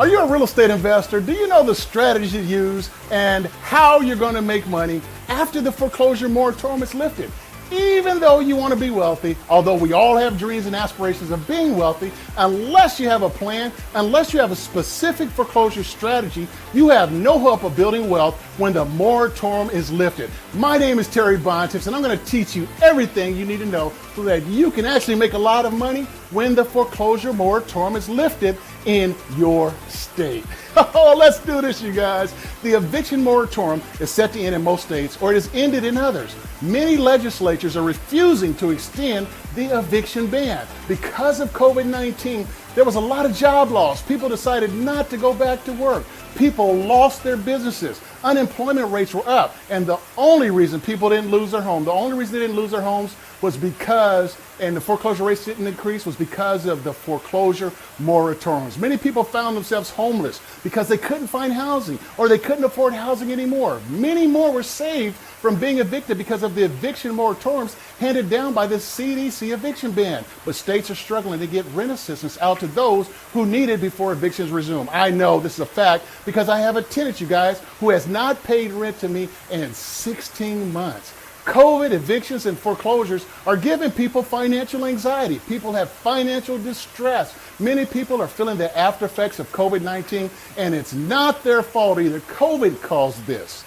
Are you a real estate investor? Do you know the strategies you use and how you're going to make money after the foreclosure moratorium is lifted? Even though you want to be wealthy, although we all have dreams and aspirations of being wealthy, unless you have a plan, unless you have a specific foreclosure strategy, you have no hope of building wealth when the moratorium is lifted. My name is Terry Bontemps, and I'm going to teach you everything you need to know so that you can actually make a lot of money when the foreclosure moratorium is lifted in your state. Oh, let's do this, you guys. The eviction moratorium is set to end in most states, or it has ended in others. Many legislatures are refusing to extend the eviction ban. Because of COVID-19, there was a lot of job loss. People decided not to go back to work. People lost their businesses. Unemployment rates were up. And the only reason people didn't lose their home, the only reason they didn't lose their homes was because, and the foreclosure rates didn't increase, was because of the foreclosure moratoriums. Many people found themselves homeless because they couldn't find housing or they couldn't afford housing anymore. Many more were saved from being evicted because of the eviction moratoriums handed down by the CDC eviction ban. But states are struggling to get rent assistance out to those who need it before evictions resume. I know this is a fact because I have a tenant, you guys, who has not paid rent to me in 16 months. COVID, evictions, and foreclosures are giving people financial anxiety. People have financial distress. Many people are feeling the after effects of COVID-19, and it's not their fault either. COVID caused this.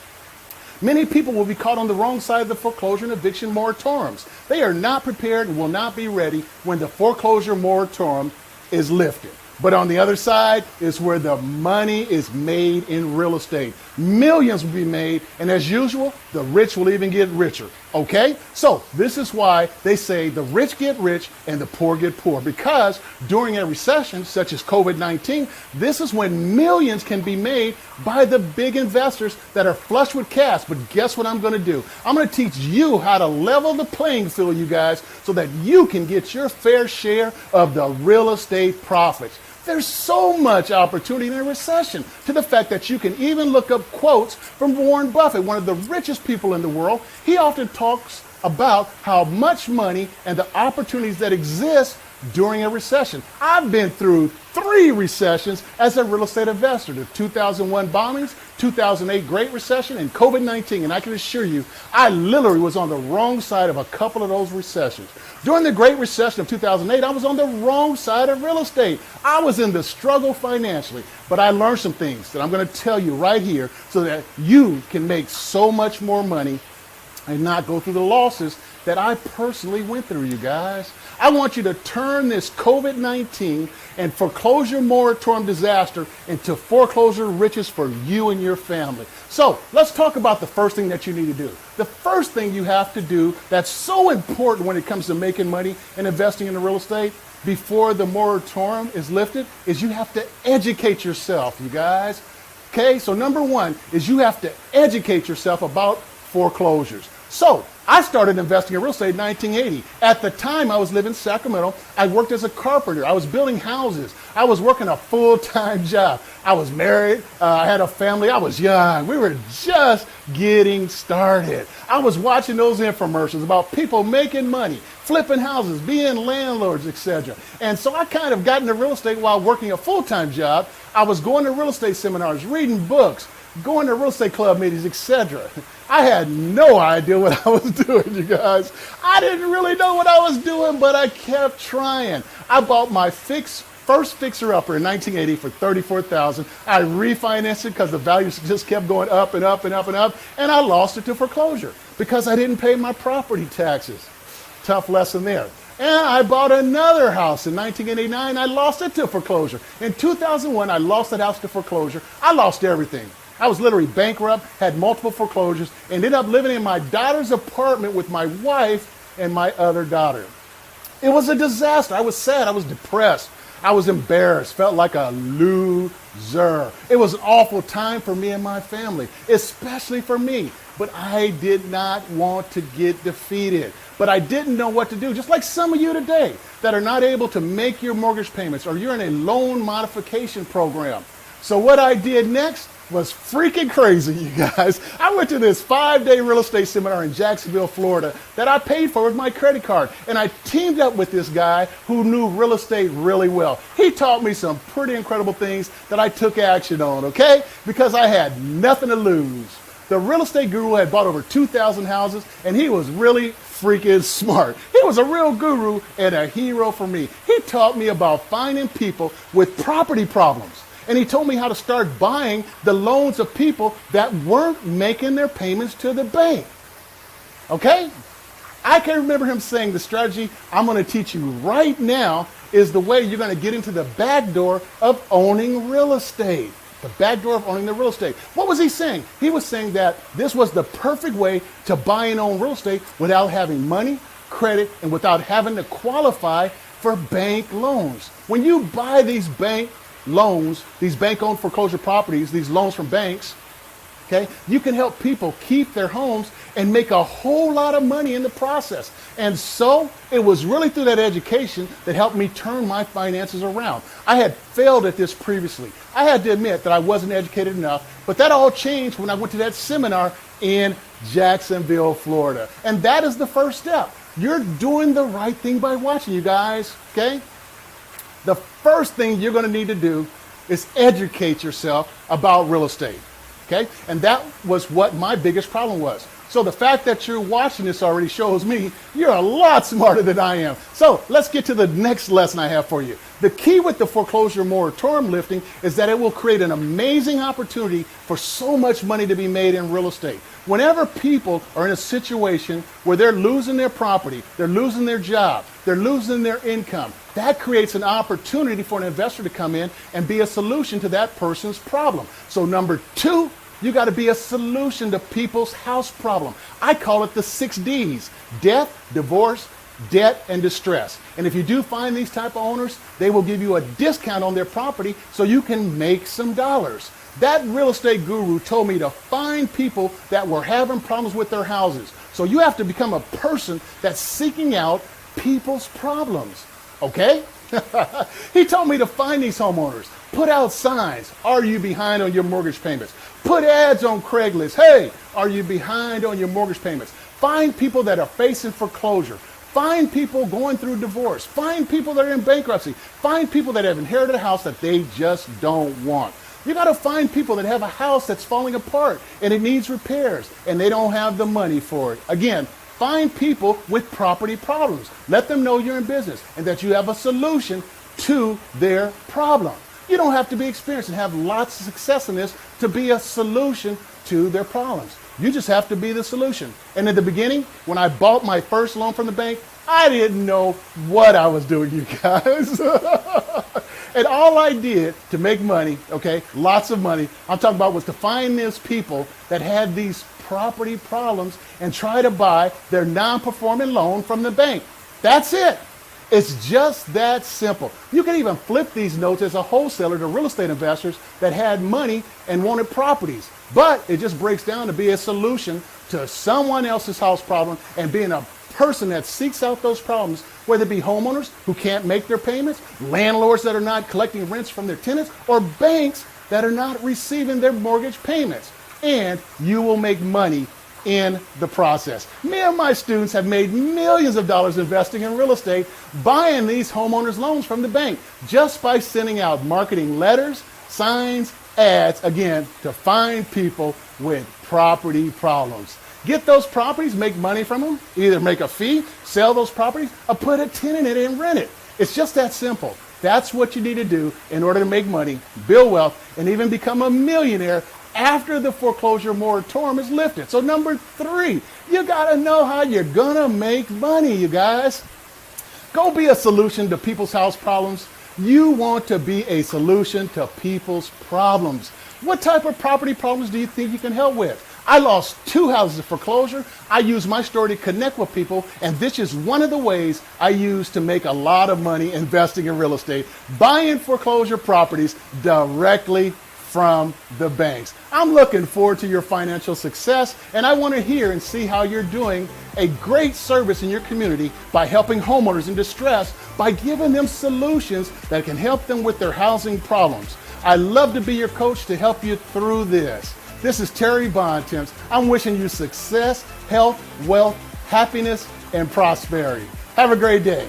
Many people will be caught on the wrong side of the foreclosure and eviction moratoriums. They are not prepared and will not be ready when the foreclosure moratorium is lifted. But on the other side is where the money is made in real estate. Millions will be made, and as usual, the rich will even get richer. Okay? So this is why they say the rich get rich and the poor get poor. Because during a recession, such as COVID-19, this is when millions can be made by the big investors that are flush with cash. But guess what I'm going to do? I'm going to teach you how to level the playing field, you guys, so that you can get your fair share of the real estate profits. There's so much opportunity in a recession, to the fact that you can even look up quotes from Warren Buffett, one of the richest people in the world. He often talks about how much money and the opportunities that exist during a recession. I've been through 3 recessions as a real estate investor: the 2001 bombings, 2008 Great Recession, and COVID-19. And I can assure you, I literally was on the wrong side of a couple of those recessions. During the Great Recession of 2008, I was on the wrong side of real estate. I was in the struggle financially, but I learned some things that I'm going to tell you right here so that you can make so much more money and not go through the losses that I personally went through, you guys. I want you to turn this COVID-19 and foreclosure moratorium disaster into foreclosure riches for you and your family. So let's talk about the first thing that you need to do. The first thing you have to do that's so important when it comes to making money and investing in the real estate before the moratorium is lifted is you have to educate yourself, you guys. Okay, so number 1 is you have to educate yourself about foreclosures. So I started investing in real estate in 1980. At the time, I was living in Sacramento. I worked as a carpenter. I was building houses. I was working a full-time job. I was married. I had a family. I was young. We were just getting started. I was watching those infomercials about people making money, flipping houses, being landlords, etc. And so I kind of got into real estate while working a full-time job. I was going to real estate seminars, reading books, going to real estate club meetings, etc. I had no idea what I was doing, you guys. I didn't really know what I was doing, but I kept trying. I bought my first fixer-upper in 1980 for $34,000. I refinanced it because the values just kept going up and up and up and up, and I lost it to foreclosure because I didn't pay my property taxes. Tough lesson there. And I bought another house in 1989. I lost it to foreclosure. In 2001, I lost that house to foreclosure. I lost everything. I was literally bankrupt, had multiple foreclosures, ended up living in my daughter's apartment with my wife and my other daughter. It was a disaster. I was sad. I was depressed. I was embarrassed, felt like a loser. It was an awful time for me and my family, especially for me. But I did not want to get defeated. But I didn't know what to do, just like some of you today that are not able to make your mortgage payments or you're in a loan modification program. So what I did next was freaking crazy, you guys. I went to this 5-day real estate seminar in Jacksonville, Florida that I paid for with my credit card. And I teamed up with this guy who knew real estate really well. He taught me some pretty incredible things that I took action on, okay? Because I had nothing to lose. The real estate guru had bought over 2,000 houses, and he was really freaking smart. He was a real guru and a hero for me. He taught me about finding people with property problems. And he told me how to start buying the loans of people that weren't making their payments to the bank. Okay? I can remember him saying the strategy I'm going to teach you right now is the way you're going to get into the back door of owning real estate. The back door of owning the real estate. What was he saying? He was saying that this was the perfect way to buy and own real estate without having money, credit, and without having to qualify for bank loans. When you buy these bank loans, these bank-owned foreclosure properties, these loans from banks, okay, you can help people keep their homes and make a whole lot of money in the process. And so it was really through that education that helped me turn my finances around. I had failed at this previously. I had to admit that I wasn't educated enough, but that all changed when I went to that seminar in Jacksonville, Florida. And that is the first step. You're doing the right thing by watching, you guys, okay? The first thing you're going to need to do is educate yourself about real estate. Okay? And that was what my biggest problem was. So the fact that you're watching this already shows me you're a lot smarter than I am. So let's get to the next lesson I have for you. The key with the foreclosure moratorium lifting is that it will create an amazing opportunity for so much money to be made in real estate. Whenever people are in a situation where they're losing their property, they're losing their job, they're losing their income, that creates an opportunity for an investor to come in and be a solution to that person's problem. So number 2, you got to be a solution to people's house problem. I call it the 6 Ds: death, divorce, debt, and distress. And if you do find these type of owners, they will give you a discount on their property so you can make some dollars. That real estate guru told me to find people that were having problems with their houses. So you have to become a person that's seeking out people's problems. Okay? He told me to find these homeowners, put out signs, are you behind on your mortgage payments? Put ads on Craigslist, hey, are you behind on your mortgage payments? Find people that are facing foreclosure. Find people going through divorce. Find people that are in bankruptcy. Find people that have inherited a house that they just don't want. You got to find people that have a house that's falling apart and it needs repairs and they don't have the money for it. Again, find people with property problems. Let them know you're in business and that you have a solution to their problem. You don't have to be experienced and have lots of success in this to be a solution to their problems. You just have to be the solution. And in the beginning, when I bought my first loan from the bank, I didn't know what I was doing, you guys. And all I did to make money, okay, lots of money, I'm talking about, was to find those people that had these property problems and try to buy their non-performing loan from the bank. That's it. It's just that simple. You can even flip these notes as a wholesaler to real estate investors that had money and wanted properties. But it just breaks down to be a solution to someone else's house problem and being a person that seeks out those problems, whether it be homeowners who can't make their payments, landlords that are not collecting rents from their tenants, or banks that are not receiving their mortgage payments. And you will make money in the process. Me and my students have made millions of dollars investing in real estate, buying these homeowners loans from the bank, just by sending out marketing letters, signs, ads, again, to find people with property problems. Get those properties, make money from them, either make a fee, sell those properties, or put a tenant in it and rent it. It's just that simple. That's what you need to do in order to make money, build wealth, and even become a millionaire after the foreclosure moratorium is lifted. So number 3, you gotta know how you're gonna make money, you guys. Go be a solution to people's house problems. You want to be a solution to people's problems. What type of property problems do you think you can help with? I lost 2 houses to foreclosure. I use my story to connect with people, and this is one of the ways I use to make a lot of money investing in real estate, buying foreclosure properties directly from the banks. I'm looking forward to your financial success, and I want to hear and see how you're doing a great service in your community by helping homeowners in distress, by giving them solutions that can help them with their housing problems. I love to be your coach to help you through this. This is Terry Bontemps. I'm wishing you success, health, wealth, happiness, and prosperity. Have a great day.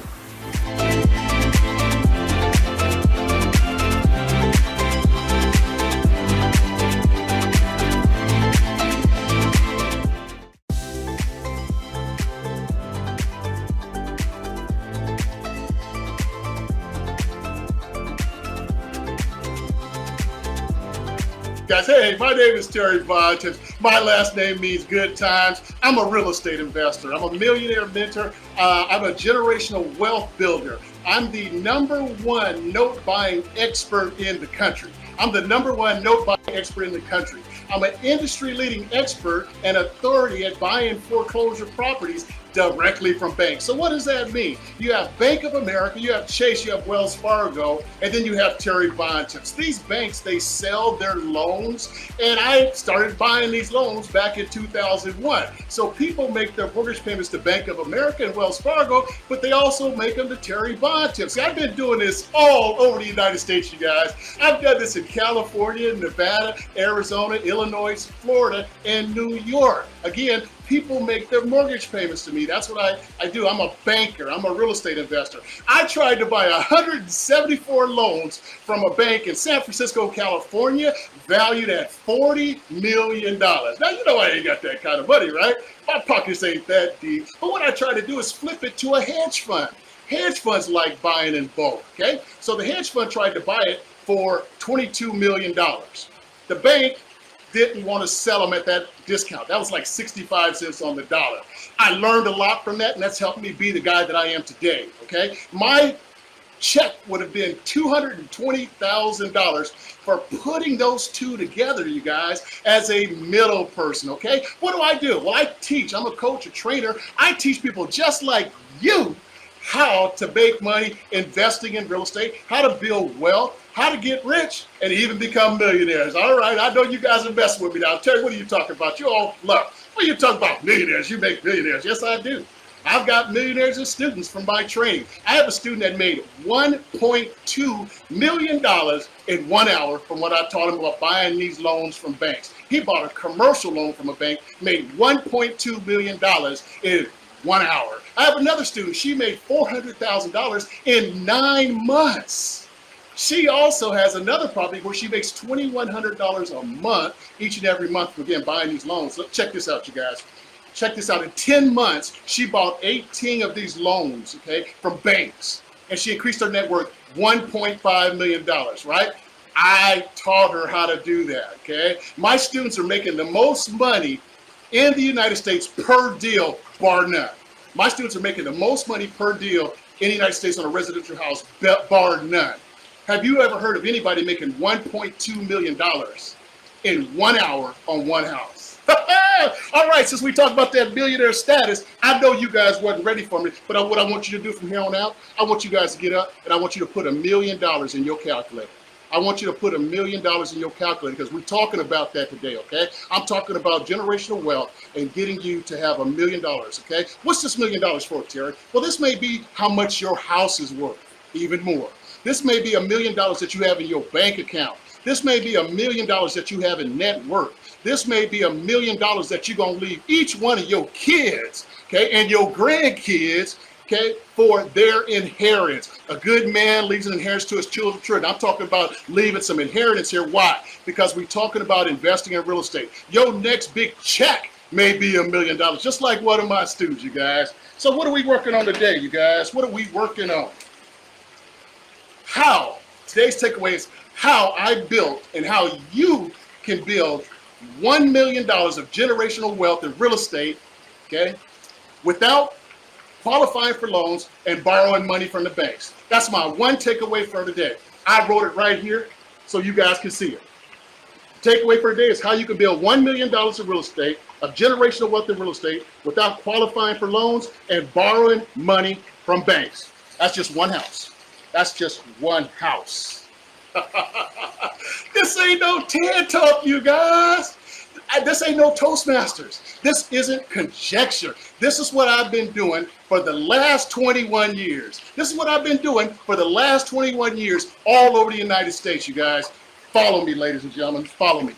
Guys, hey, my name is Terry Bontemps. My last name means good times. I'm a real estate investor. I'm a millionaire mentor. I'm a generational wealth builder. I'm the #1 note buying expert in the country. I'm the #1 note buying expert in the country. I'm an industry leading expert and authority at buying foreclosure properties directly from banks. So what does that mean? You have Bank of America, you have Chase, you have Wells Fargo, and then you have Terry Bontemps. These banks, they sell their loans, and I started buying these loans back in 2001. So people make their mortgage payments to Bank of America and Wells Fargo, but they also make them to Terry Bontemps. See, I've been doing this all over the United States, you guys. I've done this in California, Nevada, Arizona, Illinois, Florida, and New York. Again, people make their mortgage payments to me. That's what I do. I'm a banker. I'm a real estate investor. I tried to buy 174 loans from a bank in San Francisco, California, valued at $40 million. Now, you know I ain't got that kind of money, right? My pockets ain't that deep. But what I try to do is flip it to a hedge fund. Hedge funds like buying in bulk, okay? So the hedge fund tried to buy it for $22 million. The bank didn't want to sell them at that discount. That was like 65 cents on the dollar. I learned a lot from that, and that's helped me be the guy that I am today, okay? My check would have been $220,000 for putting those two together, you guys, as a middle person, okay? What do? Well, I teach. I'm a coach, a trainer. I teach people just like you how to make money investing in real estate, how to build wealth, how to get rich, and even become millionaires. All right, I know you guys are messing with me now. Terry, what are you talking about? You all love. What are you talking about? Millionaires, you make millionaires. Yes, I do. I've got millionaires as students from my training. I have a student that made $1.2 million in 1 hour from what I taught him about buying these loans from banks. He bought a commercial loan from a bank, made $1.2 million in 1 hour. I have another student, she made $400,000 in 9 months. She also has another property where she makes $2,100 a month, each and every month, again, buying these loans. Look, check this out, you guys. Check this out. In 10 months, she bought 18 of these loans, okay, from banks. And she increased her net worth $1.5 million, right? I taught her how to do that, okay? My students are making the most money in the United States per deal, bar none. My students are making the most money per deal in the United States on a residential house, bar none. Have you ever heard of anybody making $1.2 million in 1 hour on one house? All right, since we talked about that millionaire status, I know you guys wasn't ready for me, but what I want you to do from here on out, I want you guys to get up and I want you to put $1 million in your calculator. I want you to put $1 million in your calculator because we're talking about that today, okay? I'm talking about generational wealth and getting you to have $1 million, okay? What's this $1 million for, Terry? Well, this may be how much your house is worth, even more. This may be $1 million that you have in your bank account. This may be $1 million that you have in net worth. This may be $1 million that you're gonna leave each one of your kids, okay, and your grandkids, okay, for their inheritance. A good man leaves an inheritance to his children. I'm talking about leaving some inheritance here. Why? Because we're talking about investing in real estate. Your next big check may be $1 million, just like one of my students, you guys. So what are we working on today, you guys? What are we working on? How? Today's takeaway is how I built and how you can build $1 million of generational wealth in real estate, okay, without qualifying for loans and borrowing money from the banks. That's my one takeaway for today. I wrote it right here so you guys can see it. Takeaway for today is how you can build $1 million in real estate, of generational wealth in real estate, without qualifying for loans and borrowing money from banks. That's just one house. That's just one house. This ain't no TED Talk, you guys. This ain't no Toastmasters. This isn't conjecture. This is what I've been doing for the last 21 years. This is what I've been doing for the last 21 years all over the United States, you guys. Follow me, ladies and gentlemen, follow me.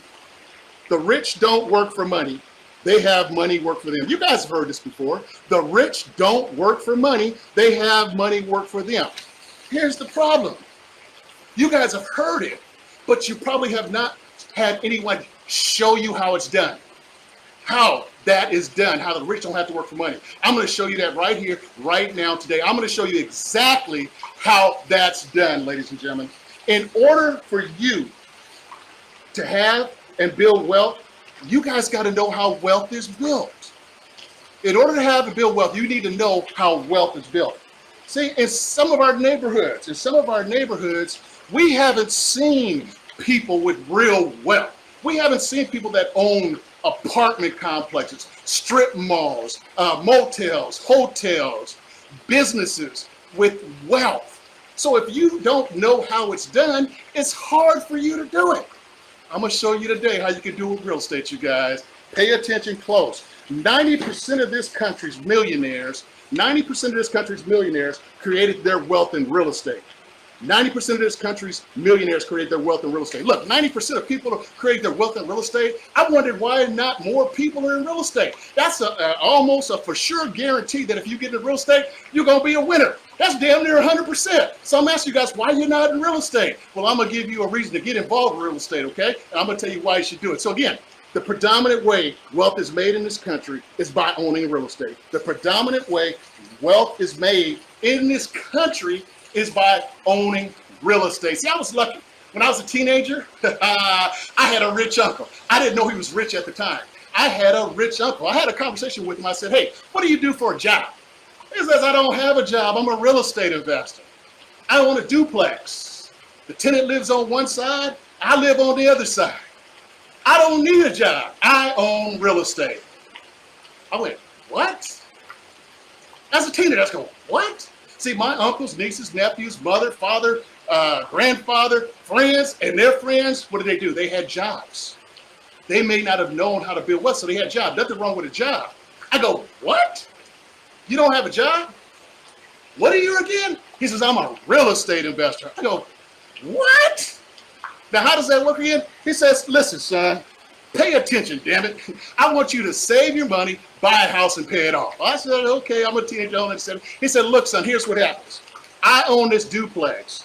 The rich don't work for money. They have money work for them. You guys have heard this before. The rich don't work for money. They have money work for them. Here's the problem. You guys have heard it, but you probably have not had anyone show you how it's done. How that is done, how the rich don't have to work for money. I'm going to show you that right here, right now, today. I'm going to show you exactly how that's done, ladies and gentlemen. In order for you to have and build wealth, you guys got to know how wealth is built. In order to have and build wealth, you need to know how wealth is built. See, in some of our neighborhoods, we haven't seen people with real wealth. We haven't seen people that own apartment complexes, strip malls, motels, hotels, businesses with wealth. So if you don't know how it's done, it's hard for you to do it. I'm going to show you today how you can do it with real estate, you guys. Pay attention close. 90% of this country's millionaires, created their wealth in real estate. 90% of this country's millionaires create their wealth in real estate. Look, 90% of people create their wealth in real estate. I wondered why not more people are in real estate. That's almost a for sure guarantee that if you get into real estate, you're going to be a winner. That's damn near 100%. So I'm asking you guys, why you're not in real estate? Well, I'm going to give you a reason to get involved in real estate, okay? And I'm going to tell you why you should do it. So again, the predominant way wealth is made in this country is by owning real estate. The predominant way wealth is made in this country is by owning real estate. See, I was lucky. When I was a teenager, I had a rich uncle. I didn't know he was rich at the time. I had a rich uncle. I had a conversation with him. I said, hey, what do you do for a job? He says, I don't have a job. I'm a real estate investor. I own a duplex. The tenant lives on one side. I live on the other side. I don't need a job. I own real estate. I went, what? As a teenager, I was going, what? See, my uncles, nieces, nephews, mother, father, grandfather, friends, and their friends, what did they do? They had jobs. They may not have known how to build wealth, so they had jobs. Nothing wrong with a job. I go, what? You don't have a job? What are you again? He says, I'm a real estate investor. I go, what? Now, how does that work again? He says, listen, son, pay attention, damn it. I want you to save your money, buy a house, and pay it off. I said, okay, I'm a teenager. He said, look, son, here's what happens. I own this duplex.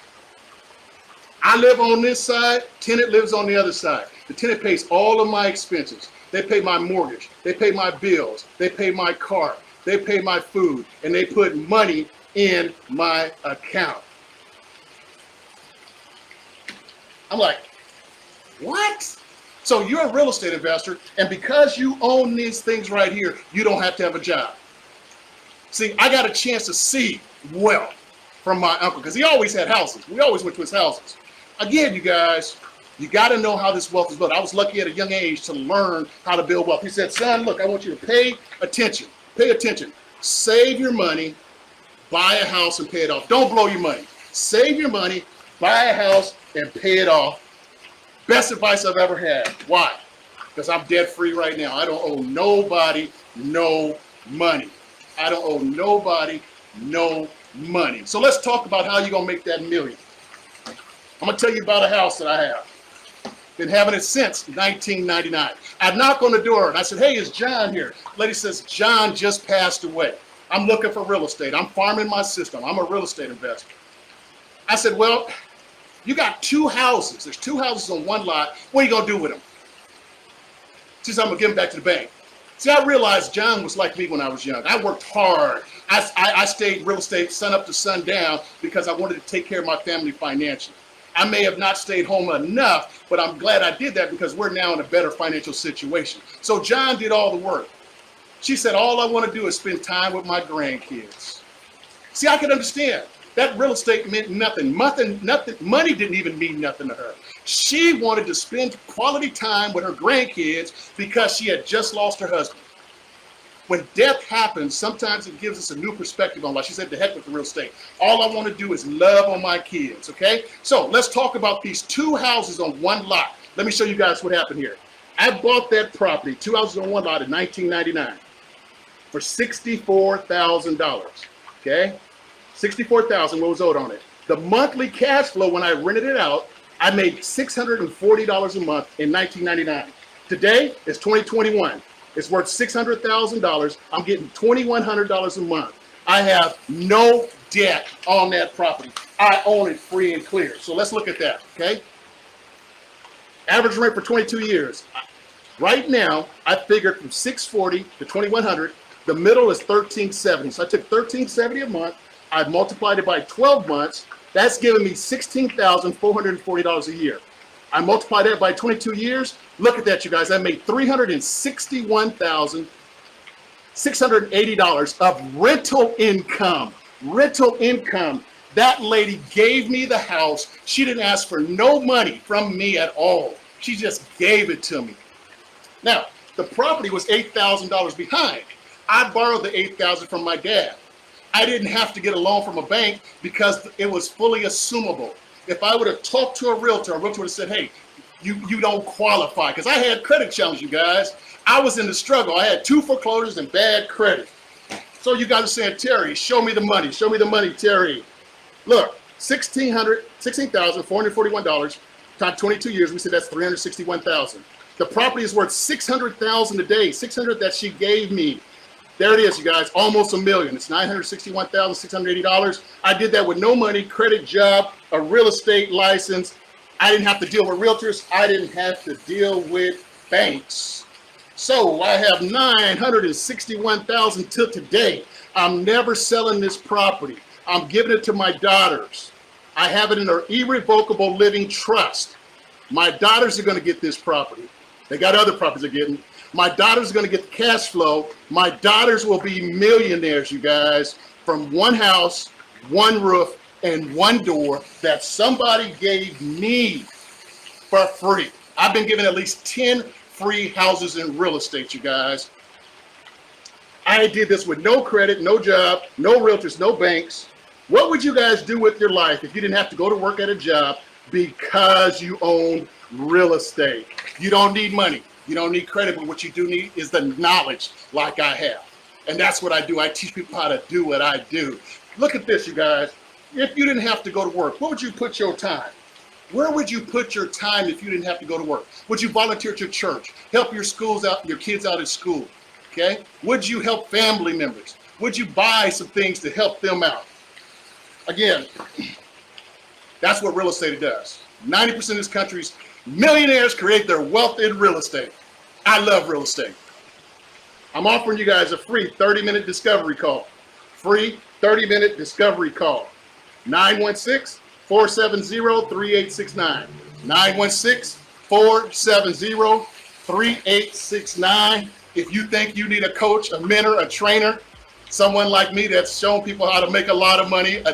I live on this side. Tenant lives on the other side. The tenant pays all of my expenses. They pay my mortgage. They pay my bills. They pay my car. They pay my food. And they put money in my account. I'm like, what? So you're a real estate investor, and because you own these things right here, you don't have to have a job. See, I got a chance to see wealth from my uncle, because he always had houses. We always went to his houses. Again, you guys, you got to know how this wealth is built. I was lucky at a young age to learn how to build wealth. He said, son, look, I want you to pay attention. Pay attention. Save your money, buy a house, and pay it off. Don't blow your money. Save your money, buy a house, and pay it off. Best advice I've ever had. Why? Because I'm debt free right now. I don't owe nobody no money. I don't owe nobody no money. So let's talk about how you're going to make that million. I'm going to tell you about a house that I have. Been having it since 1999. I knock on the door and I said, hey, is John here? Lady says, John just passed away. I'm looking for real estate. I'm farming my system. I'm a real estate investor. I said, well, you got two houses. There's two houses on one lot. What are you going to do with them? She said, I'm going to give them back to the bank. See, I realized John was like me when I was young. I worked hard. I stayed real estate sun up to sundown because I wanted to take care of my family financially. I may have not stayed home enough, but I'm glad I did that because we're now in a better financial situation. So John did all the work. She said, all I want to do is spend time with my grandkids. See, I could understand. That real estate meant nothing. Money didn't even mean nothing to her. She wanted to spend quality time with her grandkids because she had just lost her husband. When death happens, sometimes it gives us a new perspective on life. She said, to heck with the real estate. All I want to do is love on my kids, okay? So let's talk about these two houses on one lot. Let me show you guys what happened here. I bought that property, two houses on one lot in 1999 for $64,000, okay? $64,000 what was owed on it. The monthly cash flow when I rented it out, I made $640 a month in 1999. Today, it's 2021. It's worth $600,000. I'm getting $2,100 a month. I have no debt on that property. I own it free and clear. So let's look at that, okay? Average rent for 22 years. Right now, I figured from $640 to $2,100. The middle is $1,370. So I took $1,370 a month. I multiplied it by 12 months. That's giving me $16,440 a year. I multiply that by 22 years. Look at that, you guys. I made $361,680 of rental income. Rental income. That lady gave me the house. She didn't ask for no money from me at all. She just gave it to me. Now, the property was $8,000 behind. I borrowed the $8,000 from my dad. I didn't have to get a loan from a bank because it was fully assumable. If I would have talked to a realtor would have said, hey, you don't qualify. Because I had credit challenges, you guys. I was in the struggle. I had 2 foreclosures and bad credit. So you guys are saying, Terry, show me the money. Show me the money, Terry. Look, $16,441 times 22 years. We said that's $361,000. The property is worth $600,000 a day. $600,000 that she gave me. There it is, you guys, almost $1 million. It's $961,680. I did that with no money, credit, job, a real estate license. I didn't have to deal with realtors. I didn't have to deal with banks. So I have $961,000 till today. I'm never selling this property. I'm giving it to my daughters. I have it in an irrevocable living trust. My daughters are going to get this property. They got other properties they're getting. My daughters are going to get the cash flow. My daughters will be millionaires, you guys, from one house, one roof, and one door that somebody gave me for free. I've been given at least 10 free houses in real estate, you guys. I did this with no credit, no job, no realtors, no banks. What would you guys do with your life if you didn't have to go to work at a job because you own real estate? You don't need money. You don't need credit, but what you do need is the knowledge like I have. And that's what I do. I teach people how to do what I do. Look at this, you guys. If you didn't have to go to work, where would you put your time? Where would you put your time if you didn't have to go to work? Would you volunteer at your church? Help your schools out, your kids out at school? Okay? Would you help family members? Would you buy some things to help them out? Again, that's what real estate does. 90% of this country's millionaires create their wealth in real estate. I love real estate. I'm offering you guys a free 30-minute discovery call. Free 30-minute discovery call. 916-470-3869. 916-470-3869. If you think you need a coach, a mentor, a trainer, someone like me that's shown people how to make a lot of money, a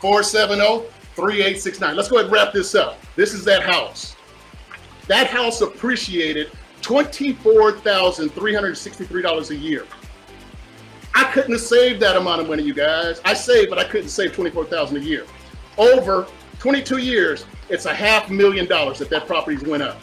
916-470-3869. Let's go ahead and wrap this up. This is that house. That house appreciated $24,363 a year. I couldn't have saved that amount of money, you guys. I saved, but I couldn't save $24,000 a year. Over 22 years, it's $500,000 that property's went up.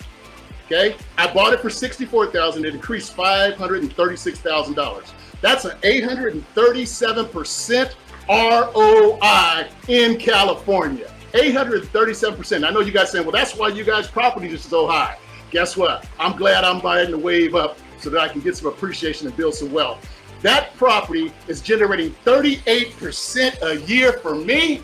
Okay, I bought it for $64,000. It increased $536,000. That's an 837% ROI in California. 837%. I know you guys saying, well, that's why you guys' property is so high. Guess what? I'm glad I'm riding the wave up so that I can get some appreciation and build some wealth. That property is generating 38% a year for me,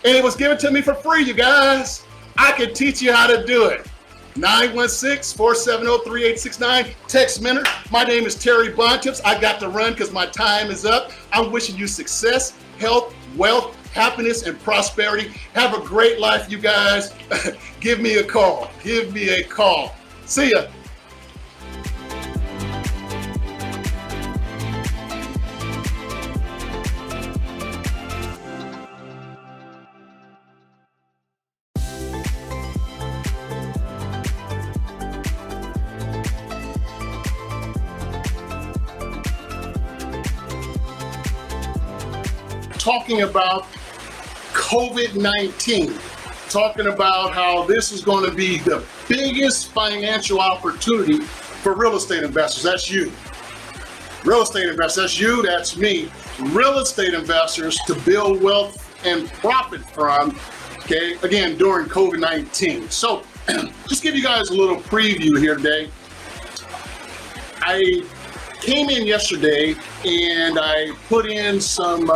and it was given to me for free, you guys. I can teach you how to do it. 916-470-3869. Text mentor. My name is Terry Bontemps. I got to run because my time is up. I'm wishing you success, health, wealth, happiness, and prosperity. Have a great life, you guys. Give me a call. Give me a call. See ya. Talking about COVID-19, talking about how this is going to be the biggest financial opportunity for real estate investors. That's you. Real estate investors, that's you, that's me. Real estate investors to build wealth and profit from okay, again, during COVID-19. So just give you guys a little preview here today. I came in yesterday and I put in some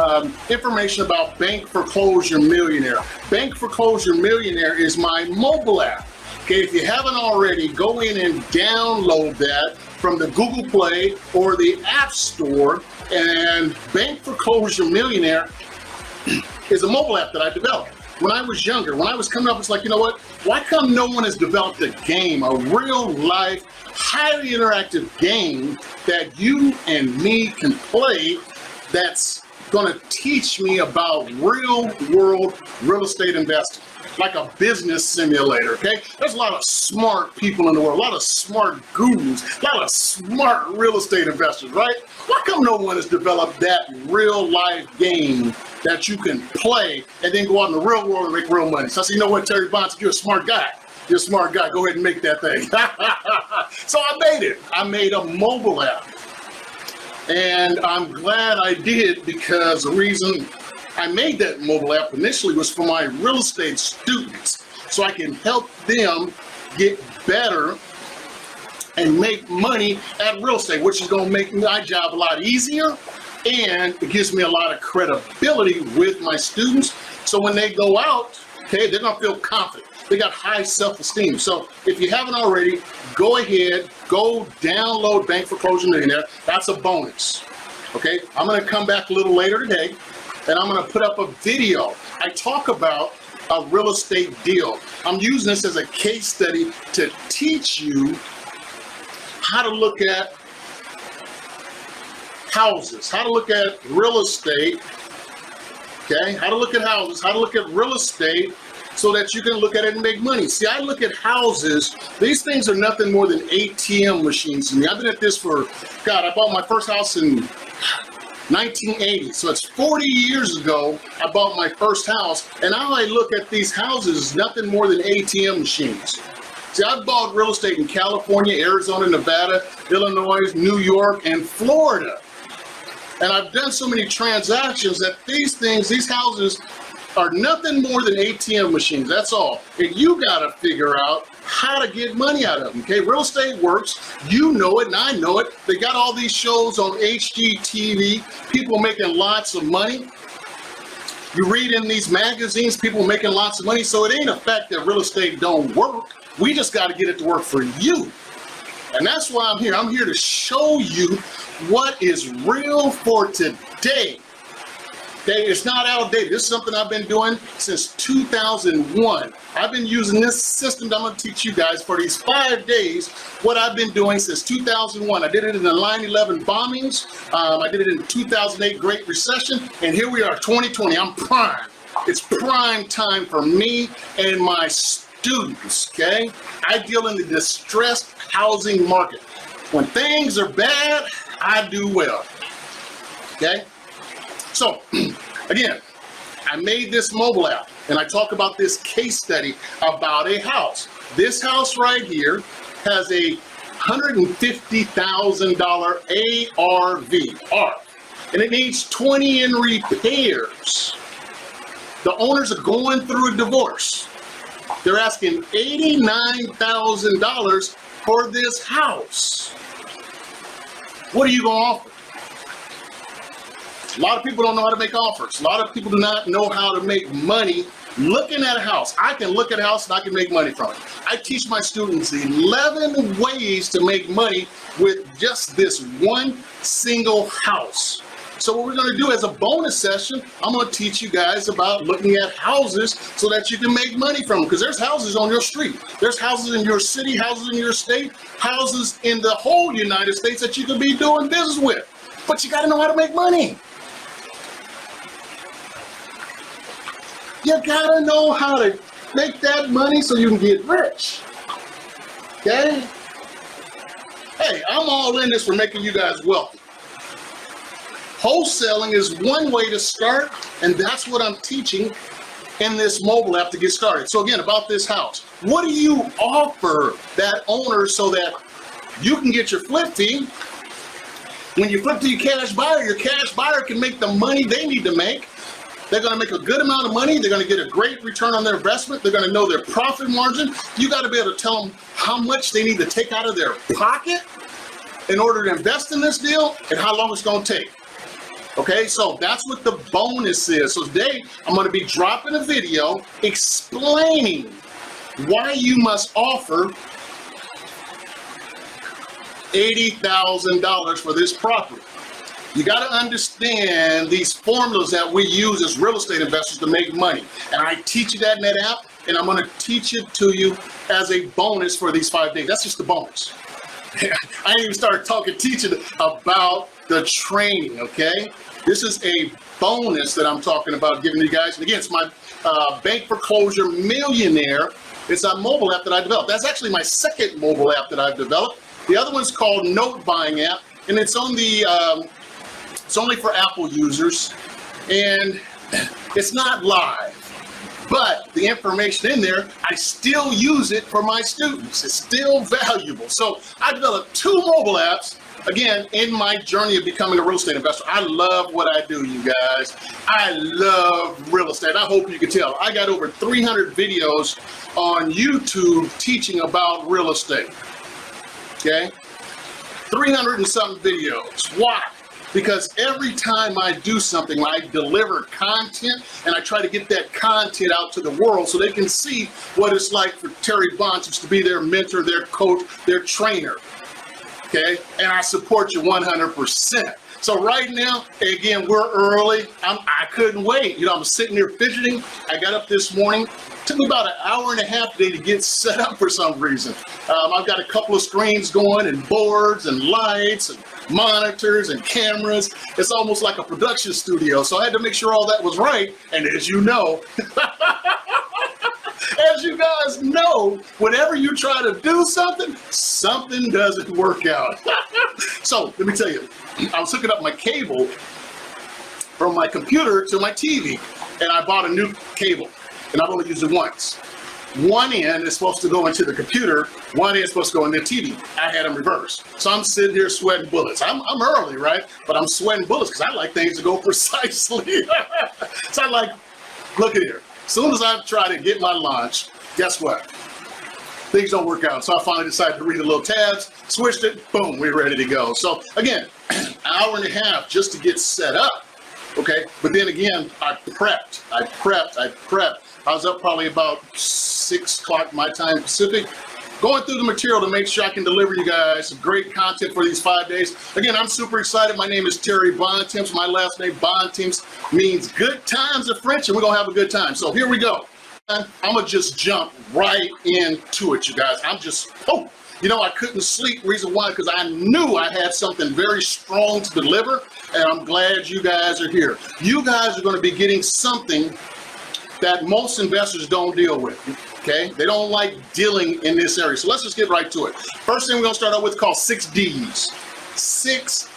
information about Bank Foreclosure Millionaire. Bank Foreclosure Millionaire is my mobile app. Okay, if you haven't already, go in and download that from the Google Play or the App Store. And Bank Foreclosure Millionaire is a mobile app that I developed. When I was younger, when I was coming up, it's like, you know what? Why come no one has developed a game, a real life, highly interactive game that you and me can play that's gonna teach me about real world real estate investing, like a business simulator, okay? There's a lot of smart people in the world, a lot of smart gurus, a lot of smart real estate investors, right? Why come no one has developed that real life game that you can play and then go out in the real world and make real money? So I said, you know what, Terry Bontemps, you're a smart guy. You're a smart guy. Go ahead and make that thing. So I made it. I made a mobile app. And I'm glad I did, because the reason I made that mobile app initially was for my real estate students, so I can help them get better and make money at real estate, which is going to make my job a lot easier, and it gives me a lot of credibility with my students. So when they go out, okay, they're going to feel confident. They got high self-esteem. So if you haven't already, go ahead, go download Bank Foreclosure Millionaire. That's a bonus. Okay, I'm going to come back a little later today, and I'm going to put up a video. I talk about a real estate deal. I'm using this as a case study to teach you how to look at houses, how to look at real estate, okay? How to look at houses, how to look at real estate so that you can look at it and make money. See, I look at houses, these things are nothing more than ATM machines to me. I've been at this for, God, I bought my first house in 1980, so it's 40 years ago I bought my first house, and now I look at these houses as nothing more than ATM machines. See, I've bought real estate in California, Arizona, Nevada, Illinois, New York, and Florida. And I've done so many transactions that these things, these houses, are nothing more than ATM machines. That's all. And you got to figure out how to get money out of them. Okay, real estate works. You know it, and I know it. They got all these shows on HGTV. People making lots of money. You read in these magazines, people making lots of money. So it ain't a fact that real estate don't work. We just got to get it to work for you. And that's why I'm here. I'm here to show you what is real for today. Okay, it's not outdated. This is something I've been doing since 2001. I've been using this system that I'm going to teach you guys for these 5 days, what I've been doing since 2001. I did it in the 9/11 bombings. I did it in the 2008 Great Recession. And here we are, 2020. I'm prime. It's prime time for me and my students, okay? I deal in the distressed housing market. When things are bad, I do well, okay? So, again, I made this mobile app, and I talk about this case study about a house. This house right here has a $150,000 ARV, and it needs 20 in repairs. The owners are going through a divorce. They're asking $89,000 for this house. What are you going to offer? A lot of people don't know how to make offers. A lot of people do not know how to make money looking at a house. I can look at a house and I can make money from it. I teach my students 11 ways to make money with just this one single house. So what we're going to do as a bonus session, I'm going to teach you guys about looking at houses so that you can make money from them. Because there's houses on your street. There's houses in your city, houses in your state, houses in the whole United States that you could be doing business with. But you got to know how to make money. You got to know how to make that money so you can get rich. Okay? Hey, I'm all in this for making you guys wealthy. Wholesaling is one way to start, and that's what I'm teaching in this mobile app to get started. So again, about this house, what do you offer that owner so that you can get your flip fee? When you flip to your cash buyer can make the money they need to make, They're going to make a good amount of money. They're going to get a great return on their investment. They're going to know their profit margin. You got to be able to tell them how much they need to take out of their pocket in order to invest in this deal and how long it's going to take. Okay, so that's what the bonus is. So today, I'm going to be dropping a video explaining why you must offer $80,000 for this property. You got to understand these formulas that we use as real estate investors to make money. And I teach you that in that app, and I'm going to teach it to you as a bonus for these 5 days. That's just the bonus. I ain't even started teaching about the training, okay? This is a bonus that I'm talking about giving you guys. And again, it's my Bank Foreclosure Millionaire. It's a mobile app that I developed. That's actually my second mobile app that I've developed. The other one's called Note Buying App, and it's on the it's only for Apple users, and it's not live. But the information in there, I still use it for my students. It's still valuable. So I developed 2 mobile apps, again, in my journey of becoming a real estate investor. I love what I do, you guys. I love real estate. I hope you can tell. I got over 300 videos on YouTube teaching about real estate. Okay? 300 and something videos. Why? Because every time I do something, I deliver content, and I try to get that content out to the world so they can see what it's like for Terry Bontemps to be their mentor, their coach, their trainer. Okay? And I support you 100%. So right now, again, we're early. I couldn't wait. You know, I'm sitting here fidgeting. I got up this morning. Took me about an hour and a half today to get set up for some reason. I've got a couple of screens going and boards and lights and monitors and cameras. It's almost like a production studio. So I had to make sure all that was right. And as you know, as you guys know, whenever you try to do something, something doesn't work out. So let me tell you, I was hooking up my cable from my computer to my TV, and I bought a new cable, and I've only used it once. One end is supposed to go into the computer, one end is supposed to go in the TV. I had them reversed. So I'm sitting here sweating bullets. I'm early, right? But I'm sweating bullets because I like things to go precisely. So I like, look at here. As soon as I try to get my lunch, guess what? Things don't work out. So I finally decided to read the little tabs, switched it, boom, we're ready to go. So again, an hour and a half just to get set up, okay? But then again, I prepped. I was up probably about 6 o'clock my time Pacific, going through the material to make sure I can deliver you guys some great content for these 5 days. Again, I'm super excited. My name is Terry Bontemps. My last name, Bontemps, means good times in French, and we're gonna have a good time. So here we go. I'm gonna just jump right into it, you guys. You know, I couldn't sleep. Reason why? Because I knew I had something very strong to deliver, and I'm glad you guys are here. You guys are gonna be getting something that most investors don't deal with, okay? They don't like dealing in this area. So let's just get right to it. First thing we're gonna start out with called 6 Ds. 6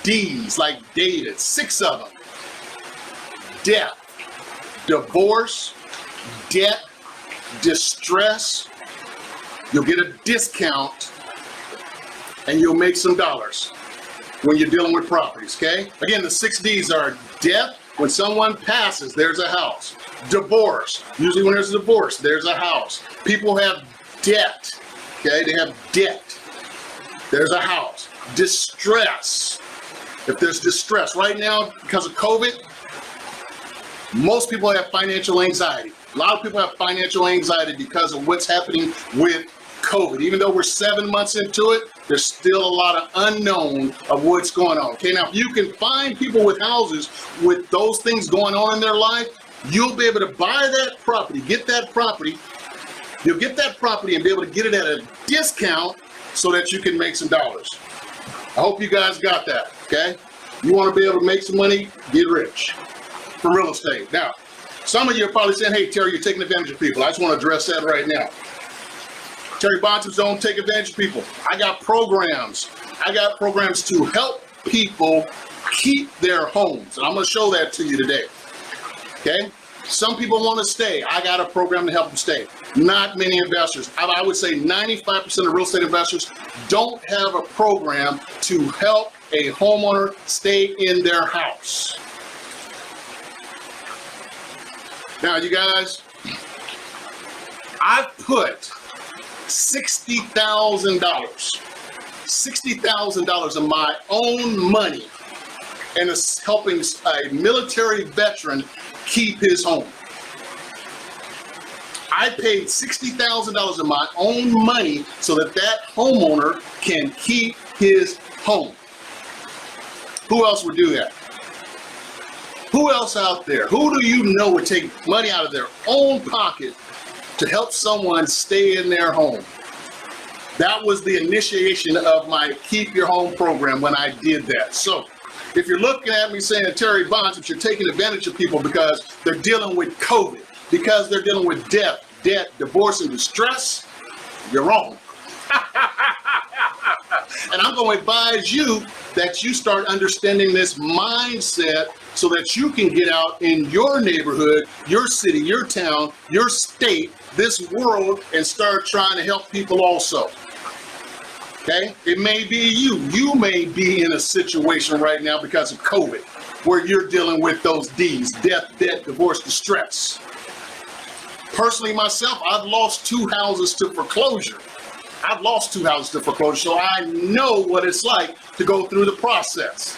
Ds, like David, 6 of them. Death, divorce, debt, distress. You'll get a discount and you'll make some dollars when you're dealing with properties, okay? Again, the 6 Ds are death. When someone passes, there's a house. Divorce, usually when there's a divorce, there's a house. People have debt, okay? They have debt. There's a house. Distress, if there's distress. Right now, because of COVID, most people have financial anxiety. A lot of people have financial anxiety because of what's happening with COVID. Even though we're 7 months into it, there's still a lot of unknown of what's going on. Okay, now if you can find people with houses with those things going on in their life, you'll be able to buy that property, get that property. You'll get that property and be able to get it at a discount so that you can make some dollars. I hope you guys got that, okay? You want to be able to make some money, get rich for real estate. Now, some of you are probably saying, hey, Terry, you're taking advantage of people. I just want to address that right now. Terry Bontemps don't take advantage of people. I got programs. I got programs to help people keep their homes. And I'm going to show that to you today. Okay? Some people want to stay. I got a program to help them stay. Not many investors. I would say 95% of real estate investors don't have a program to help a homeowner stay in their house. Now, you guys, I put $60,000 of my own money and is helping a military veteran keep his home. I paid $60,000 of my own money so that that homeowner can keep his home. Who else would do that? Who else out there? Who do you know would take money out of their own pocket to help someone stay in their home? That was the initiation of my Keep Your Home program when I did that. So if you're looking at me saying, Terry Bontemps, you're taking advantage of people because they're dealing with COVID, because they're dealing with death, debt, divorce, and distress, you're wrong. And I'm going to advise you that you start understanding this mindset so that you can get out in your neighborhood, your city, your town, your state, this world, and start trying to help people also. Okay? It may be you. You may be in a situation right now because of COVID where you're dealing with those D's, death, debt, divorce, distress. Personally, myself, I've lost 2 houses to foreclosure. I've lost 2 houses to foreclosure, so I know what it's like to go through the process.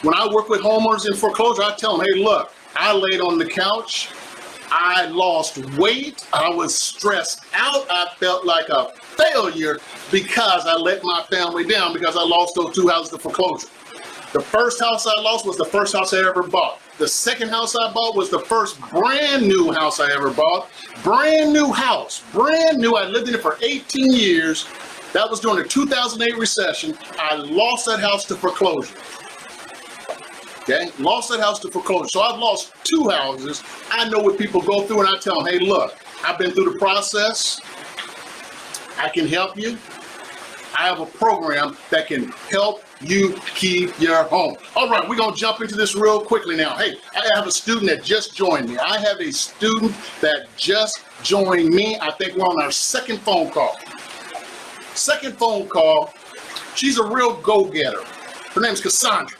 When I work with homeowners in foreclosure, I tell them, hey, look, I laid on the couch. I lost weight. I was stressed out. I felt like a failure because I let my family down because I lost those 2 houses to foreclosure. The first house I lost was the first house I ever bought. The second house I bought was the first brand new house I ever bought. Brand new house, brand new. I lived in it for 18 years. That was during the 2008 recession. I lost that house to foreclosure. Okay, lost that house to foreclosure. So I've lost 2 houses. I know what people go through, and I tell them, hey, look, I've been through the process. I can help you. I have a program that can help you keep your home. All right, we're going to jump into this real quickly now. Hey, I have a student that just joined me. I have a student that just joined me. I think we're on our second phone call. Second phone call. She's a real go-getter. Her name's Cassandra.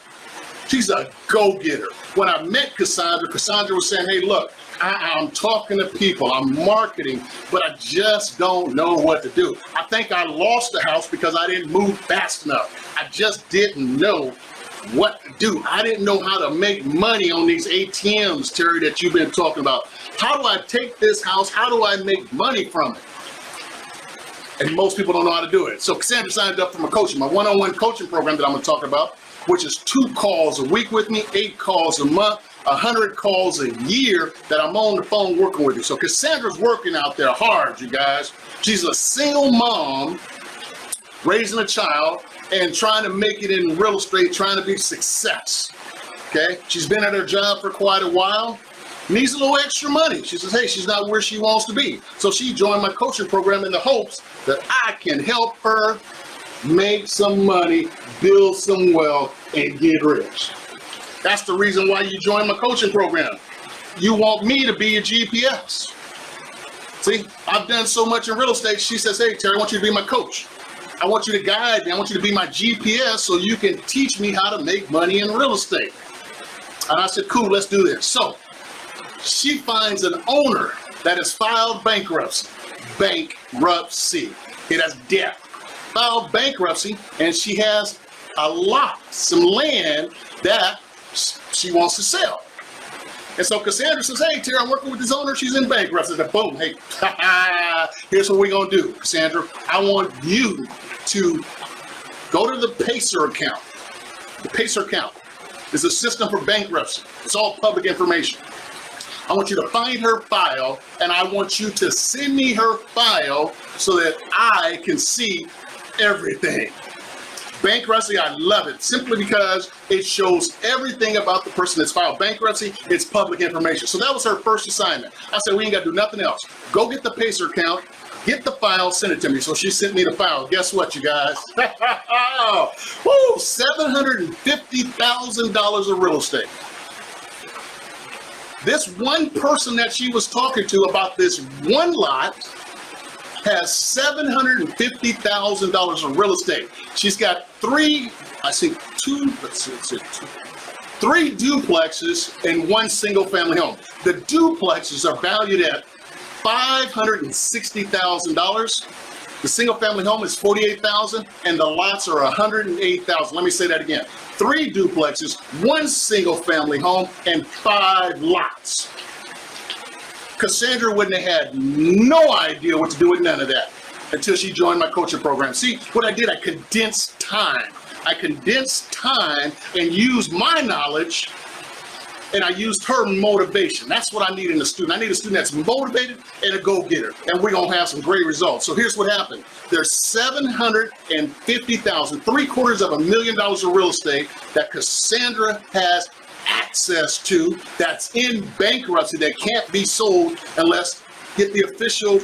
She's a go-getter. When I met Cassandra, Cassandra was saying, hey, look, I'm talking to people, I'm marketing, but I just don't know what to do. I think I lost the house because I didn't move fast enough. I just didn't know what to do. I didn't know how to make money on these ATMs, Terry, that you've been talking about. How do I take this house? How do I make money from it? And most people don't know how to do it. So Cassandra signed up for my coaching, my one-on-one coaching program that I'm going to talk about, which is 2 calls a week with me, 8 calls a month, 100 calls a year that I'm on the phone working with you. So Cassandra's working out there hard, you guys. She's a single mom raising a child and trying to make it in real estate, trying to be success. Okay? She's been at her job for quite a while, needs a little extra money. She says, hey, she's not where she wants to be. So she joined my coaching program in the hopes that I can help her make some money, build some wealth, and get rich. That's the reason why you join my coaching program. You want me to be your GPS. See, I've done so much in real estate. She says, hey, Terry, I want you to be my coach. I want you to guide me. I want you to be my GPS so you can teach me how to make money in real estate. And I said, cool, let's do this. So she finds an owner that has filed bankruptcy. Bankruptcy. It has debt. Filed bankruptcy, and she has a lot, some land that she wants to sell. And so Cassandra says, hey, Terry, I'm working with this owner. She's in bankruptcy. And boom, hey, here's what we're going to do, Cassandra. I want you to go to the Pacer account. The Pacer account is a system for bankruptcy. It's all public information. I want you to find her file, and I want you to send me her file so that I can see everything. Bankruptcy, I love it simply because it shows everything about the person that's filed bankruptcy. It's public information. So that was her first assignment. I said, we ain't got to do nothing else. Go get the Pacer account, get the file, send it to me. So she sent me the file. Guess what, you guys? Woo, $750,000 of real estate. This one person that she was talking to about this one lot has $750,000 of real estate. She's got 3, I think 2, let's see, 2. 3 duplexes and 1 single family home. The duplexes are valued at $560,000. The single family home is $48,000 and the lots are $108,000. Let me say that again. 3 duplexes, 1 single family home, and 5 lots. Cassandra wouldn't have had no idea what to do with none of that until she joined my coaching program. See, what I did, I condensed time. I condensed time and used my knowledge, and I used her motivation. That's what I need in a student. I need a student that's motivated and a go-getter, and we're gonna have some great results. So here's what happened. There's $750,000, $750,000 of real estate that Cassandra has access to, that's in bankruptcy, that can't be sold unless get the official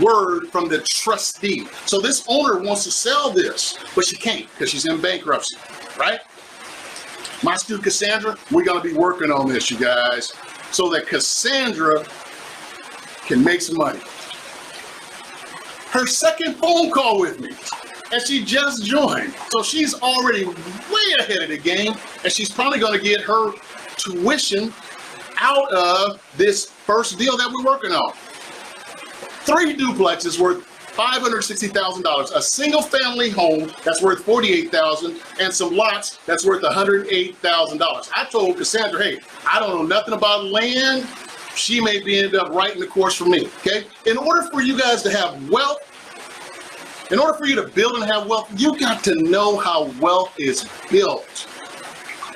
word from the trustee. So this owner wants to sell this, but she can't because she's in bankruptcy, right? My student Cassandra, we're going to be working on this, you guys, so that Cassandra can make some money. Her second phone call with me, and she just joined, so she's already way ahead of the game, and she's probably going to get her tuition out of this first deal that we're working on. 3 duplexes worth $560,000, a single family home that's worth $48,000, and some lots that's worth $108,000. I told Cassandra, hey, I don't know nothing about land. She may be end up writing the course for me, okay? In order for you guys to have wealth, in order for you to build and have wealth, you got to know how wealth is built.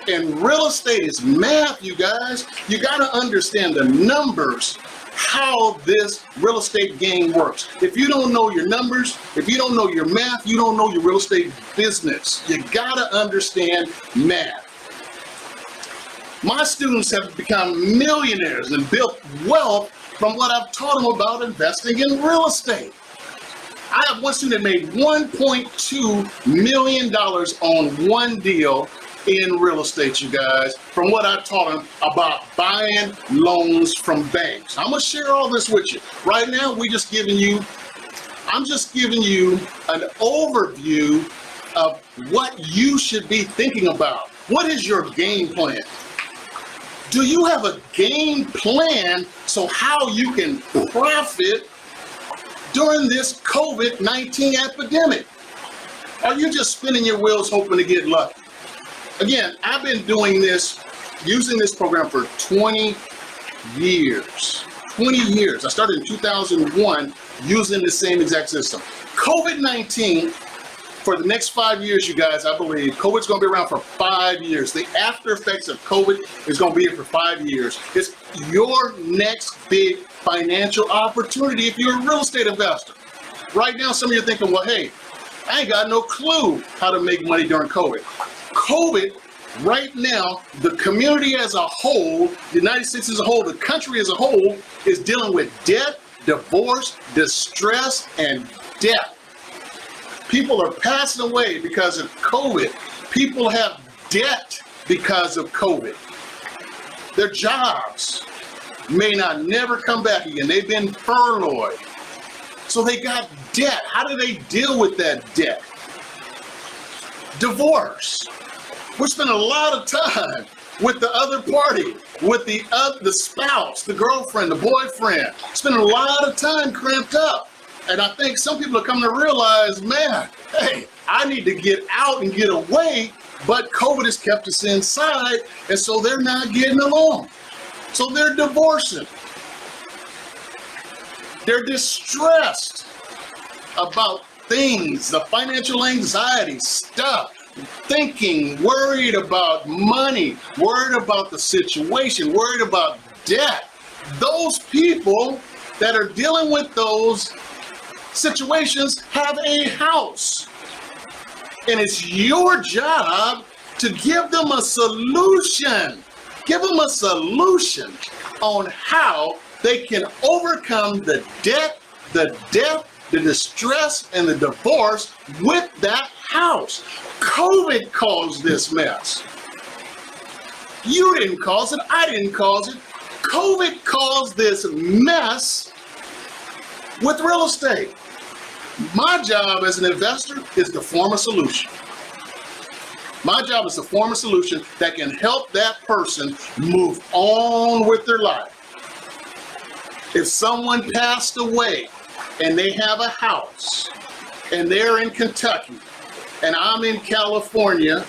And real estate is math, you guys. You got to understand the numbers, how this real estate game works. If you don't know your numbers, if you don't know your math, you don't know your real estate business. You gotta understand math. My students have become millionaires and built wealth from what I've taught them about investing in real estate. I have one student that made $1.2 million on one deal in real estate, you guys, from what I taught them about buying loans from banks. I'm gonna share all this with you. Right now, I'm just giving you an overview of what you should be thinking about. What is your game plan? Do you have a game plan so how you can profit during this COVID-19 epidemic? Are you just spinning your wheels hoping to get lucky? Again, I've been doing this, using this program for 20 years. 20 years. I started in 2001 using the same exact system. COVID-19, for the next 5 years, you guys, I believe, COVID's going to be around for 5 years. The after effects of COVID is going to be here for 5 years. It's your next big financial opportunity if you're a real estate investor. Right now, some of you are thinking, well, hey, I ain't got no clue how to make money during COVID. COVID, right now, the community as a whole, the United States as a whole, the country as a whole, is dealing with debt, divorce, distress, and death. People are passing away because of COVID. People have debt because of COVID. Their jobs may not never come back again. They've been furloughed. So they got debt. How do they deal with that debt? Divorce. We spend a lot of time with the other party, with the spouse, the girlfriend, the boyfriend. Spend a lot of time cramped up. And I think some people are coming to realize, man, hey, I need to get out and get away, but COVID has kept us inside, and so they're not getting along. So they're divorcing. They're distressed about things, the financial anxiety stuff, thinking, worried about money, worried about the situation, worried about debt. Those people that are dealing with those situations have a house. And it's your job to give them a solution. Give them a solution on how they can overcome the debt, the death, the distress, and the divorce with that house. COVID caused this mess. You didn't cause it. I didn't cause it. COVID caused this mess with real estate. My job as an investor is to form a solution. My job is to form a solution that can help that person move on with their life. If someone passed away and they have a house and they're in Kentucky and I'm in California,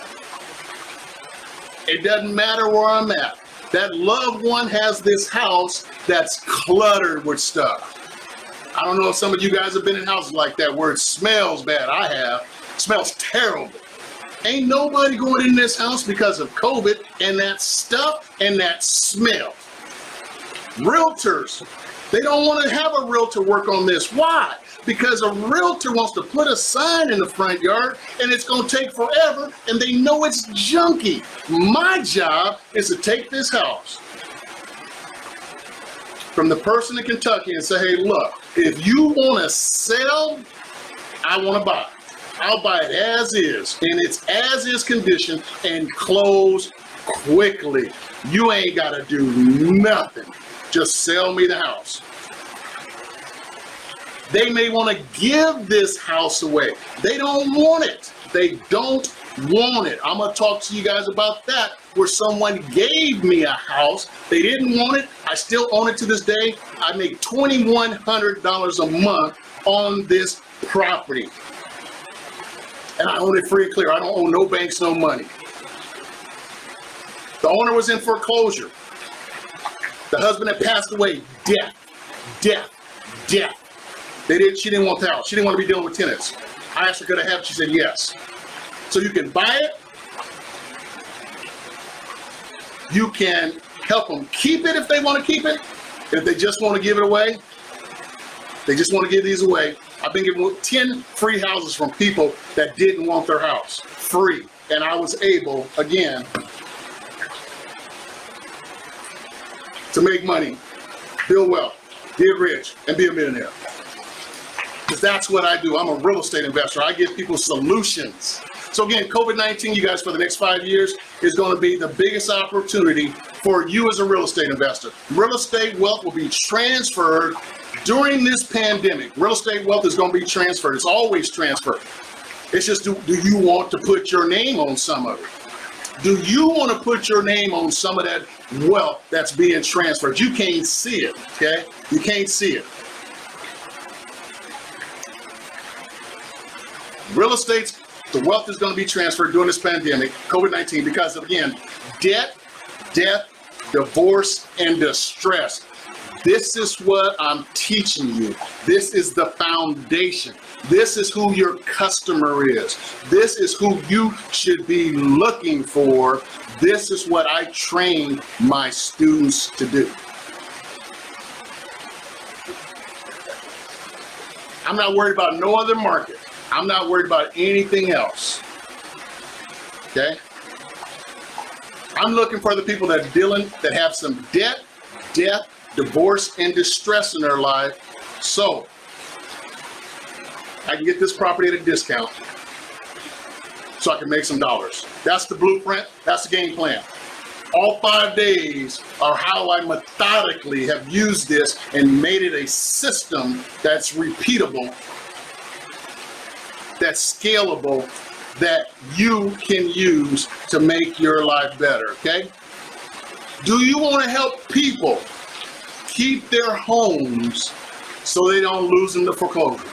it doesn't matter where I'm at. That loved one has this house that's cluttered with stuff. I don't know if some of you guys have been in houses like that where it smells bad. I have. It smells terrible. Ain't nobody going in this house because of COVID and that stuff and that smell. Realtors, they don't want to have a realtor work on this. Why? Because a realtor wants to put a sign in the front yard and it's going to take forever and they know it's junky. My job is to take this house from the person in Kentucky and say, hey, look, if you want to sell, I want to buy. I'll buy it as is, in its as is condition, and close quickly. You ain't got to do nothing. Just sell me the house. They may want to give this house away. They don't want it. They don't want it. I'm going to talk to you guys about that, where someone gave me a house. They didn't want it. I still own it to this day. I make $2,100 a month on this property. And I own it free and clear. I don't owe no banks no money. The owner was in foreclosure. The husband had passed away. Death. She didn't want the house. She didn't want to be dealing with tenants. I asked her, could I have it? She said yes. So you can buy it. You can help them keep it if they want to keep it. If they just want to give it away, they just want to give these away. I've been given 10 free houses from people that didn't want their house. Free. And I was able, again, to make money, build wealth, get rich, and be a millionaire. Because that's what I do. I'm a real estate investor. I give people solutions. So again, COVID-19, you guys, for the next 5 years, is going to be the biggest opportunity for you as a real estate investor. Real estate wealth will be transferred during this pandemic. Real estate wealth is going to be transferred. It's always transferred. It's just, do you want to put your name on some of it? Do you want to put your name on some of that wealth that's being transferred? You can't see it, okay? You can't see it. Real estate, the wealth is going to be transferred during this pandemic, COVID-19, because of, again, debt, divorce, and distress. This is what I'm teaching you. This is the foundation. This is who your customer is. This is who you should be looking for. This is what I train my students to do. I'm not worried about no other market. I'm not worried about anything else. Okay? I'm looking for the people that have some debt, divorce, and distress in their life, so I can get this property at a discount so I can make some dollars. That's the blueprint. That's the game plan. All 5 days are how I methodically have used this and made it a system that's repeatable, that's scalable, that you can use to make your life better, okay? Do you want to help people keep their homes so they don't lose them to foreclosure?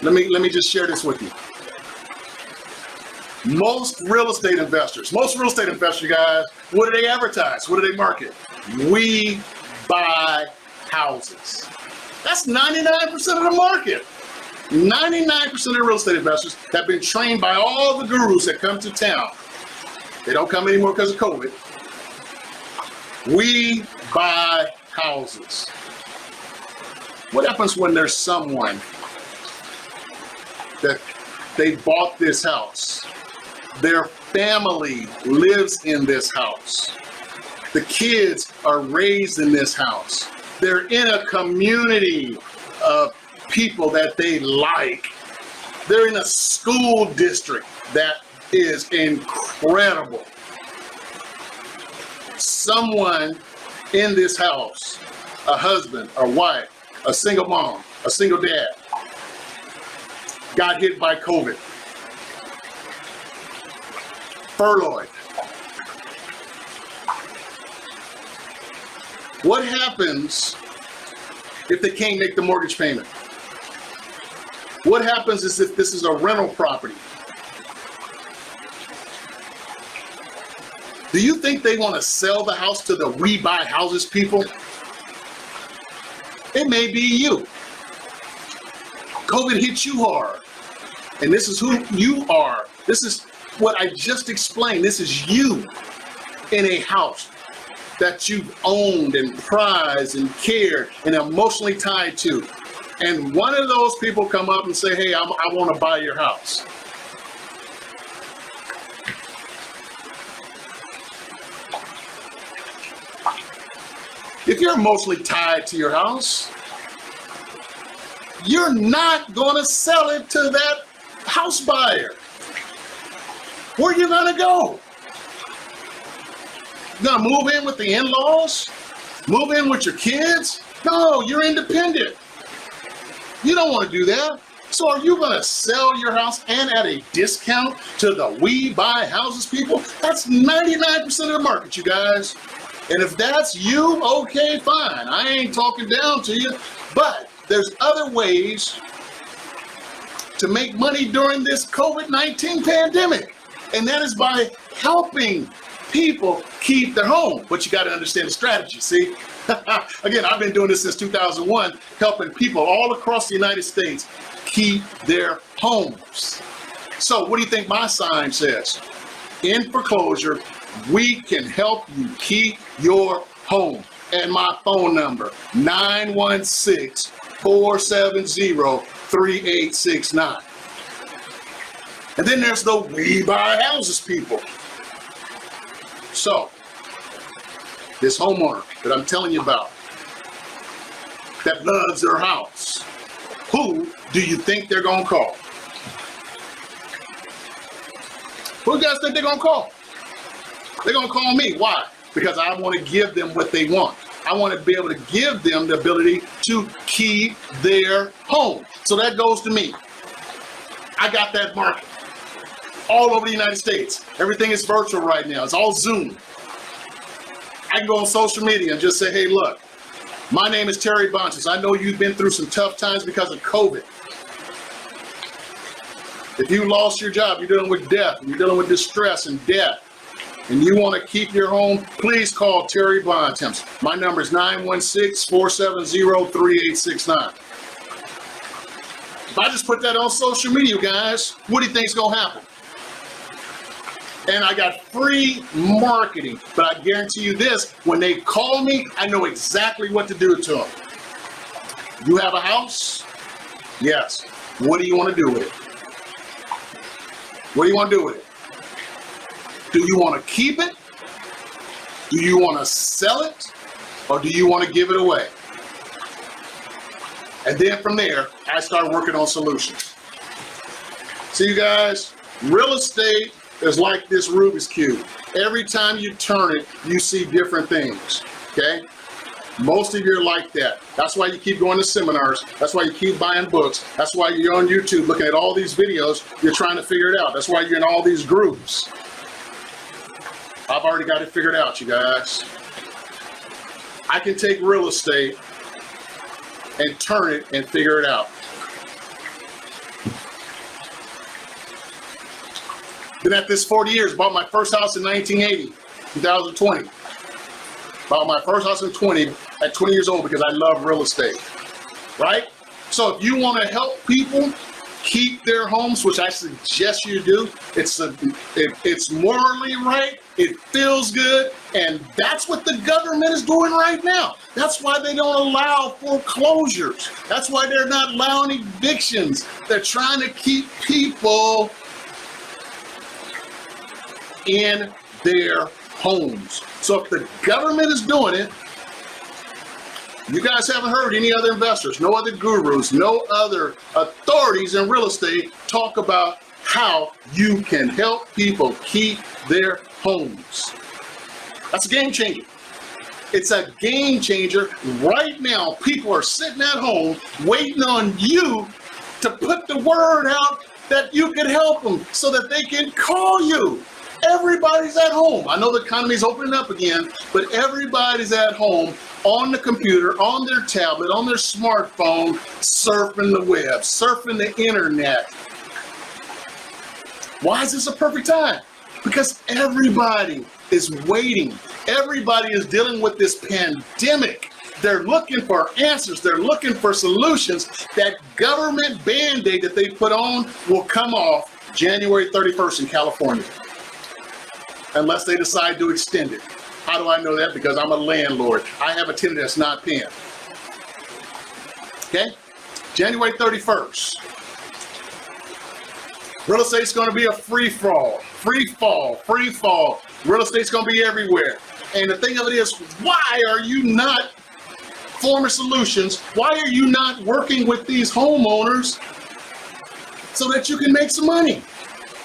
Let me just share this with you. Most real estate investors, guys, what do they advertise? What do they market? We buy houses. That's 99% of the market. 99% of real estate investors have been trained by all the gurus that come to town. They don't come anymore because of COVID. We buy houses. What happens when there's someone that they bought this house? Their family lives in this house. The kids are raised in this house. They're in a community of people that they like. They're in a school district that is incredible. Someone in this house, a husband, a wife, a single mom, a single dad, got hit by COVID. furloughed. What happens if they can't make the mortgage payment? What happens is if this is a rental property? Do you think they want to sell the house to the we buy houses people? It may be you. COVID hit you hard. And this is who you are. This is what I just explained. This is you in a house that you've owned and prized and cared and emotionally tied to. And one of those people come up and say, hey, I want to buy your house. If you're emotionally tied to your house, you're not going to sell it to that house buyer. Where are you going to go? You're going to move in with the in-laws? Move in with your kids? No, you're independent. You don't want to do that. So are you going to sell your house and at a discount to the we buy houses people? That's 99% of the market, you guys. And if that's you, okay, fine. I ain't talking down to you, but there's other ways to make money during this COVID-19 pandemic. And that is by helping people keep their home. But you got to understand the strategy, see? Again, I've been doing this since 2001, helping people all across the United States keep their homes. So what do you think my sign says? In foreclosure, we can help you keep your home. And my phone number, 916-470-3869. And then there's the we buy houses people. So, this homeowner that I'm telling you about, that loves their house, who do you think they're gonna call? Who do you guys think they're gonna call? They're gonna call me. Why? Because I want to give them what they want. I want to be able to give them the ability to keep their home. So that goes to me. I got that market all over the United States. Everything is virtual right now. It's all Zoom. I can go on social media and just say, hey, look, my name is Terry Bontemps. I know you've been through some tough times because of COVID. If you lost your job, you're dealing with death, and you're dealing with distress and death, and you want to keep your home, please call Terry Bontemps. My number is 916-470-3869. If I just put that on social media, guys, what do you think is going to happen? And I got free marketing, but I guarantee you this, when they call me, I know exactly what to do to them. You have a house? Yes. What do you want to do with it? What do you want to do with it? Do you want to keep it? Do you want to sell it? Or do you want to give it away? And then from there, I start working on solutions. See, you guys, real estate is like this Rubik's Cube. Every time you turn it, you see different things, okay? Most of you are like that. That's why you keep going to seminars. That's why you keep buying books. That's why you're on YouTube looking at all these videos. You're trying to figure it out. That's why you're in all these groups. I've already got it figured out, you guys. I can take real estate and turn it and figure it out. Been at this 40 years. Bought my first house in 1980, 2020. Bought my first house at 20 years old because I love real estate, right? So if you want to help people keep their homes, which I suggest you do, it's morally right, it feels good, and that's what the government is doing right now. That's why they don't allow foreclosures. That's why they're not allowing evictions. They're trying to keep people in their homes. So if the government is doing it, you guys haven't heard any other investors, no other gurus, no other authorities in real estate talk about how you can help people keep their homes. That's a game changer. It's a game changer. Right now, people are sitting at home waiting on you to put the word out that you can help them so that they can call you. Everybody's at home. I know the economy's opening up again, but everybody's at home on the computer, on their tablet, on their smartphone, surfing the web, surfing the internet. Why is this a perfect time? Because everybody is waiting. Everybody is dealing with this pandemic. They're looking for answers. They're looking for solutions. That government Band-Aid that they put on will come off January 31st in California, unless they decide to extend it. How do I know that? Because I'm a landlord. I have a tenant that's not paying. Okay? January 31st. Real estate's going to be a free fall. Real estate's going to be everywhere. And the thing of it is, why are you not forming solutions? Why are you not working with these homeowners so that you can make some money?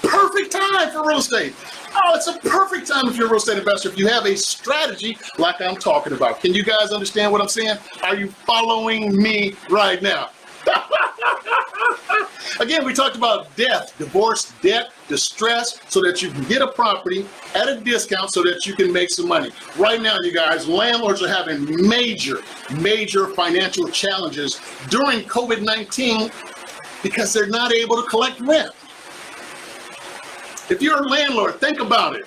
Perfect time for real estate. Oh, it's a perfect time if you're a real estate investor, if you have a strategy like I'm talking about. Can you guys understand what I'm saying? Are you following me right now? Again, we talked about death, divorce, debt, distress, so that you can get a property at a discount so that you can make some money. Right now, you guys, landlords are having major financial challenges during COVID-19 because they're not able to collect rent. If you're a landlord, think about it.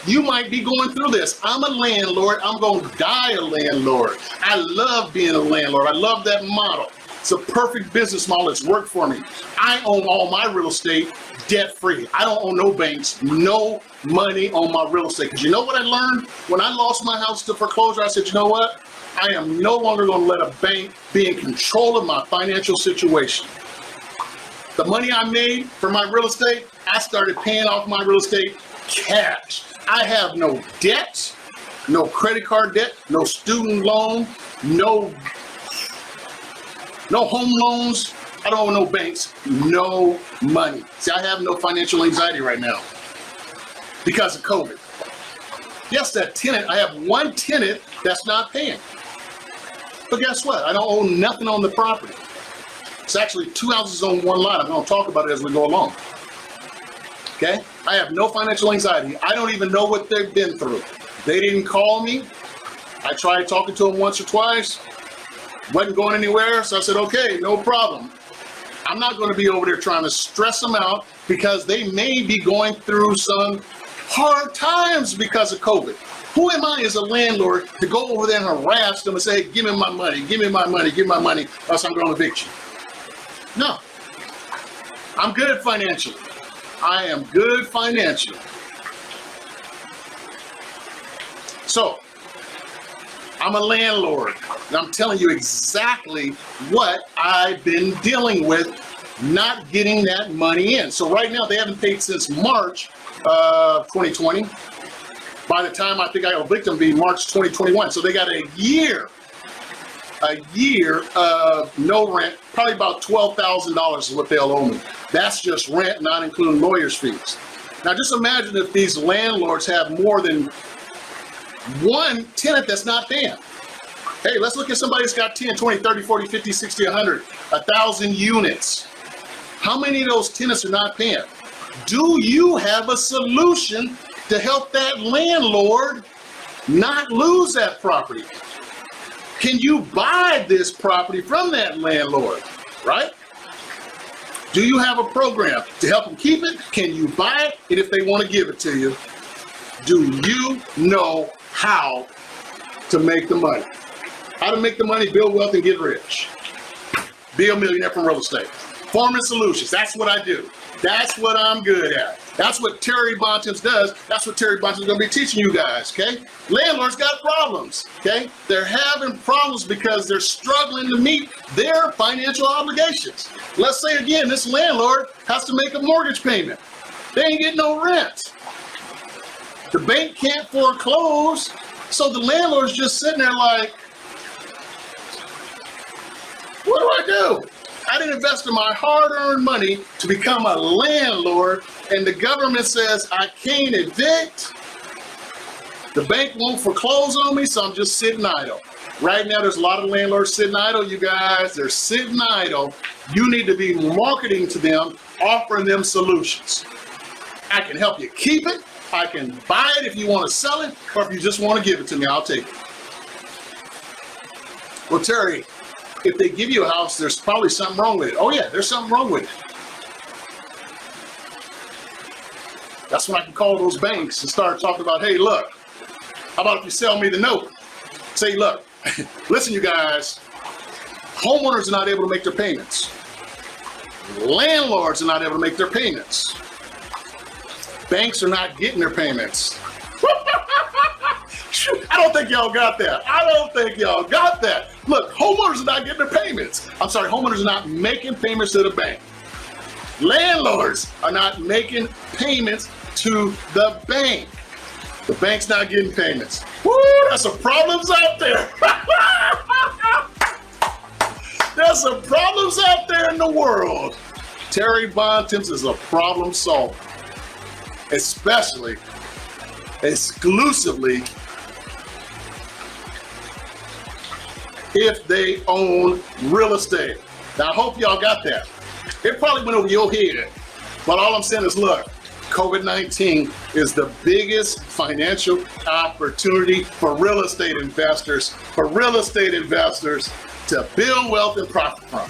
You might be going through this. I'm a landlord. I'm going to die a landlord. I love being a landlord. I love that model. It's a perfect business model. It's worked for me. I own all my real estate debt-free. I don't own no banks, no money on my real estate. Because you know what I learned? When I lost my house to foreclosure, I said, you know what? I am no longer going to let a bank be in control of my financial situation. The money I made for my real estate, I started paying off my real estate cash. I have no debt, no credit card debt, no student loan, no home loans. I don't own no banks, no money. See, I have no financial anxiety right now because of COVID. Yes, that tenant, I have one tenant that's not paying. But guess what? I don't own nothing on the property. It's actually 2 houses on one lot. I'm going to talk about it as we go along. Okay? I have no financial anxiety. I don't even know what they've been through. They didn't call me. I tried talking to them once or twice. Wasn't going anywhere, so I said, okay, no problem. I'm not going to be over there trying to stress them out because they may be going through some hard times because of COVID. Who am I as a landlord to go over there and harass them and say, give me my money, give me my money, give me my money, or else I'm going to evict you? No. I'm good financially. I am good financially. So, I'm a landlord, and I'm telling you exactly what I've been dealing with, not getting that money in. So right now, they haven't paid since March 2020. By the time I think I evict them, be March 2021. So they got a year of no rent, probably about $12,000 is what they'll owe me. That's just rent, not including lawyer's fees. Now just imagine if these landlords have more than one tenant that's not paying. Hey, let's look at somebody that's got 10, 20, 30, 40, 50, 60, 100, 1,000 units. How many of those tenants are not paying? Do you have a solution to help that landlord not lose that property? Can you buy this property from that landlord, right? Do you have a program to help them keep it? Can you buy it? And if they want to give it to you, do you know how to make the money? How to make the money, build wealth, and get rich. Be a millionaire from real estate. Forming solutions, that's what I do. That's what I'm good at. That's what Terry Bontemps does. That's what Terry Bontemps is going to be teaching you guys, okay? Landlords got problems, okay? They're having problems because they're struggling to meet their financial obligations. Let's say, again, this landlord has to make a mortgage payment. They ain't getting no rent. The bank can't foreclose, so the landlord's just sitting there like, what do I do? I didn't invest in my hard-earned money to become a landlord, and the government says I can't evict. The bank won't foreclose on me, so I'm just sitting idle. Right now, there's a lot of landlords sitting idle, you guys. They're sitting idle. You need to be marketing to them, offering them solutions. I can help you keep it. I can buy it if you want to sell it, or if you just want to give it to me, I'll take it. Well, Terry, if they give you a house, there's probably something wrong with it. Oh yeah, there's something wrong with it. That's when I can call those banks and start talking about, hey, look, how about if you sell me the note? Say, look, listen, you guys, homeowners are not able to make their payments. Landlords are not able to make their payments. Banks are not getting their payments. I don't think y'all got that. I don't think y'all got that. Look, homeowners are not getting their payments. I'm sorry, homeowners are not making payments to the bank. Landlords are not making payments to the bank. The bank's not getting payments. Woo, there's some problems out there. There's some problems out there in the world. Terry Bontemps is a problem solver, especially, exclusively, if they own real estate. Now, I hope y'all got that. It probably went over your head, but all I'm saying is, look, COVID-19 is the biggest financial opportunity for real estate investors, to build wealth and profit from.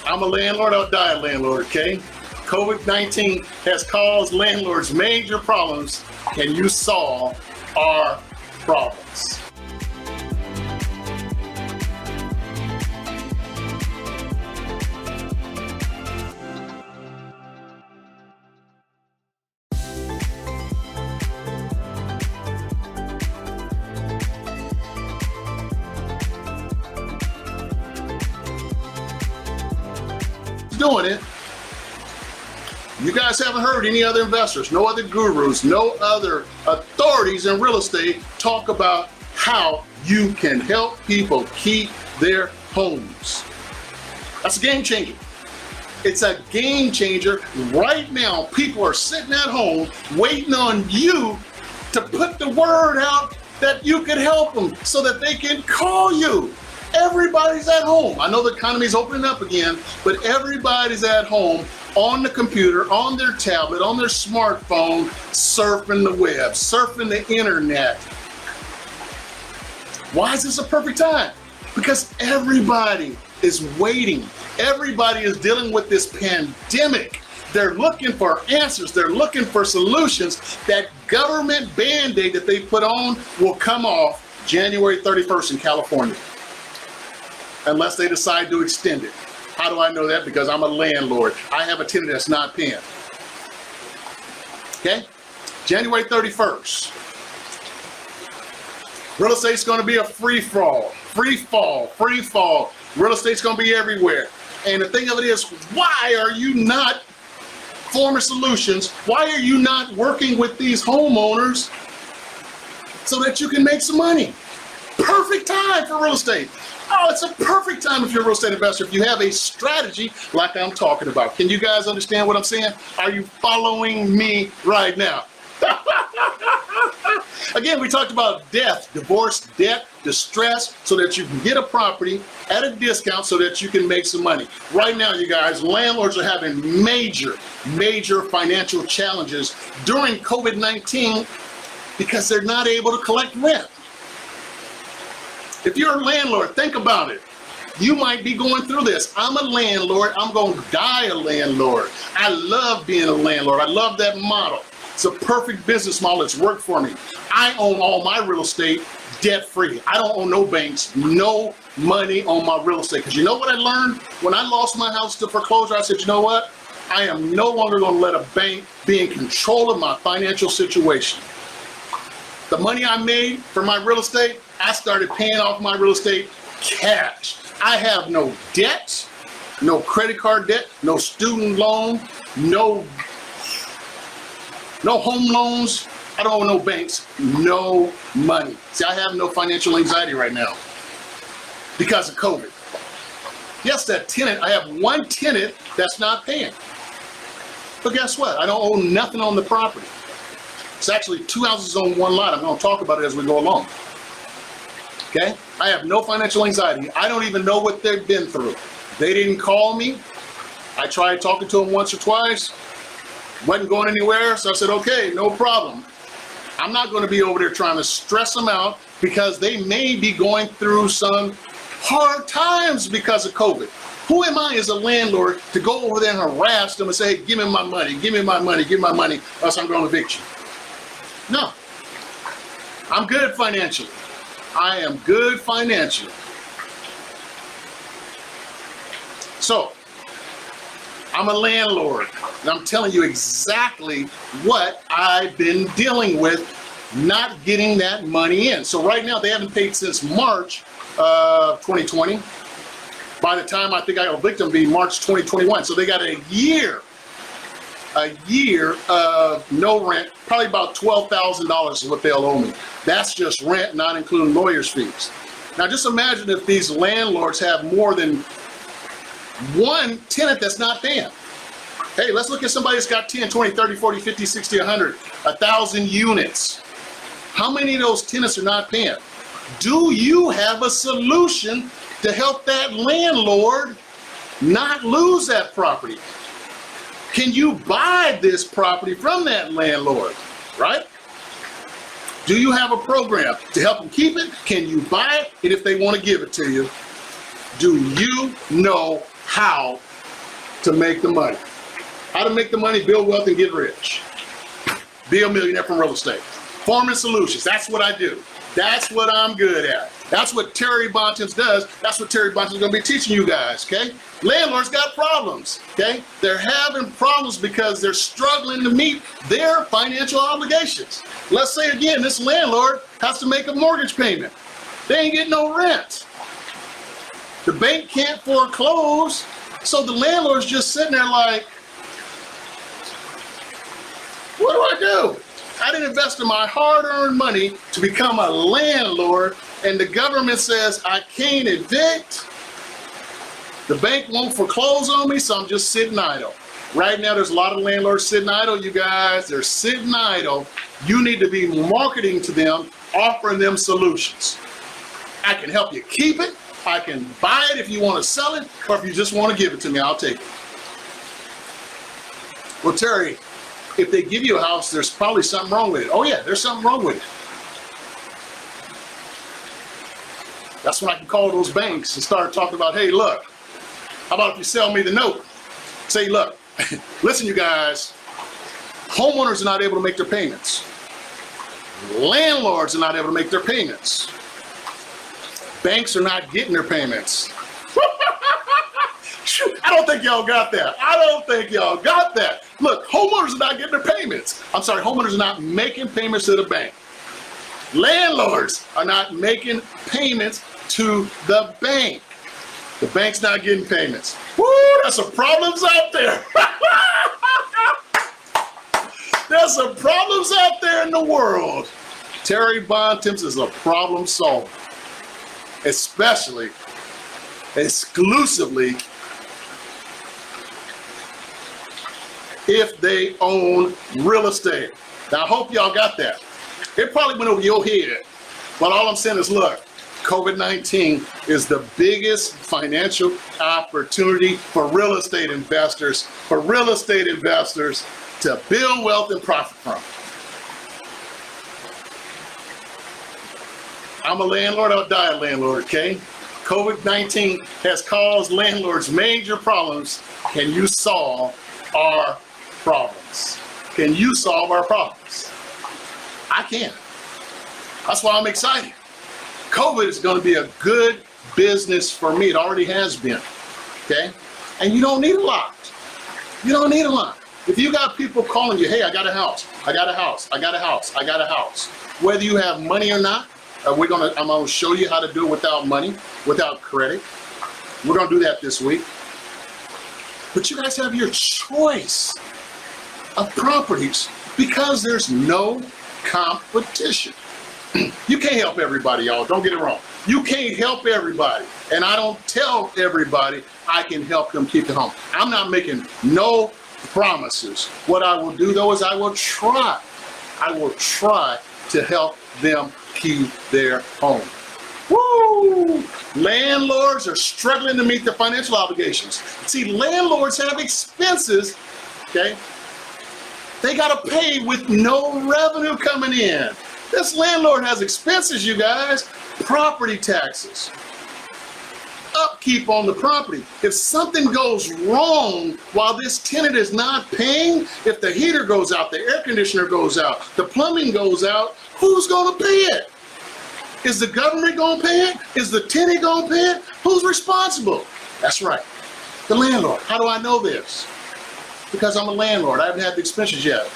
I'm a landlord, I'll die a landlord, okay? COVID-19 has caused landlords major problems. Can you solve our problems? Doing it. You guys haven't heard any other investors, no other gurus, no other authorities in real estate talk about how you can help people keep their homes. That's a game changer. It's a game changer. Right now, people are sitting at home waiting on you to put the word out that you can help them so that they can call you. Everybody's at home. I know the economy's opening up again, but everybody's at home on the computer, on their tablet, on their smartphone, surfing the web, surfing the internet. Why is this a perfect time? Because everybody is waiting. Everybody is dealing with this pandemic. They're looking for answers. They're looking for solutions. That government Band-Aid that they put on will come off January 31st in California, unless they decide to extend it. How do I know that? Because I'm a landlord. I have a tenant that's not paying. Okay? January 31st. Real estate's going to be a free fall. Real estate's going to be everywhere. And the thing of it is, why are you not forming solutions? Why are you not working with these homeowners so that you can make some money? Perfect time for real estate. Oh, it's a perfect time if you're a real estate investor, if you have a strategy like I'm talking about. Can you guys understand what I'm saying? Are you following me right now? Again, we talked about death, divorce, debt, distress, so that you can get a property at a discount so that you can make some money. Right now, you guys, landlords are having major financial challenges during COVID-19 because they're not able to collect rent. If you're a landlord, think about it. You might be going through this. I'm a landlord. I'm going to die a landlord. I love being a landlord. I love that model. It's a perfect business model. It's worked for me. I own all my real estate debt-free. I don't own no banks, no money on my real estate. Because you know what I learned? When I lost my house to foreclosure, I said, you know what? I am no longer going to let a bank be in control of my financial situation. The money I made for my real estate, I started paying off my real estate cash. I have no debt, no credit card debt, no student loan, no home loans. I don't owe no banks, no money. See, I have no financial anxiety right now because of COVID. Yes, that tenant, I have one tenant that's not paying. But guess what? I don't own nothing on the property. It's actually 2 houses on one lot. I'm going to talk about it as we go along. Okay? I have no financial anxiety. I don't even know what they've been through. They didn't call me. I tried talking to them once or twice, wasn't going anywhere, so I said, okay, no problem. I'm not going to be over there trying to stress them out because they may be going through some hard times because of COVID. Who am I as a landlord to go over there and harass them and say, hey, give me my money, give me my money, give me my money, or else I'm going to evict you? No. I'm good financially. I am good financially. So, I'm a landlord, and I'm telling you exactly what I've been dealing with, not getting that money in. So right now, they haven't paid since March of 2020. By the time I think I evict them, be March 2021. So they got a year of no rent, probably about $12,000 is what they'll owe me. That's just rent, not including lawyer's fees. Now just imagine if these landlords have more than one tenant that's not paying. Hey, let's look at somebody that's got 10, 20, 30, 40, 50, 60, 100, 1,000 units. How many of those tenants are not paying? Do you have a solution to help that landlord not lose that property? Can you buy this property from that landlord, right? Do you have a program to help them keep it? Can you buy it? And if they want to give it to you, do you know how to make the money? How to make the money, build wealth, and get rich. Be a millionaire from real estate. Farming solutions, that's what I do. That's what I'm good at. That's what Terry Bontemps does. That's what Terry Bontemps is going to be teaching you guys, okay? Landlords got problems, okay? They're having problems because they're struggling to meet their financial obligations. Let's say again, this landlord has to make a mortgage payment. They ain't getting no rent. The bank can't foreclose, so the landlord's just sitting there like, what do? I didn't invest in my hard-earned money to become a landlord, and the government says I can't evict. The bank won't foreclose on me, so I'm just sitting idle. Right now, there's a lot of landlords sitting idle, you guys. They're sitting idle. You need to be marketing to them, offering them solutions. I can help you keep it. I can buy it if you want to sell it, or if you just want to give it to me, I'll take it. Well, Terry, if they give you a house, there's probably something wrong with it. Oh yeah, there's something wrong with it. That's when I can call those banks and start talking about, hey, look, how about if you sell me the note? Say, look, listen, you guys, homeowners are not able to make their payments. Landlords are not able to make their payments. Banks are not getting their payments. I don't think y'all got that. I don't think y'all got that. Look, homeowners are not getting their payments. I'm sorry, homeowners are not making payments to the bank. Landlords are not making payments to the bank. The bank's not getting payments. Woo, there's some problems out there. There's some problems out there in the world. Terry Bontemps is a problem solver, especially, exclusively, if they own real estate. Now, I hope y'all got that. It probably went over your head, but all I'm saying is, look, COVID-19 is the biggest financial opportunity for real estate investors, to build wealth and profit from. I'm a landlord, I'll die a landlord, okay? COVID-19 has caused landlords major problems. Can you solve our problems? Can you solve our problems? I can. That's why I'm excited. COVID is going to be a good business for me. It already has been, okay? And you don't need a lot. You don't need a lot. If you got people calling you, hey, I got a house, I got a house, I got a house, I got a house. Whether you have money or not, I'm gonna show you how to do it without money, without credit. We're gonna do that this week. But you guys have your choice of properties because there's no competition. You can't help everybody, y'all. Don't get it wrong. You can't help everybody. And I don't tell everybody I can help them keep it home. I'm not making no promises. What I will do, though, is I will try. I will try to help them keep their home. Woo! Landlords are struggling to meet their financial obligations. See, landlords have expenses, okay? They got to pay with no revenue coming in. This landlord has expenses, you guys. Property taxes, upkeep on the property. If something goes wrong while this tenant is not paying, if the heater goes out, the air conditioner goes out, the plumbing goes out, who's going to pay it? Is the government going to pay it? Is the tenant going to pay it? Who's responsible? That's right, the landlord. How do I know this? Because I'm a landlord. I haven't had the expenses yet.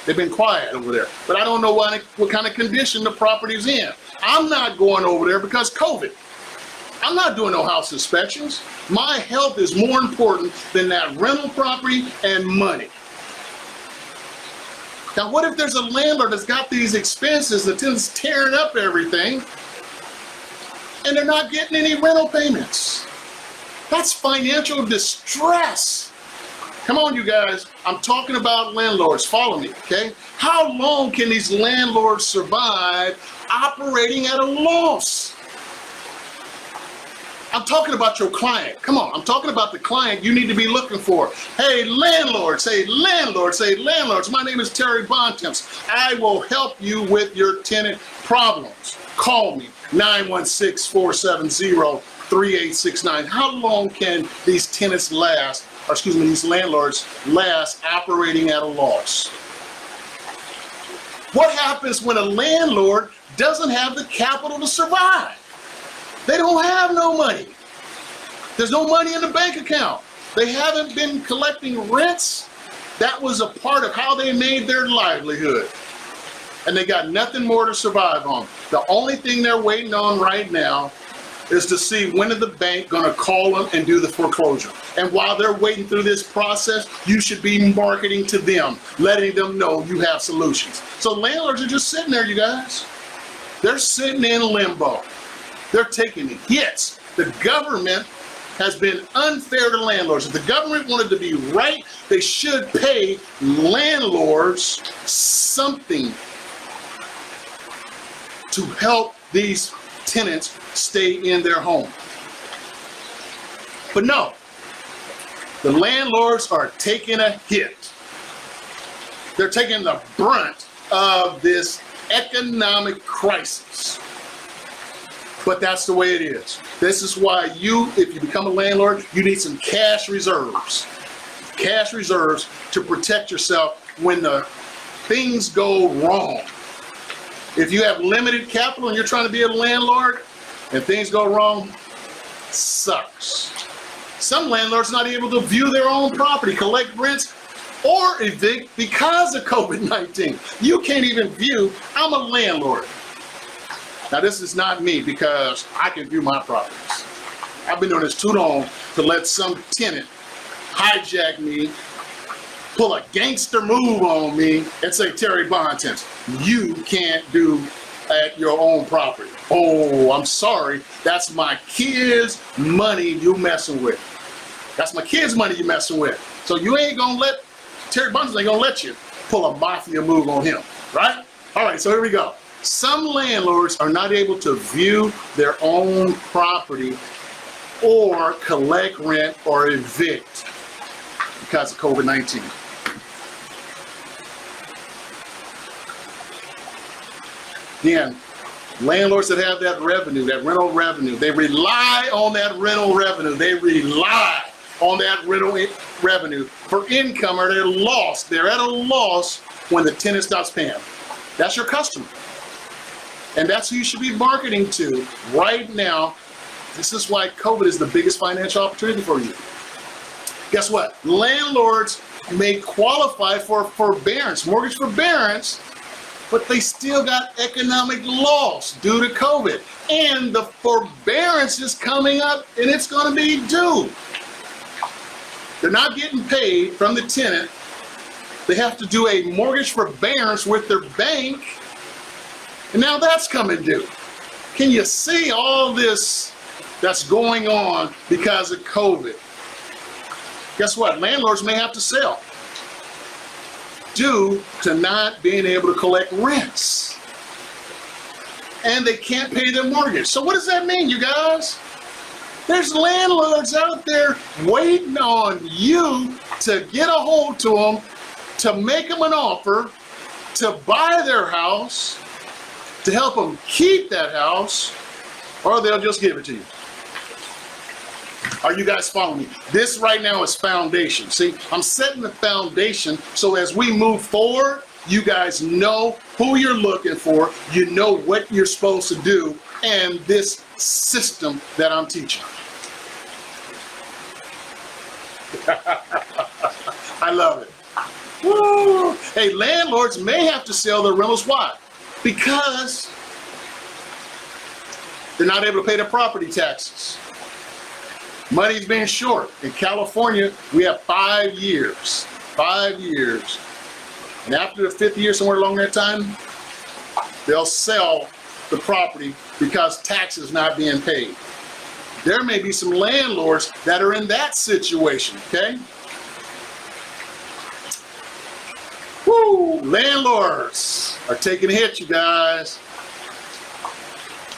They've been quiet over there. But I don't know what kind of condition the property's in. I'm not going over there because COVID. I'm not doing no house inspections. My health is more important than that rental property and money. Now, what if there's a landlord that's got these expenses, the tenant's tearing up everything, and they're not getting any rental payments? That's financial distress. Come on, you guys. I'm talking about landlords. Follow me, okay? How long can these landlords survive operating at a loss? I'm talking about your client. Come on, I'm talking about the client you need to be looking for. Hey, landlords, hey, landlords, hey, landlords. My name is Terry Bontemps. I will help you with your tenant problems. Call me, 916-470-3869. How long can these tenants last, or excuse me, these landlords last operating at a loss? What happens when a landlord doesn't have the capital to survive? They don't have no money. There's no money in the bank account. They haven't been collecting rents. That was a part of how they made their livelihood. And they got nothing more to survive on. The only thing they're waiting on right now is to see when is the bank gonna call them and do the foreclosure. And while they're waiting through this process, you should be marketing to them, letting them know you have solutions. So landlords are just sitting there, you guys. They're sitting in limbo. They're taking hits. The government has been unfair to landlords. If the government wanted to be right, they should pay landlords something to help these tenants stay in their home. But no, the landlords are taking a hit. They're taking the brunt of this economic crisis. But that's the way it is. This is why if you become a landlord, you need some cash reserves. Cash reserves to protect yourself when the things go wrong. If you have limited capital and you're trying to be a landlord and things go wrong, sucks. Some landlords not able to view their own property, collect rents, or evict because of COVID-19. You can't even view. I'm a landlord. Now, this is not me because I can view my properties. I've been doing this too long to let some tenant hijack me, pull a gangster move on me, and say, Terry Bontemps, you can't do at your own property. Oh, I'm sorry. That's my kids' money you messing with. That's my kids' money you messing with. So you ain't gonna let, Terry Bontemps ain't gonna let you pull a mafia move on him, right? All right, so here we go. Some landlords are not able to view their own property or collect rent or evict because of COVID-19. Again, landlords that have that revenue, that rental revenue, they rely on that rental revenue. They rely on that rental revenue for income, or they're lost. They're at a loss when the tenant stops paying. That's your customer. And that's who you should be marketing to right now. This is why COVID is the biggest financial opportunity for you. Guess what? Landlords may qualify for forbearance, mortgage forbearance, but they still got economic loss due to COVID. And the forbearance is coming up and it's going to be due. They're not getting paid from the tenant. They have to do a mortgage forbearance with their bank. And now that's coming due. Can you see all this that's going on because of COVID? Guess what? Landlords may have to sell due to not being able to collect rents. And they can't pay their mortgage. So what does that mean, you guys? There's landlords out there waiting on you to get a hold to them, to make them an offer, to buy their house, to help them keep that house, or they'll just give it to you. Are you guys following me? This right now is foundation. See, I'm setting the foundation so as we move forward, you guys know who you're looking for, you know what you're supposed to do, and this system that I'm teaching. I love it. Woo. Hey, landlords may have to sell their rentals. Why? Because they're not able to pay their property taxes. Money's being short. In California, we have 5 years. 5 years. And after the 5th year, somewhere along that time, they'll sell the property because taxes not being paid. There may be some landlords that are in that situation, okay? Woo! Landlords are taking a hit, you guys.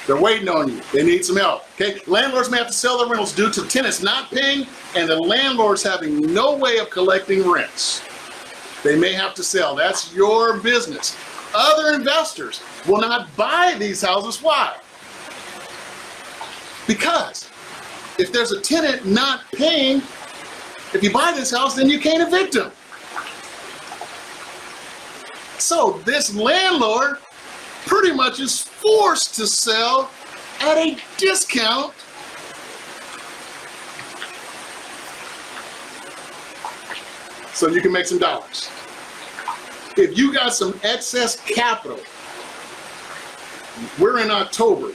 They're waiting on you. They need some help, okay? Landlords may have to sell their rentals due to tenants not paying and the landlords having no way of collecting rents. They may have to sell. That's your business. Other investors will not buy these houses. Why? Because if there's a tenant not paying, if you buy this house, then you can't evict them. So this landlord pretty much is forced to sell at a discount so you can make some dollars. If you got some excess capital, we're in October.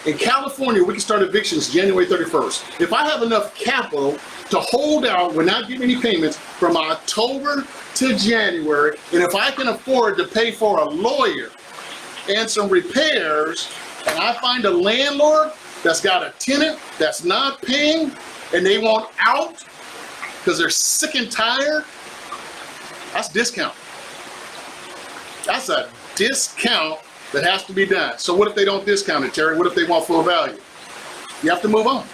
In California, we can start evictions January 31st. If I have enough capital to hold out, we're not getting any payments from October to January, and if I can afford to pay for a lawyer and some repairs, and I find a landlord that's got a tenant that's not paying and they want out because they're sick and tired, that's discount. That's a discount that has to be done. So what if they don't discount it, Terry? What if they want full value? You have to move on.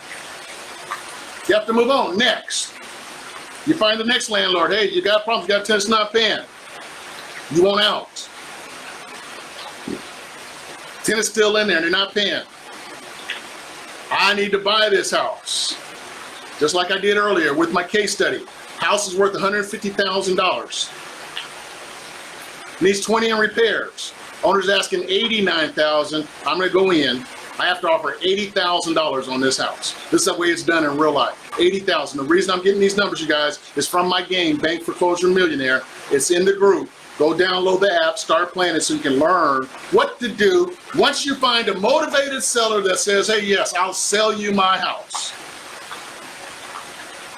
You have to move on. Next. You find the next landlord. Hey, you got problems. You got tenants not paying. You want out. Tenant's still in there and they're not paying. I need to buy this house. Just like I did earlier with my case study. House is worth $150,000. Needs 20 in repairs. Owner's asking $89,000. I'm going to go in. I have to offer $80,000 on this house. This is the way it's done in real life. $80,000. The reason I'm getting these numbers, you guys, is from my game, Bank Foreclosure Millionaire. It's in the group. Go download the app, start playing it so you can learn what to do once you find a motivated seller that says, hey, yes, I'll sell you my house.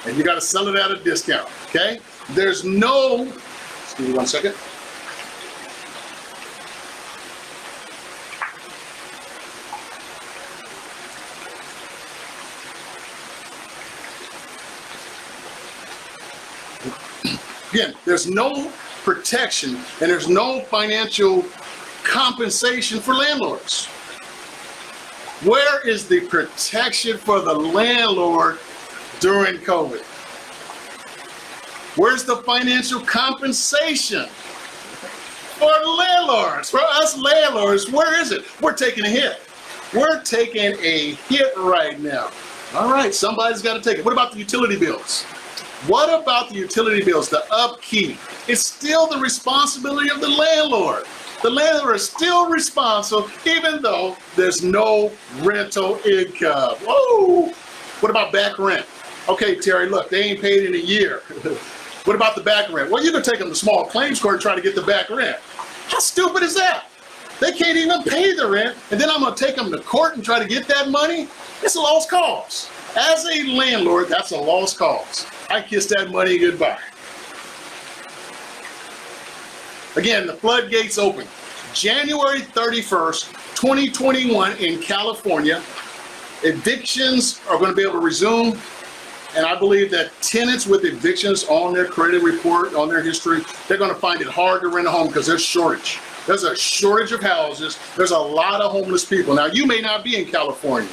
And you got to sell it at a discount, okay? There's no, excuse me 1 second. Again, there's no protection and there's no financial compensation for landlords. Where is the protection for the landlord during COVID? Where's the financial compensation for landlords, for us landlords? Where is it? We're taking a hit. We're taking a hit right now. All right, somebody's got to take it. What about the utility bills? What about the utility bills, the upkeep? It's still the responsibility of the landlord. The landlord is still responsible even though there's no rental income. Whoa! What about back rent? Okay, Terry, look, they ain't paid in a year. What about the back rent? Well, you can take them to small claims court and try to get the back rent. How stupid is that? They can't even pay the rent, and then I'm going to take them to court and try to get that money? It's a lost cause. As a landlord, that's a lost cause. I kiss that money goodbye. Again, the floodgates open. January 31st, 2021 in California, evictions are going to be able to resume. And I believe that tenants with evictions on their credit report, on their history, they're going to find it hard to rent a home because there's shortage. There's a shortage of houses. There's a lot of homeless people. Now, you may not be in California.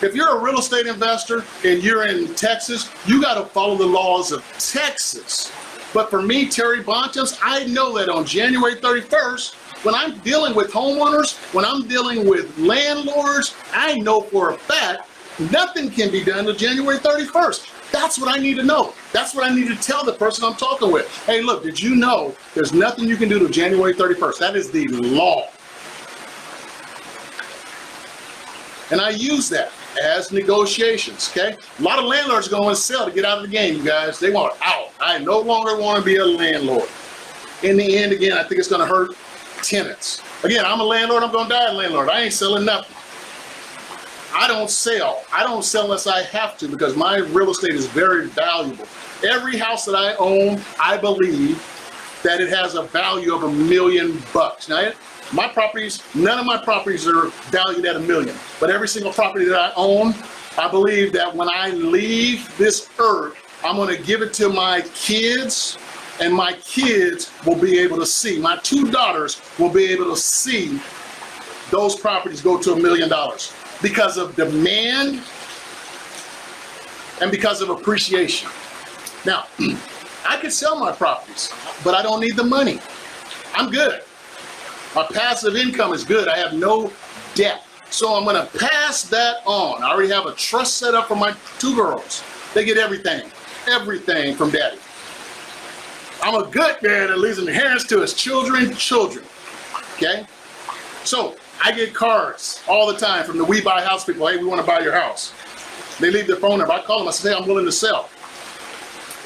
If you're a real estate investor and you're in Texas, you got to follow the laws of Texas. But for me, Terry Bontemps, I know that on January 31st, when I'm dealing with homeowners, when I'm dealing with landlords, I know for a fact nothing can be done until January 31st. That's what I need to know. That's what I need to tell the person I'm talking with. Hey, look, did you know there's nothing you can do till January 31st? That is the law. And I use that as negotiations, okay? A lot of landlords are going to sell to get out of the game, you guys. They want out. I no longer want to be a landlord. In the end, again, I think it's going to hurt tenants. Again, I'm a landlord. I'm going to die a landlord. I ain't selling nothing. I don't sell. I don't sell unless I have to because my real estate is very valuable. Every house that I own, I believe that it has a value of $1 million. Now, my properties, none of my properties are valued at $1 million, but every single property that I own, I believe that when I leave this earth, I'm going to give it to my kids, and my kids will be able to see, my 2 daughters will be able to see those properties go to $1 million because of demand and because of appreciation. Now, I could sell my properties, but I don't need the money. I'm good. My passive income is good. I have no debt. So I'm going to pass that on. I already have a trust set up for my 2 girls. They get everything from daddy. I'm a good man that leaves inheritance to his children, okay? So I get cards all the time from the We Buy House people. Hey, we want to buy your house. They leave their phone number. I call them. I say, hey, I'm willing to sell.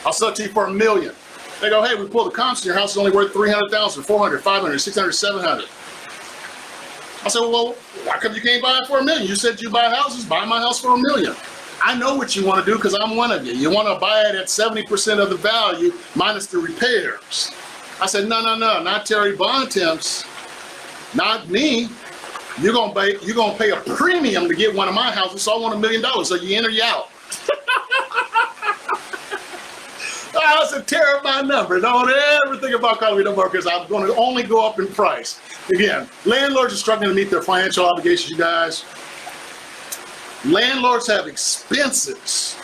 I'll sell it to you for $1 million. They go, hey, we pulled the comps and your house is only worth $300,000, $400,000, $500,000, $600,000, $700,000. I said, well, why come you can't buy it for $1 million? You said you buy houses, buy my house for $1 million. I know what you want to do because I'm one of you. You want to buy it at 70% of the value minus the repairs. I said, no, not Terry Bontemps, not me. You're gonna pay a premium to get one of my houses, so I want $1 million. So you in or you out? That's a terrifying number. Don't ever think about calling me no more because I'm going to only go up in price. Again, landlords are struggling to meet their financial obligations, you guys. Landlords have expenses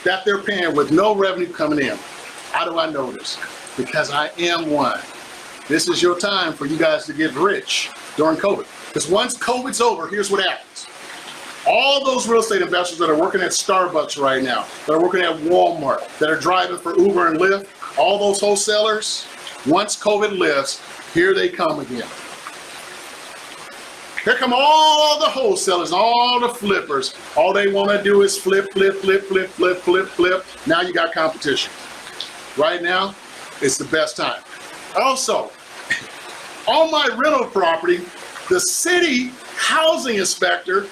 that they're paying with no revenue coming in. How do I know this? Because I am one. This is your time for you guys to get rich during COVID. Because once COVID's over, here's what happens. All those real estate investors that are working at Starbucks right now, that are working at Walmart, that are driving for Uber and Lyft, all those wholesalers, once COVID lifts, here they come again. Here come all the wholesalers, all the flippers. All they want to do is flip, flip, flip, flip, flip, flip, flip. Now you got competition. Right now, it's the best time. Also, on my rental property, the city housing inspector,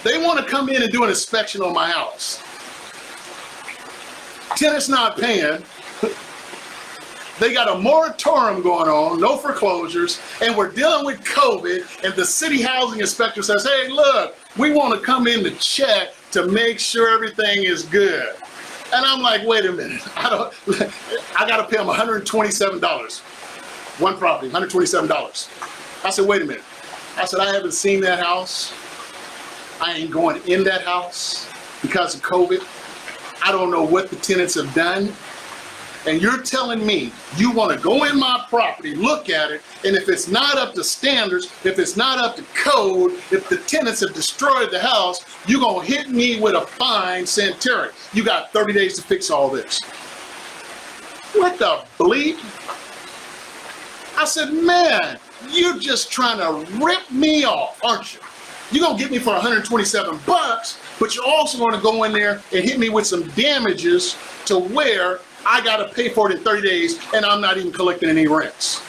they want to come in and do an inspection on my house. Tenant's not paying. They got a moratorium going on, no foreclosures, and we're dealing with COVID, and the city housing inspector says, hey, look, we want to come in to check to make sure everything is good. And I'm like, wait a minute, I got to pay them $127. One property, $127. I said, wait a minute. I said, I haven't seen that house. I ain't going in that house because of COVID. I don't know what the tenants have done. And you're telling me you want to go in my property, look at it, and if it's not up to standards, if it's not up to code, if the tenants have destroyed the house, you're going to hit me with a fine saying, Terry, you got 30 days to fix all this. What the bleep? I said, man, you're just trying to rip me off, aren't you? You're going to get me for $127, but you also want to go in there and hit me with some damages to where I got to pay for it in 30 days and I'm not even collecting any rents.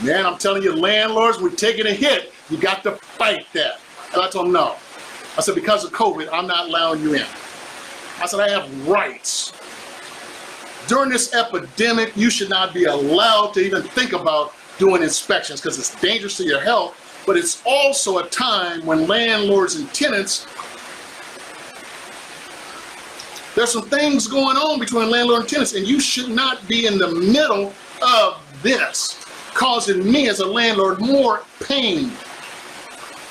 Man, I'm telling you, landlords, we're taking a hit. You got to fight that. And I told them, no. I said, because of COVID, I'm not allowing you in. I said, I have rights. During this epidemic, you should not be allowed to even think about doing inspections because it's dangerous to your health. But it's also a time when landlords and tenants, there's some things going on between landlord and tenants, and you should not be in the middle of this, causing me as a landlord more pain.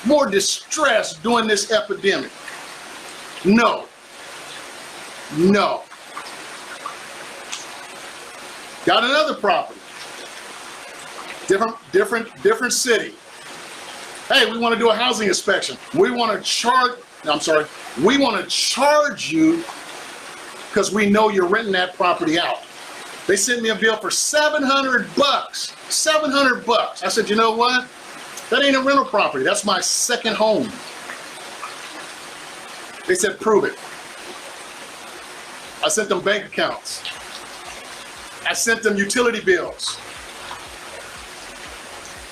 more distressed during this epidemic? No. No. Got another property. Different city. Hey, we want to do a housing inspection. We want to charge you because we know you're renting that property out. They sent me a bill for $700. $700. I said, you know what? That ain't a rental property. That's my second home. They said, prove it. I sent them bank accounts. I sent them utility bills.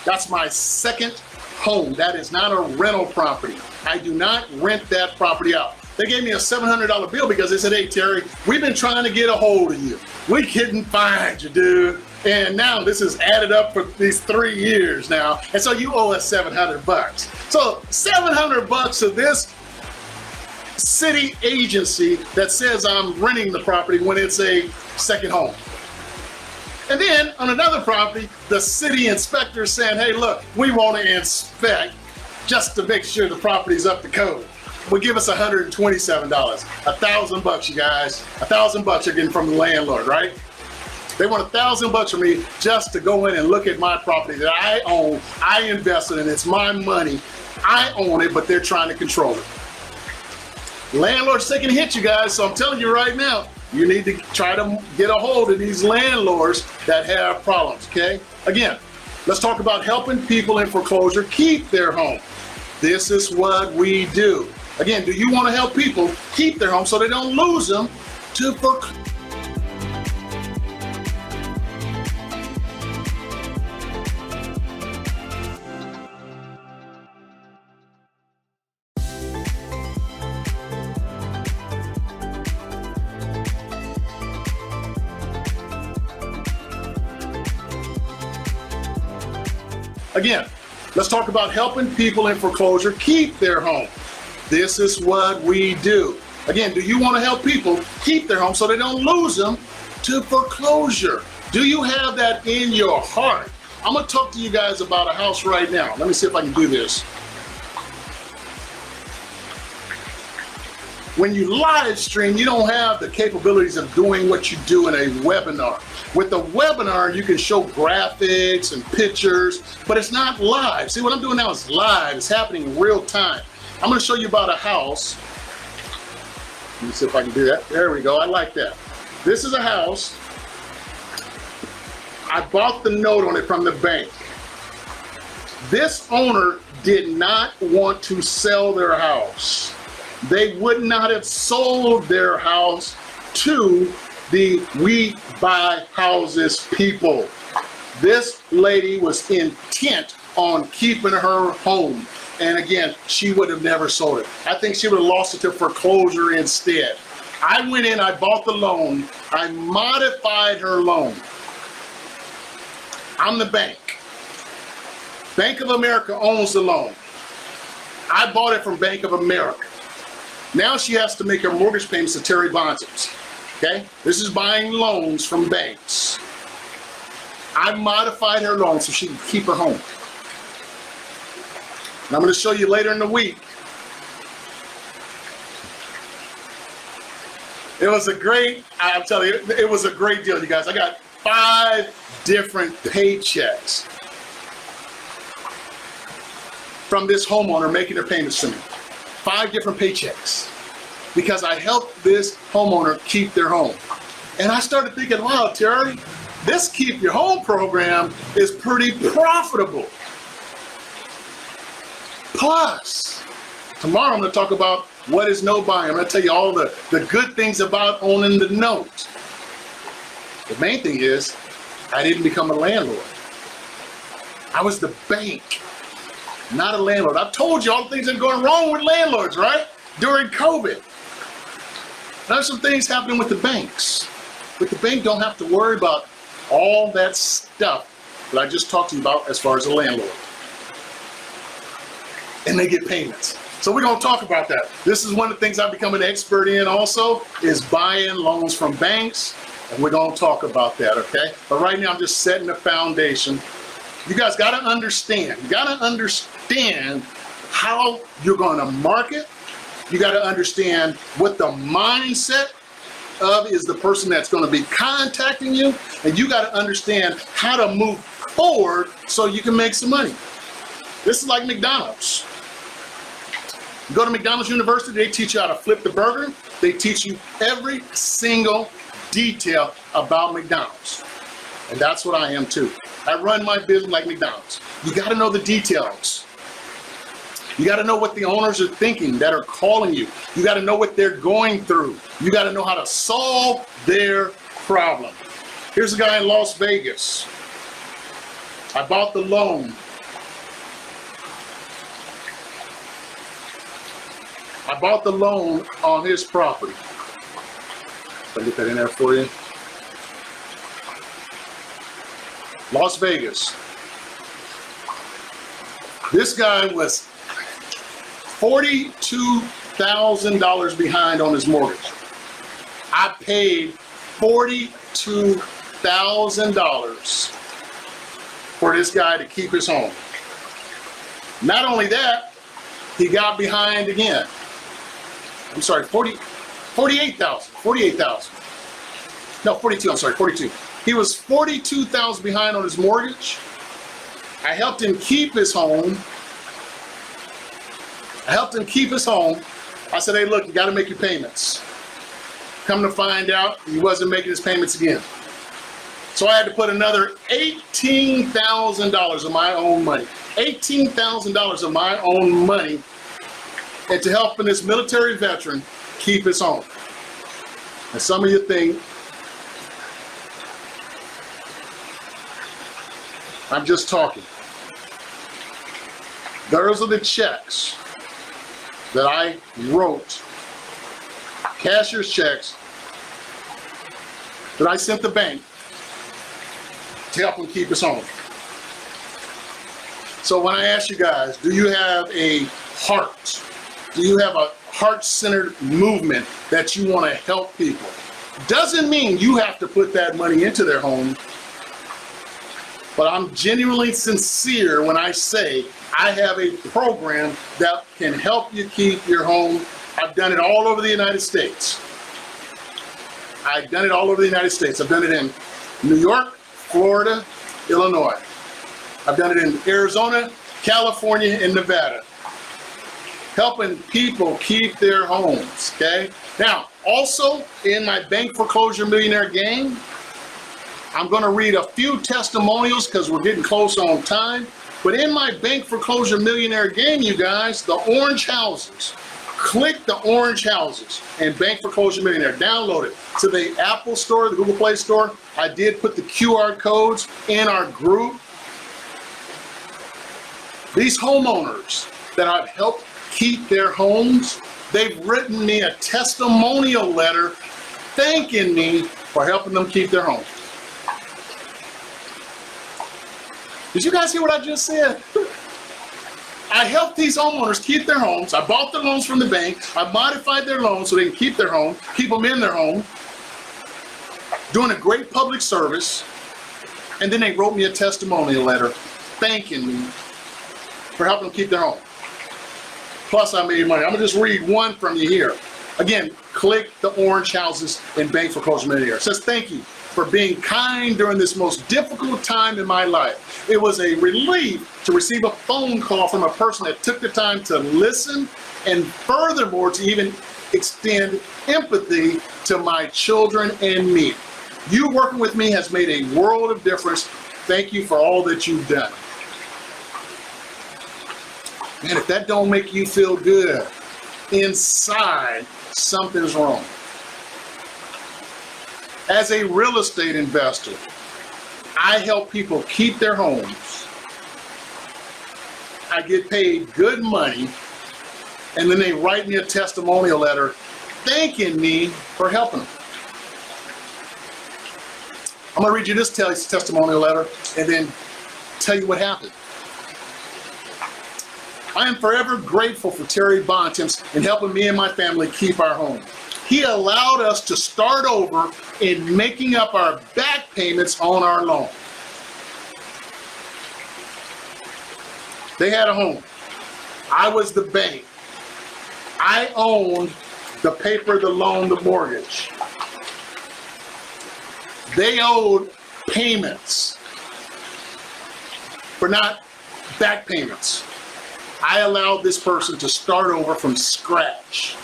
That's my second home. That is not a rental property. I do not rent that property out. They gave me a $700 bill because they said, hey, Terry, we've been trying to get a hold of you. We couldn't find you, dude. And now this is added up for these 3 years now. And so you owe us $700. So $700 to this city agency that says I'm renting the property when it's a second home. And then on another property, the city inspector saying, hey, look, we want to inspect just to make sure the property's up to code. Will give us $127. $1,000, you guys. $1,000 you're getting from the landlord, right? They want $1,000 from me just to go in and look at my property that I own, I invested in, it's my money, I own it, but they're trying to control it. Landlord's taking a hit, you guys, so I'm telling you right now, you need to try to get a hold of these landlords that have problems, okay? Again, let's talk about helping people in foreclosure keep their home. This is what we do. Again, do you want to help people keep their home so they don't lose them to foreclosure? Again, let's talk about helping people in foreclosure keep their home. This is what we do. Again, do you want to help people keep their home so they don't lose them to foreclosure? Do you have that in your heart? I'm going to talk to you guys about a house right now. Let me see if I can do this. When you live stream, you don't have the capabilities of doing what you do in a webinar. With a webinar, you can show graphics and pictures, but it's not live. See, what I'm doing now is live. It's happening in real time. I'm going to show you about a house. Let me see if I can do that. There we go. I like that. This is a house. I bought the note on it from the bank. This owner did not want to sell their house. They would not have sold their house to the We Buy Houses people. This lady was intent on keeping her home. And again, she would have never sold it. I think she would have lost it to foreclosure instead. I went in, I bought the loan, I modified her loan. I'm the bank. Bank of America owns the loan. I bought it from Bank of America. Now she has to make her mortgage payments to Terry Bontemps. Okay? This is buying loans from banks. I modified her loan so she can keep her home. And I'm going to show you later in the week. It was a great, I'm telling you, it was a great deal, you guys. I got 5 different paychecks from this homeowner making their payments to me. 5 different paychecks because I helped this homeowner keep their home. And I started thinking, wow, Terry, this Keep Your Home program is pretty profitable. Plus, tomorrow I'm going to talk about what is no buying. I'm going to tell you all the good things about owning the note. The main thing is, I didn't become a landlord. I was the bank, not a landlord. I've told you all the things that are going wrong with landlords, right? During COVID. There's some things happening with the banks. But the bank don't have to worry about all that stuff that I just talked to you about as far as a landlord. And they get payments. So we're going to talk about that. This is one of the things I've become an expert in also, is buying loans from banks. And we're going to talk about that, okay? But right now I'm just setting the foundation. You guys got to understand. You got to understand how you're going to market. You got to understand what the mindset of is the person that's going to be contacting you, and you got to understand how to move forward so you can make some money. This is like McDonald's. You go to McDonald's University, they teach you how to flip the burger. They teach you every single detail about McDonald's. And that's what I am too. I run my business like McDonald's. You got to know the details. You got to know what the owners are thinking that are calling you. You got to know what they're going through. You got to know how to solve their problem. Here's a guy in Las Vegas. I bought the loan. I bought the loan on his property. I'll get that in there for you. Las Vegas. This guy was $42,000 behind on his mortgage. I paid $42,000 for this guy to keep his home. Not only that, he got behind again. I'm sorry, 48,000. No, 42, I'm sorry, 42. He was 42,000 behind on his mortgage. I helped him keep his home. I said, hey, look, you got to make your payments. Come to find out, he wasn't making his payments again. So I had to put another $18,000 of my own money. $18,000 of my own money into helping this military veteran keep his home. And some of you think I'm just talking. Those are the checks that I wrote, cashier's checks that I sent the bank to help him keep his home. So when I ask you guys, do you have a heart? Do you have a heart-centered movement that you want to help people? Doesn't mean you have to put that money into their home, but I'm genuinely sincere when I say I have a program that can help you keep your home. I've done it all over the United States. I've done it in New York, Florida, Illinois. I've done it in Arizona, California, and Nevada. Helping people keep their homes, okay? Now, also in my Bank Foreclosure Millionaire game, I'm gonna read a few testimonials because we're getting close on time. But in my Bank Foreclosure Millionaire game, you guys, the orange houses, click the orange houses and Bank Foreclosure Millionaire, download it to the Apple Store, the Google Play Store. I did put the QR codes in our group. These homeowners that I've helped keep their homes, they've written me a testimonial letter thanking me for helping them keep their homes. Did you guys hear what I just said? I helped these homeowners keep their homes. I bought the loans from the bank. I modified their loans so they can keep their home, keep them in their home, doing a great public service. And then they wrote me a testimonial letter thanking me for helping them keep their home. Plus I made money. I'm gonna just read one from you here. Again, click the orange houses in Bank Foreclosure Millionaire. It says, thank you for being kind during this most difficult time in my life. It was a relief to receive a phone call from a person that took the time to listen and furthermore to even extend empathy to my children and me. You working with me has made a world of difference. Thank you for all that you've done. Man, if that don't make you feel good, inside something's wrong. As a real estate investor, I help people keep their homes. I get paid good money, and then they write me a testimonial letter thanking me for helping them. I'm gonna read you this testimonial letter and then tell you what happened. I am forever grateful for Terry Bontemps in helping me and my family keep our home. He allowed us to start over in making up our back payments on our loan. They had a home. I was the bank. I owned the paper, the loan, the mortgage. They owed payments for not back payments. I allowed this person to start over from scratch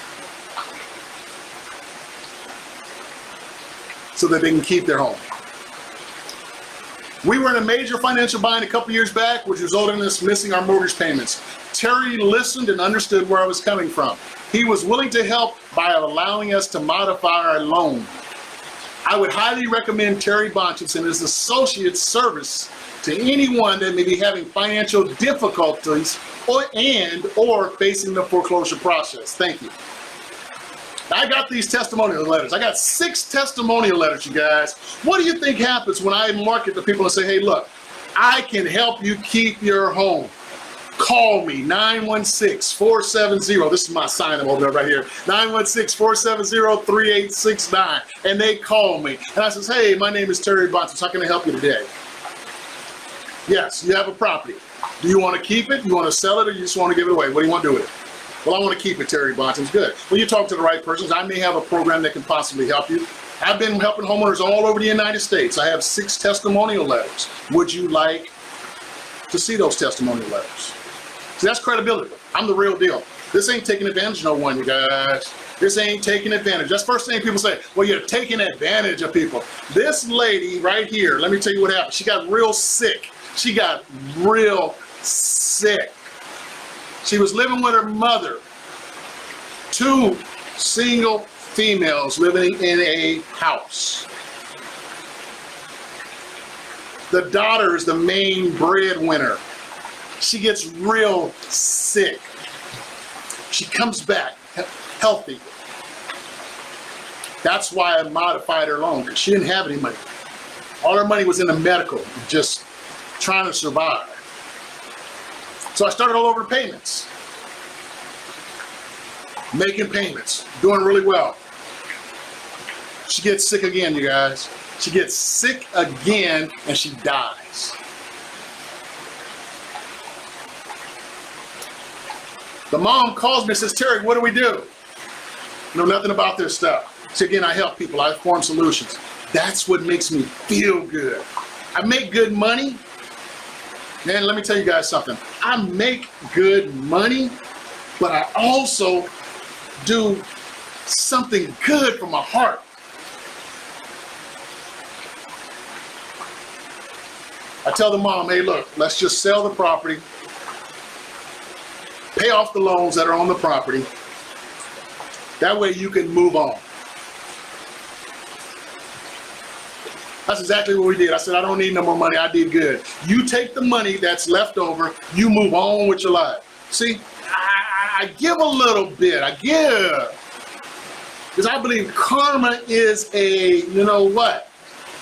so that they can keep their home. We were in a major financial bind a couple years back, which resulted in us missing our mortgage payments. Terry listened and understood where I was coming from. He was willing to help by allowing us to modify our loan. I would highly recommend Terry Bontemps and his associates' service to anyone that may be having financial difficulties or facing the foreclosure process. Thank you. I got these testimonial letters. I got 6 testimonial letters, you guys. What do you think happens when I market to people and say, hey, look, I can help you keep your home. Call me, 916-470, this is my sign over there right here, 916-470-3869, and they call me. And I says, hey, my name is Terry Bontemps. How can I help you today? Yes, you have a property. Do you want to keep it? You want to sell it, or you just want to give it away? What do you want to do with it? Well, I want to keep it, Terry Bontemps. Good. Well, you talk to the right persons. I may have a program that can possibly help you. I've been helping homeowners all over the United States. I have 6 testimonial letters. Would you like to see those testimonial letters? See, that's credibility. I'm the real deal. This ain't taking advantage of no one, you guys. This ain't taking advantage. That's the first thing people say. Well, you're taking advantage of people. This lady right here, let me tell you what happened. She got real sick. She got real sick. She was living with her mother. 2 single females living in a house. The daughter is the main breadwinner. She gets real sick. She comes back healthy. That's why I modified her loan, because she didn't have any money. All her money was in the medical, just trying to survive. So I started all over the payments. Making payments, doing really well. She gets sick again, you guys. She gets sick again and she dies. The mom calls me and says, Terry, what do we do? Know nothing about this stuff. So again, I help people, I form solutions. That's what makes me feel good. I make good money. Man, let me tell you guys something. I make good money, but I also do something good from my heart. I tell the mom, hey, look, let's just sell the property, pay off the loans that are on the property. That way you can move on. That's exactly what we did. I said, I don't need no more money. I did good. You take the money that's left over, you move on with your life. See, I give a little bit. I give. Because I believe karma is a, you know what?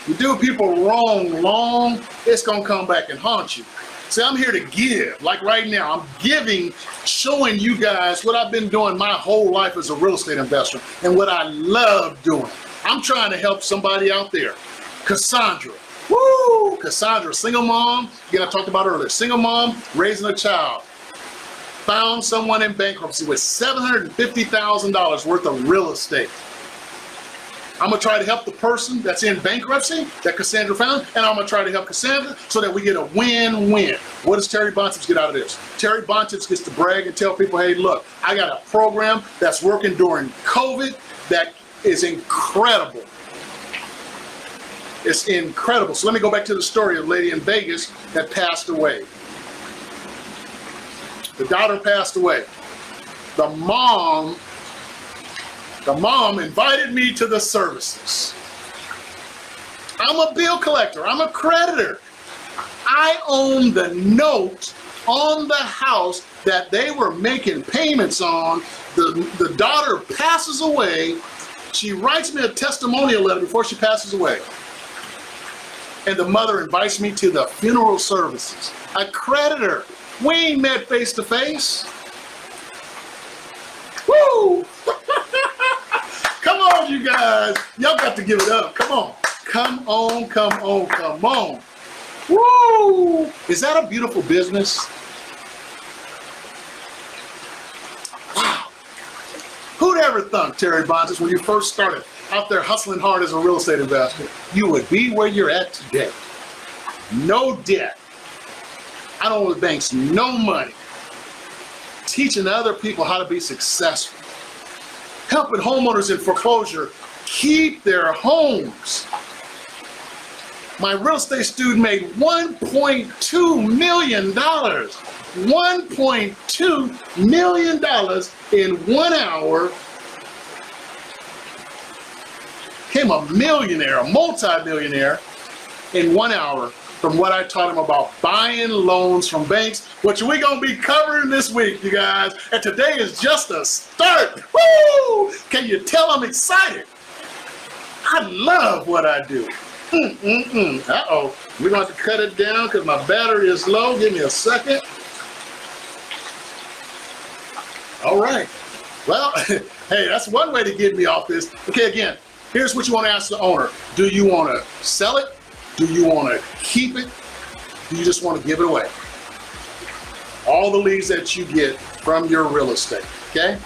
You do people wrong long, it's going to come back and haunt you. See, I'm here to give. Like right now, I'm giving, showing you guys what I've been doing my whole life as a real estate investor and what I love doing. I'm trying to help somebody out there. Cassandra. Woo! Cassandra, single mom. Again, I talked about earlier. Single mom, raising a child. Found someone in bankruptcy with $750,000 worth of real estate. I'm going to try to help the person that's in bankruptcy that Cassandra found, and I'm going to try to help Cassandra so that we get a win-win. What does Terry Bontemps get out of this? Terry Bontemps gets to brag and tell people, hey, look, I got a program that's working during COVID that is incredible. It's incredible. So let me go back to the story of a lady in Vegas that passed away. The daughter passed away. The mom invited me to the services. I'm a bill collector. I'm a creditor. I own the note on the house that they were making payments on. The daughter passes away. She writes me a testimonial letter before she passes away. And the mother invites me to the funeral services. A creditor. We ain't met face to face. Woo! Come on, you guys. Y'all got to give it up. Come on. Come on, come on, come on. Woo! Is that a beautiful business? thunk, Terry Bontemps, when you first started out there hustling hard as a real estate investor, you would be where you're at today. No debt. I don't owe the banks no money. Teaching other people how to be successful. Helping homeowners in foreclosure keep their homes. My real estate student made $1.2 million. $1.2 million in 1 hour. Became a millionaire, a multi-millionaire in 1 hour from what I taught him about buying loans from banks, which we're gonna be covering this week, you guys. And today is just a start. Woo! Can you tell I'm excited? I love what I do. Uh-oh, we're gonna have to cut it down because my battery is low. Give me a second. All right, well, hey, that's one way to get me off this. Okay, again, here's what you wanna ask the owner. Do you wanna sell it? Do you wanna keep it? Do you just wanna give it away? All the leads that you get from your real estate, okay?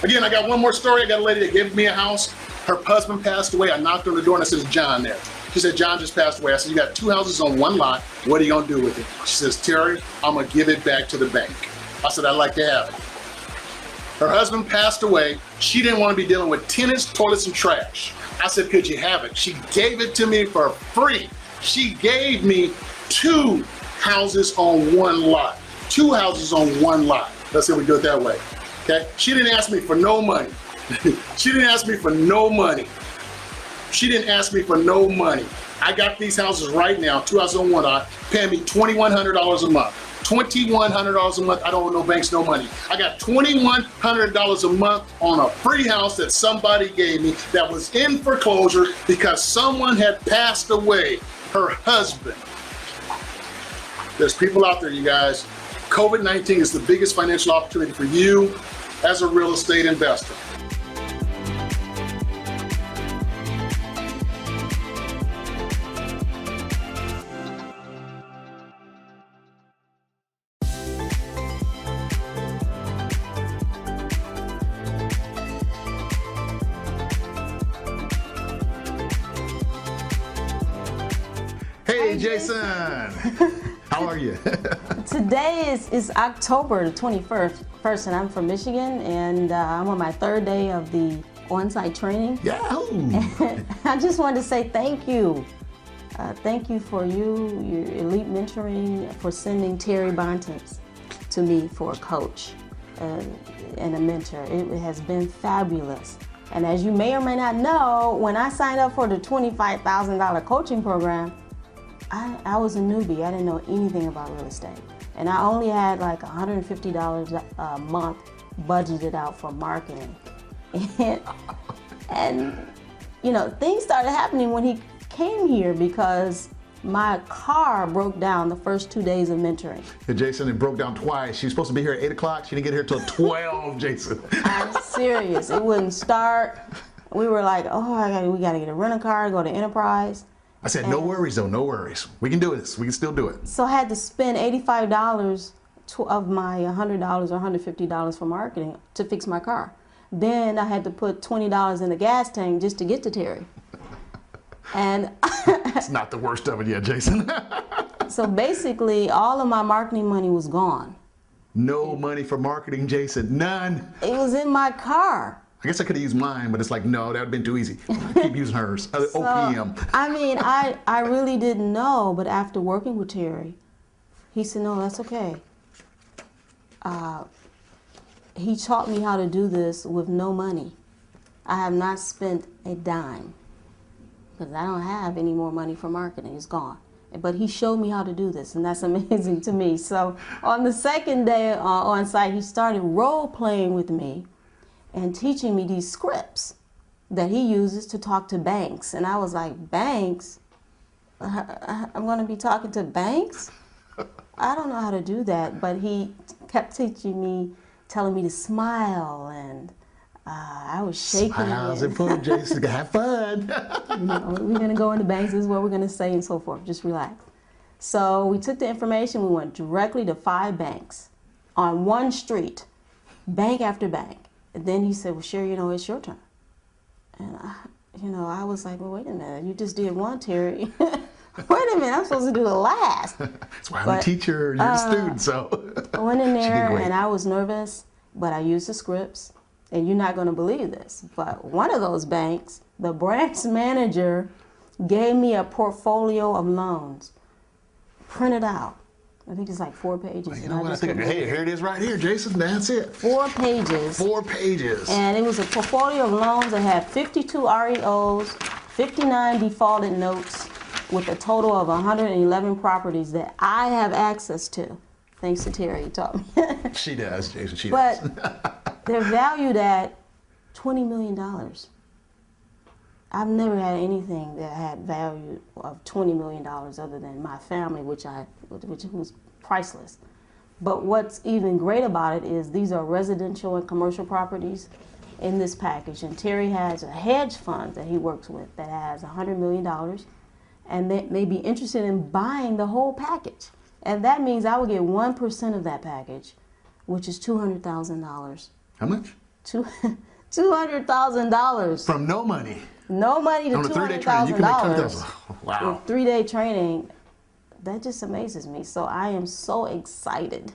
Again, I got one more story. I got a lady that gave me a house. Her husband passed away. I knocked on the door and I said, "Is John there?" She said, "John just passed away." I said, "You got 2 houses on 1 lot. What are you gonna do with it?" She says, "Terry, I'm gonna give it back to the bank." I said, "I'd like to have it." Her husband passed away. She didn't want to be dealing with tenants, toilets, and trash. I said, "Could you have it?" She gave it to me for free. She gave me 2 houses on 1 lot. 2 houses on 1 lot. Let's say we do it that way, okay? She didn't ask me for no money. She didn't ask me for no money. She didn't ask me for no money. I got these houses right now, 2 houses on 1 lot, paying me $2,100 a month. $2,100 a month. I don't owe no banks no money. I got $2,100 a month on a free house that somebody gave me that was in foreclosure because someone had passed away, her husband. There's people out there, you guys. COVID-19 is the biggest financial opportunity for you as a real estate investor. Hey, Jason. How are you? Today is October the 21st, and I'm from Michigan, and I'm on my 3rd day of the on-site training. Yahoo! I just wanted to say thank you. Thank you for your elite mentoring, for sending Terry Bontemps to me for a coach and a mentor. It has been fabulous. And as you may or may not know, when I signed up for the $25,000 coaching program, I was a newbie. I didn't know anything about real estate. And I only had like $150 a month budgeted out for marketing. And you know, things started happening when he came here because my car broke down the first 2 days of mentoring. Hey, Jason, it broke down twice. She was supposed to be here at 8 o'clock. She didn't get here till 12, Jason. I'm serious. It wouldn't start. We were like, oh, we got to get a rental car, go to Enterprise. I said, no worries, though, no worries. We can do this. We can still do it. So I had to spend $85 of my $100 or $150 for marketing to fix my car. Then I had to put $20 in the gas tank just to get to Terry. And it's not the worst of it yet, Jason. So basically, all of my marketing money was gone. No money for marketing, Jason. None. It was in my car. I guess I could have used mine, but it's like, no, that would have been too easy. Keep using hers. OPM. I mean, I really didn't know, but after working with Terry, he said, no, that's okay. He taught me how to do this with no money. I have not spent a dime because I don't have any more money for marketing. It's gone. But he showed me how to do this, and that's amazing to me. So on the 2nd day on site, he started role playing with me and teaching me these scripts that he uses to talk to banks. And I was like, banks? I'm gonna be talking to banks? I don't know how to do that. But he kept teaching me, telling me to smile, and I was shaking. Smiles and fun, Jason. Have fun. You know, we're gonna go into banks, this is what we're gonna say, and so forth. Just relax. So we took the information, we went directly to 5 banks on one street, bank after bank. then he said, well, Sherry, you know, it's your turn. And I was like, well, wait a minute, you just did one, Terry. Wait a minute, I'm supposed to do the last. That's why I'm a teacher, you're a student, so. I went in there and I was nervous, but I used the scripts. And you're not going to believe this, but one of those banks, the branch manager gave me a portfolio of loans printed out. I think it's like 4 pages. Well, you know what? I think, hey, here it is right here, Jason. That's it. 4 pages. 4 pages. And it was a portfolio of loans that had 52 REOs, 59 defaulted notes, with a total of 111 properties that I have access to. Thanks to Terry, he taught me. She does, Jason, she does. But they're valued at $20 million. I've never had anything that had value of $20 million other than my family, which was priceless. But what's even great about it is these are residential and commercial properties in this package. And Terry has a hedge fund that he works with that has $100 million, and they may be interested in buying the whole package. And that means I will get 1% of that package, which is $200,000. How much? $200,000. From no money. No money to on a 3-day training, you can make $200,000. Wow. With 3-day training, that just amazes me. So I am so excited.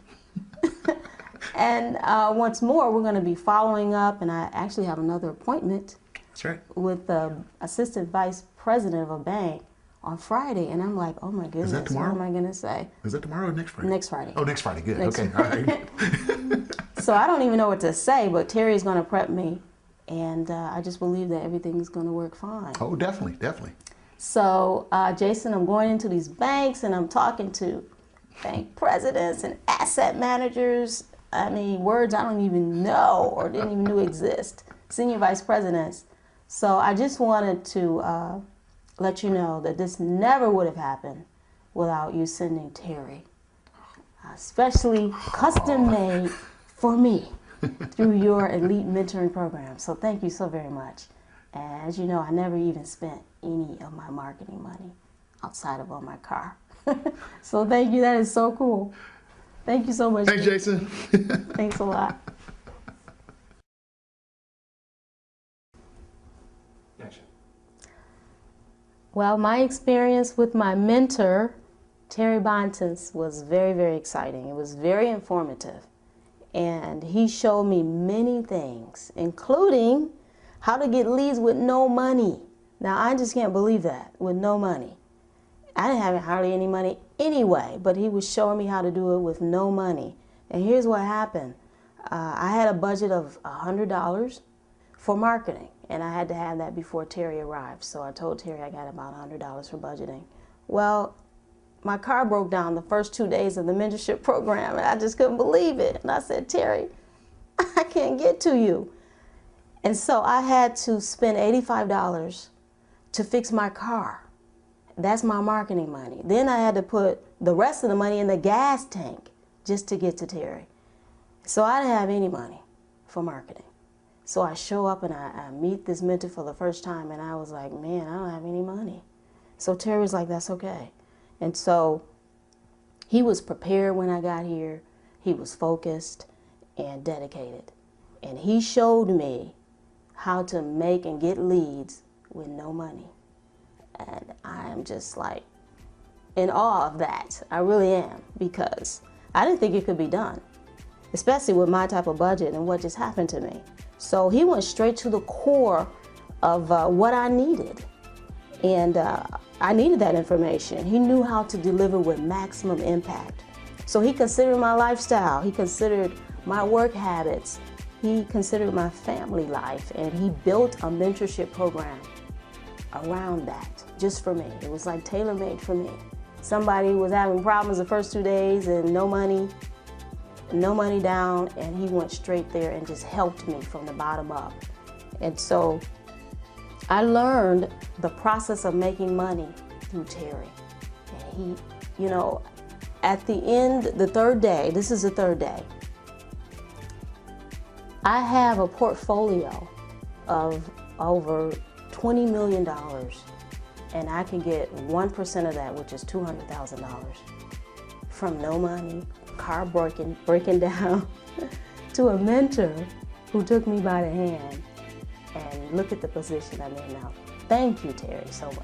And once more, we're going to be following up, and I actually have another appointment. That's right. With the assistant vice president of a bank on Friday, and I'm like, oh my goodness, is that tomorrow? What am I going to say? Is that tomorrow or next Friday? Next Friday. Oh, next Friday, good. Next okay, Friday. all right. So I don't even know what to say, but Terry's going to prep me, and I just believe that everything's going to work fine. Oh, definitely, definitely. So, Jason, I'm going into these banks, and I'm talking to bank presidents and asset managers. I mean, words I don't even know or didn't even know exist. Senior vice presidents. So I just wanted to let you know that this never would have happened without you sending Terry, especially custom made for me through your elite mentoring program. So thank you so very much. And as you know, I never even spent any of my marketing money outside of on my car. So thank you. That is so cool. Thank you so much. Thanks, Jason. Thanks a lot. Well, my experience with my mentor, Terry Bontemps, was very, very exciting. It was very informative. And he showed me many things, including how to get leads with no money. Now, I just can't believe that, with no money. I didn't have hardly any money anyway, but he was showing me how to do it with no money. And here's what happened. I had a budget of $100 for marketing, and I had to have that before Terry arrived. So I told Terry I got about $100 for budgeting. Well, my car broke down the first 2 days of the mentorship program, and I just couldn't believe it. And I said, Terry, I can't get to you. And so I had to spend $85 to fix my car. That's my marketing money. Then I had to put the rest of the money in the gas tank just to get to Terry. So I didn't have any money for marketing. So I show up and I meet this mentor for the first time, and I was like, man, I don't have any money. So Terry was like, that's okay. And so he was prepared when I got here. He was focused and dedicated. And he showed me how to make and get leads with no money. And I am just like in awe of that. I really am, because I didn't think it could be done, especially with my type of budget and what just happened to me. So he went straight to the core of what I needed. And I needed that information. He knew how to deliver with maximum impact. So he considered my lifestyle. He considered my work habits. He considered my family life. And he built a mentorship program around that, just for me. It was like tailor-made for me. Somebody was having problems the first 2 days and no money down, and he went straight there and just helped me from the bottom up. And so I learned the process of making money through Terry. And he, at the end, the third day, this is the third day, I have a portfolio of over $20 million, and I can get 1% of that, which is $200,000, from no money, car breaking down, to a mentor who took me by the hand and look at the position I'm in now. Thank you, Terry, so much.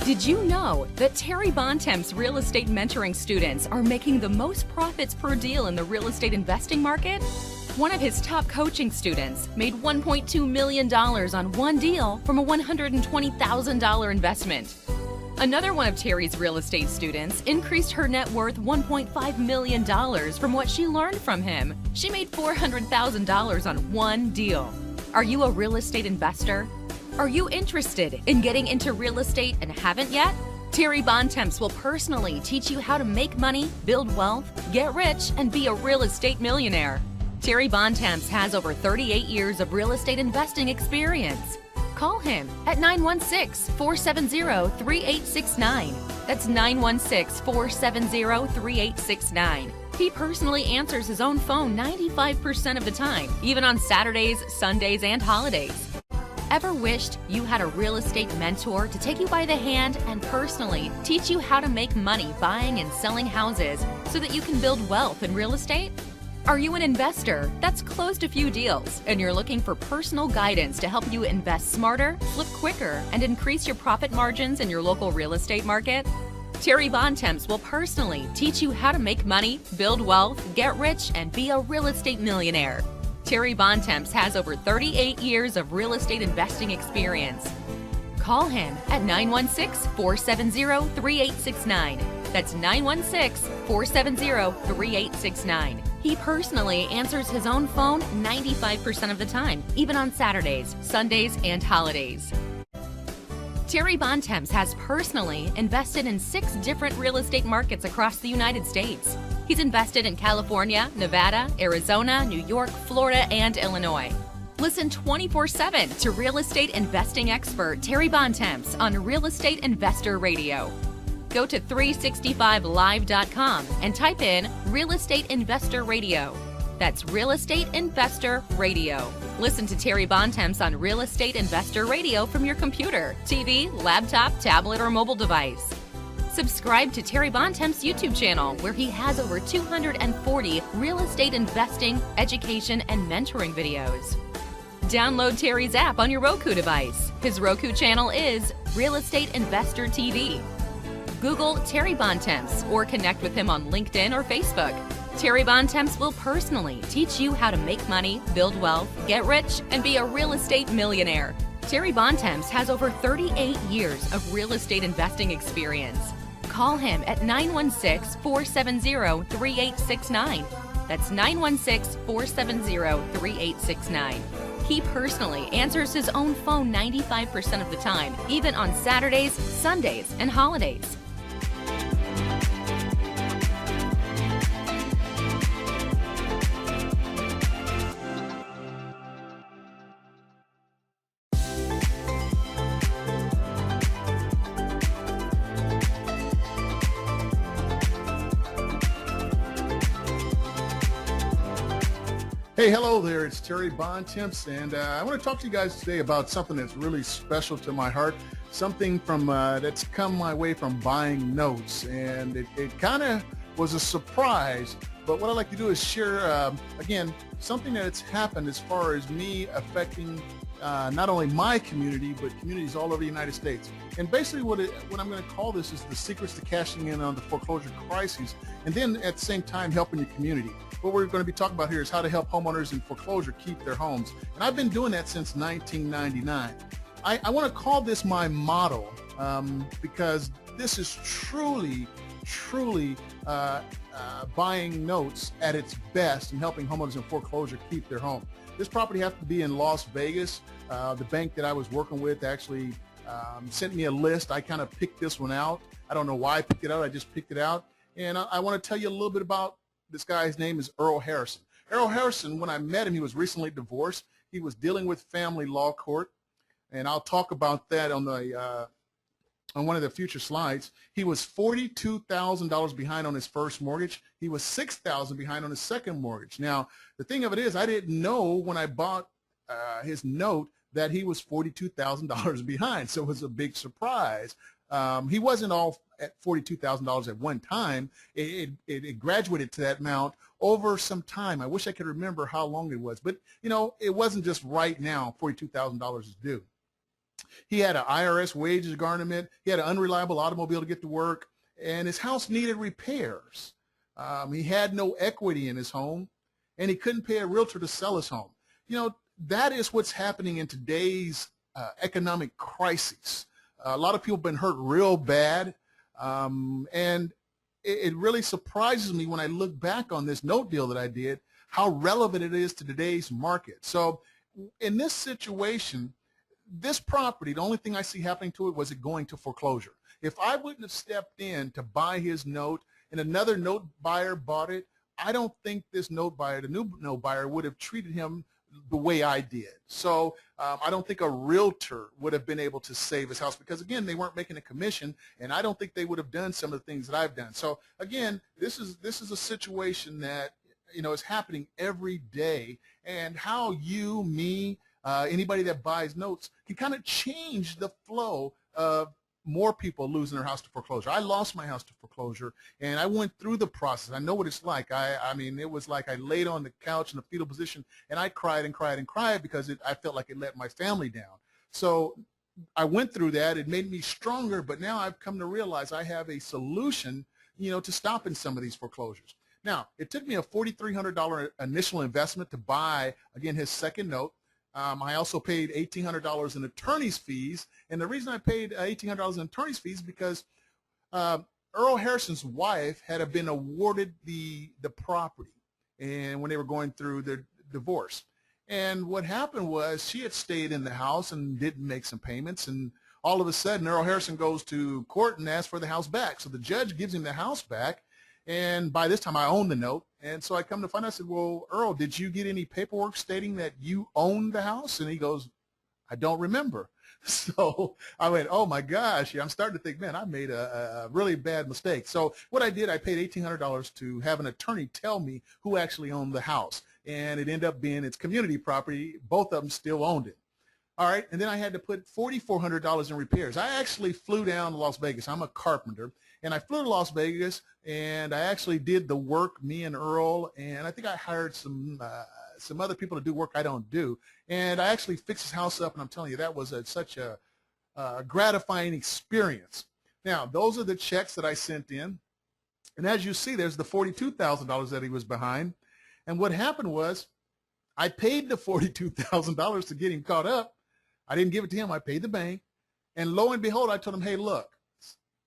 Did you know that Terry Bontemps' real estate mentoring students are making the most profits per deal in the real estate investing market? One of his top coaching students made $1.2 million on one deal from a $120,000 investment. Another one of Terry's real estate students increased her net worth $1.5 million from what she learned from him. She made $400,000 on one deal. Are you a real estate investor? Are you interested in getting into real estate and haven't yet? Terry Bontemps will personally teach you how to make money, build wealth, get rich, and be a real estate millionaire. Terry Bontemps has over 38 years of real estate investing experience. Call him at 916-470-3869. That's 916-470-3869. He personally answers his own phone 95% of the time, even on Saturdays, Sundays, and holidays. Ever wished you had a real estate mentor to take you by the hand and personally teach you how to make money buying and selling houses so that you can build wealth in real estate? Are you an investor that's closed a few deals and you're looking for personal guidance to help you invest smarter, flip quicker, and increase your profit margins in your local real estate market? Terry Bontemps will personally teach you how to make money, build wealth, get rich, and be a real estate millionaire. Terry Bontemps has over 38 years of real estate investing experience. Call him at 916-470-3869. That's 916-470-3869. He personally answers his own phone 95% of the time, even on Saturdays, Sundays, and holidays. Terry Bontemps has personally invested in 6 different real estate markets across the United States. He's invested in California, Nevada, Arizona, New York, Florida, and Illinois. Listen 24/7 to real estate investing expert Terry Bontemps on Real Estate Investor Radio. Go to 365live.com and type in Real Estate Investor Radio. That's Real Estate Investor Radio. Listen to Terry Bontemps on Real Estate Investor Radio from your computer, TV, laptop, tablet, or mobile device. Subscribe to Terry Bontemps' YouTube channel, where he has over 240 real estate investing, education, and mentoring videos. Download Terry's app on your Roku device. His Roku channel is Real Estate Investor TV. Google Terry Bontemps or connect with him on LinkedIn or Facebook. Terry Bontemps will personally teach you how to make money, build wealth, get rich, and be a real estate millionaire. Terry Bontemps has over 38 years of real estate investing experience. Call him at 916-470-3869. That's 916-470-3869. He personally answers his own phone 95% of the time, even on Saturdays, Sundays, and holidays. Hey, hello there. It's Terry Bontemps, and I want to talk to you guys today about something that's really special to my heart, something from that's come my way from buying notes, and it kind of was a surprise. But what I'd like to do is share, again, something that's happened as far as me affecting not only my community, but communities all over the United States. And basically what I'm going to call this is the secrets to cashing in on the foreclosure crisis, and then at the same time helping your community. What we're going to be talking about here is how to help homeowners in foreclosure keep their homes. And I've been doing that since 1999. I want to call this my model because this is truly buying notes at its best and helping homeowners in foreclosure keep their home. This property happened to be in Las Vegas. The bank that I was working with actually sent me a list. I kind of picked this one out. I don't know why I picked it out. I just picked it out. And I want to tell you a little bit about this guy. His name is Earl Harrison. Earl Harrison, when I met him, he was recently divorced. He was dealing with family law court. And I'll talk about that on the on one of the future slides. He was $42,000 behind on his first mortgage. He was $6,000 behind on his second mortgage. Now, the thing of it is, I didn't know when I bought his note that he was $42,000 behind. So it was a big surprise. He wasn't all at $42,000 at one time. It graduated to that amount over some time. I wish I could remember how long it was, but you know, it wasn't just right now $42,000 is due. He had an IRS wages garnishment. He had an unreliable automobile to get to work, and his house needed repairs. He had no equity in his home, and he couldn't pay a realtor to sell his home. You know, that is what's happening in today's economic crisis. A lot of people have been hurt real bad, and it really surprises me when I look back on this note deal that I did, how relevant it is to today's market. So in this situation, this property, the only thing I see happening to it was it going to foreclosure. If I wouldn't have stepped in to buy his note and another note buyer bought it, I don't think this note buyer, the new note buyer, would have treated him the way I did. So I don't think a realtor would have been able to save his house because, again, they weren't making a commission, and I don't think they would have done some of the things that I've done. So, again, this is a situation that, you know, is happening every day, and how you, me, anybody that buys notes can kind of change the flow of more people losing their house to foreclosure. I lost my house to foreclosure, and I went through the process. I know what it's like. I mean, it was like I laid on the couch in a fetal position, and I cried and cried and cried because I felt like it let my family down. So I went through that. It made me stronger, but now I've come to realize I have a solution, you know, to stopping some of these foreclosures. Now, it took me a $4,300 initial investment to buy, again, his second note. I also paid $1,800 in attorney's fees, and the reason I paid $1,800 in attorney's fees is because Earl Harrison's wife had been awarded the property, and when they were going through their divorce. And what happened was she had stayed in the house and didn't make some payments, and all of a sudden Earl Harrison goes to court and asks for the house back. So the judge gives him the house back, and by this time I own the note. And so I come to find out, I said, well, Earl, did you get any paperwork stating that you own the house? And he goes, I don't remember. So I went, oh my gosh, I'm starting to think, man, I made a really bad mistake. So what I did, I paid $1,800 to have an attorney tell me who actually owned the house. And it ended up being its community property. Both of them still owned it. All right, and then I had to put $4,400 in repairs. I actually flew down to Las Vegas. I'm a carpenter, and I flew to Las Vegas, and I actually did the work, me and Earl, and I think I hired some other people to do work I don't do, and I actually fixed his house up, and I'm telling you, that was such a gratifying experience. Now, those are the checks that I sent in, and as you see, there's the $42,000 that he was behind, and what happened was I paid the $42,000 to get him caught up. I didn't give it to him. I paid the bank. And lo and behold, I told him, hey, look,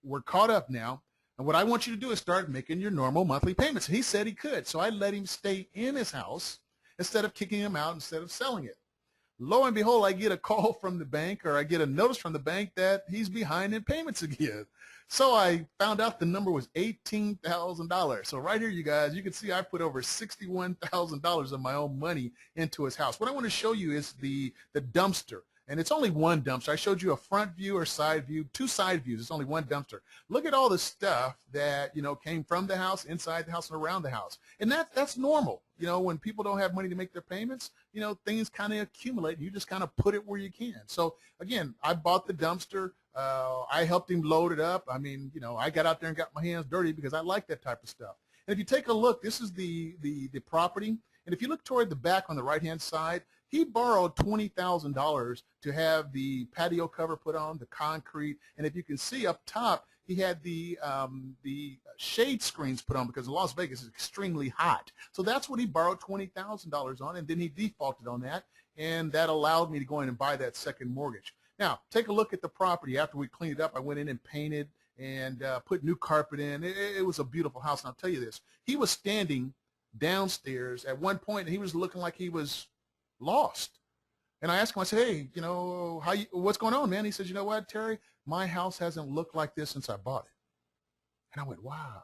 we're caught up now. And what I want you to do is start making your normal monthly payments. And he said he could. So I let him stay in his house instead of kicking him out, instead of selling it. Lo and behold, I get a call from the bank, or I get a notice from the bank that he's behind in payments again. So I found out the number was $18,000. So right here, you guys, you can see I put over $61,000 of my own money into his house. What I want to show you is the dumpster. And it's only one dumpster. I showed you a front view or side view, two side views. It's only one dumpster. Look at all the stuff that, you know, came from the house, inside the house, and around the house. And that's normal. You know, when people don't have money to make their payments, you know, things kind of accumulate, and you just kind of put it where you can. So, again, I bought the dumpster. I helped him load it up. I mean, you know, I got out there and got my hands dirty because I like that type of stuff. And if you take a look, this is the property. And if you look toward the back on the right-hand side, he borrowed $20,000 to have the patio cover put on, the concrete, and if you can see up top, he had the shade screens put on because Las Vegas is extremely hot. So that's what he borrowed $20,000 on, and then he defaulted on that, and that allowed me to go in and buy that second mortgage. Now, take a look at the property. After we cleaned it up, I went in and painted and put new carpet in. It was a beautiful house, and I'll tell you this. He was standing downstairs at one point, and he was looking like he was lost. And I asked him, I said, hey, what's going on, man? He says, you know what, Terry, my house hasn't looked like this since I bought it. And I went, wow.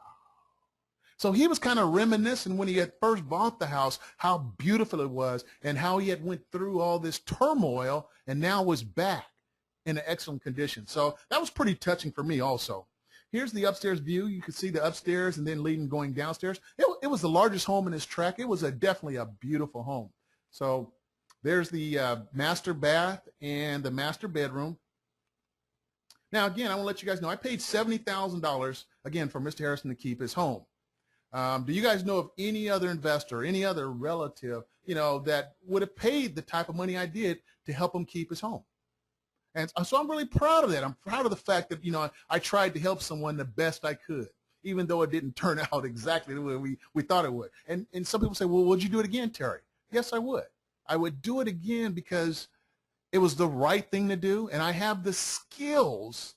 So he was kind of reminiscing when he had first bought the house, how beautiful it was and how he had went through all this turmoil and now was back in an excellent condition. So that was pretty touching for me also. Here's the upstairs view. You can see the upstairs and then leading going downstairs. It was the largest home in this tract. It was definitely a beautiful home. So there's the master bath and the master bedroom. Now, again, I want to let you guys know I paid $70,000, again, for Mr. Harrison to keep his home. Do you guys know of any other investor, any other relative, that would have paid the type of money I did to help him keep his home? And so I'm really proud of that. I'm proud of the fact that, I tried to help someone the best I could, even though it didn't turn out exactly the way we thought it would. And some people say, well, would you do it again, Terry? Yes, I would. I would do it again because it was the right thing to do, and I have the skills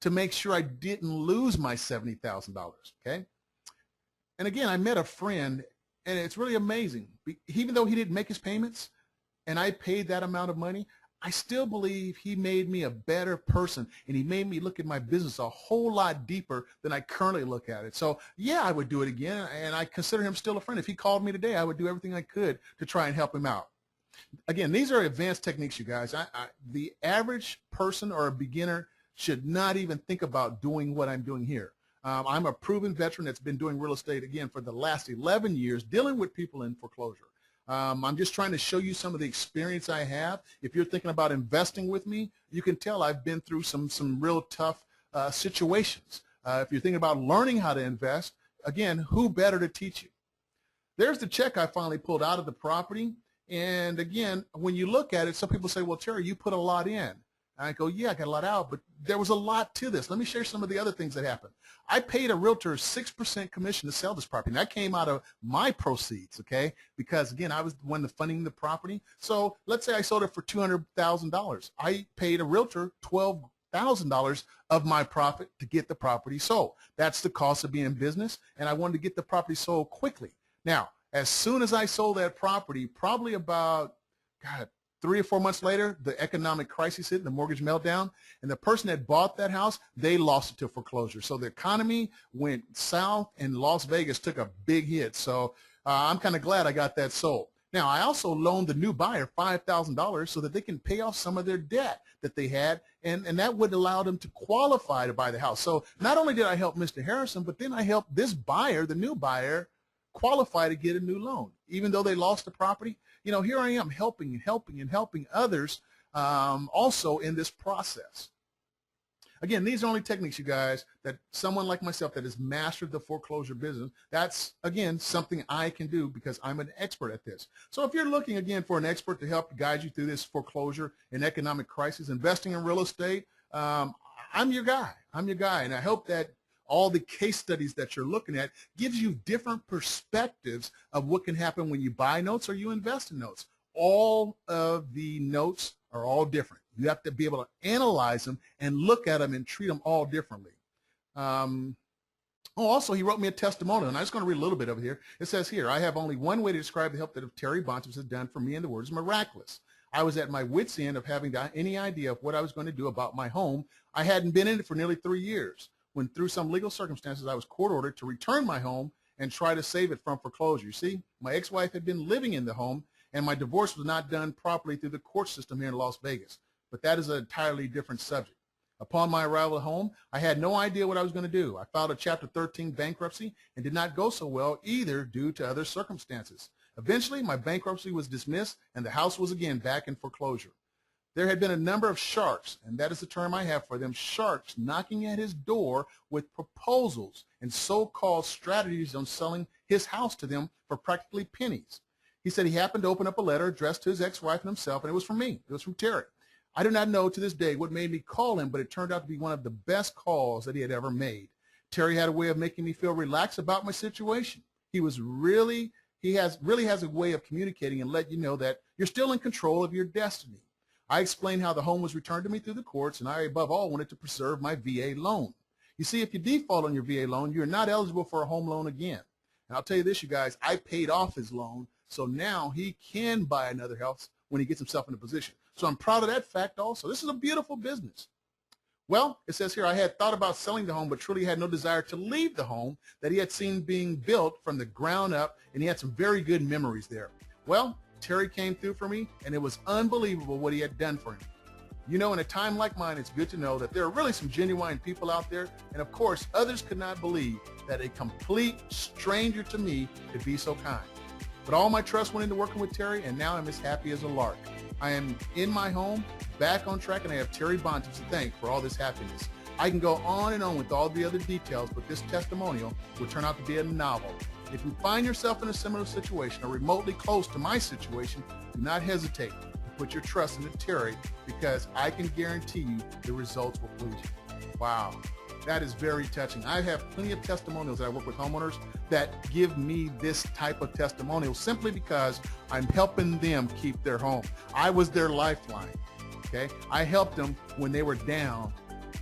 to make sure I didn't lose my $70,000, okay? And again, I met a friend, and it's really amazing. Even though he didn't make his payments, and I paid that amount of money, I still believe he made me a better person, and he made me look at my business a whole lot deeper than I currently look at it. So, yeah, I would do it again, and I consider him still a friend. If he called me today, I would do everything I could to try and help him out. Again, these are advanced techniques, you guys. The average person or a beginner should not even think about doing what I'm doing here. I'm a proven veteran that's been doing real estate, again, for the last 11 years, dealing with people in foreclosure. I'm just trying to show you some of the experience I have. If you're thinking about investing with me, you can tell I've been through some real tough situations. If you're thinking about learning how to invest, again, who better to teach you? There's the check I finally pulled out of the property. And again, when you look at it, some people say, well, Terry, you put a lot in. I go, yeah, I got a lot out, but there was a lot to this. Let me share some of the other things that happened. I paid a realtor 6% commission to sell this property. And that came out of my proceeds, okay? Because, again, I was the one funding the property. So let's say I sold it for $200,000. I paid a realtor $12,000 of my profit to get the property sold. That's the cost of being in business, and I wanted to get the property sold quickly. Now, as soon as I sold that property, probably about, 3 or 4 months later, the economic crisis hit, the mortgage meltdown, and the person that bought that house, they lost it to foreclosure. So the economy went south, and Las Vegas took a big hit. So I'm kind of glad I got that sold. Now, I also loaned the new buyer $5,000 so that they can pay off some of their debt that they had, and that would allow them to qualify to buy the house. So not only did I help Mr. Harrison, but then I helped this buyer, the new buyer, qualify to get a new loan. Even though they lost the property, here I am helping others also in this process. Again, these are only techniques, you guys, that someone like myself that has mastered the foreclosure business, that's, again, something I can do because I'm an expert at this. So if you're looking, again, for an expert to help guide you through this foreclosure and economic crisis, investing in real estate, I'm your guy. I'm your guy, and I hope that all the case studies that you're looking at gives you different perspectives of what can happen when you buy notes or you invest in notes. All of the notes are all different. You have to be able to analyze them and look at them and treat them all differently. Also, he wrote me a testimonial, and I'm just going to read a little bit over here. It says here, I have only one way to describe the help that Terry Bontemps has done for me, and the word is miraculous. I was at my wit's end of having any idea of what I was going to do about my home. I hadn't been in it for nearly 3 years. When through some legal circumstances, I was court ordered to return my home and try to save it from foreclosure. You see, my ex-wife had been living in the home, and my divorce was not done properly through the court system here in Las Vegas. But that is an entirely different subject. Upon my arrival home, I had no idea what I was going to do. I filed a Chapter 13 bankruptcy and did not go so well either due to other circumstances. Eventually, my bankruptcy was dismissed, and the house was again back in foreclosure. There had been a number of sharks, and that is the term I have for them, sharks knocking at his door with proposals and so-called strategies on selling his house to them for practically pennies. He said he happened to open up a letter addressed to his ex-wife and himself, and it was from me. It was from Terry. I do not know to this day what made me call him, but it turned out to be one of the best calls that he had ever made. Terry had a way of making me feel relaxed about my situation. He really has a way of communicating and let you know that you're still in control of your destiny. I explained how the home was returned to me through the courts, and I, above all, wanted to preserve my VA loan. You see, if you default on your VA loan, you're not eligible for a home loan again. And I'll tell you this, you guys, I paid off his loan, so now he can buy another house when he gets himself in a position. So I'm proud of that fact also. This is a beautiful business. Well, it says here, I had thought about selling the home, but truly had no desire to leave the home that he had seen being built from the ground up, and he had some very good memories there. Well, Terry came through for me, and it was unbelievable what he had done for him. You know, in a time like mine, it's good to know that there are really some genuine people out there, and of course, others could not believe that a complete stranger to me could be so kind. But all my trust went into working with Terry, and now I'm as happy as a lark. I am in my home, back on track, and I have Terry Bontemps to thank for all this happiness. I can go on and on with all the other details, but this testimonial will turn out to be a novel. If you find yourself in a similar situation or remotely close to my situation, do not hesitate to put your trust into Terry, because I can guarantee you the results will please you. Wow. That is very touching. I have plenty of testimonials that I work with homeowners that give me this type of testimonial simply because I'm helping them keep their home. I was their lifeline, okay? I helped them when they were down,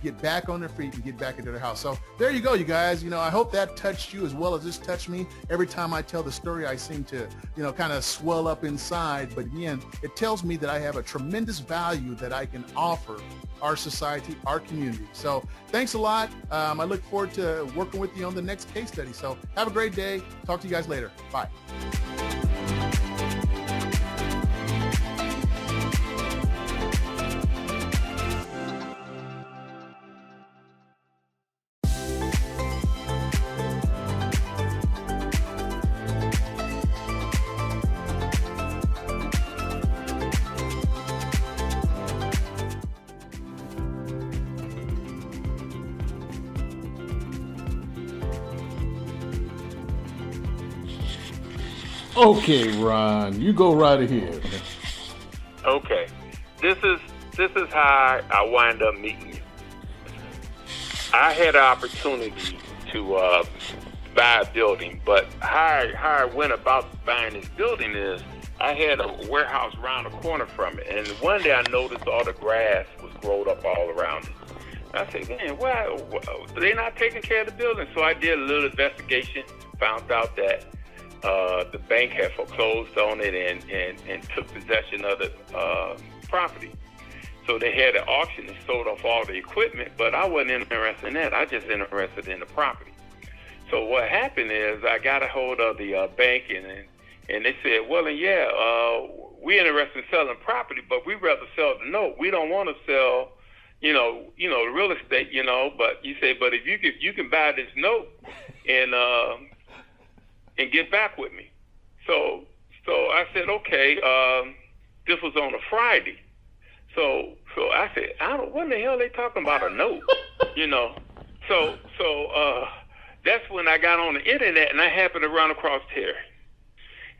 get back on their feet and get back into their house. So there you go, you guys. You know, I hope that touched you as well as this touched me. Every time I tell the story, I seem to, kind of swell up inside. But again, it tells me that I have a tremendous value that I can offer our society, our community. So thanks a lot. I look forward to working with you on the next case study. So have a great day. Talk to you guys later. Bye. Okay, Ron, you go right ahead. Okay, this is how I wind up meeting you. I had an opportunity to buy a building, but how I went about buying this building is I had a warehouse around the corner from it, and one day I noticed all the grass was growed up all around it. I said, man, why they're not taking care of the building? So I did a little investigation, found out that the bank had foreclosed on it and took possession of the property. So they had an auction and sold off all the equipment, but I wasn't interested in that. I just interested in the property. So what happened is I got a hold of the bank and they said, well, we're interested in selling property, but we'd rather sell the note. We don't want to sell, the real estate, but you say, but if you can buy this note and get back with me. So I said, okay, this was on a Friday. So I said, what the hell are they talking about, a note? So that's when I got on the internet and I happened to run across Terry.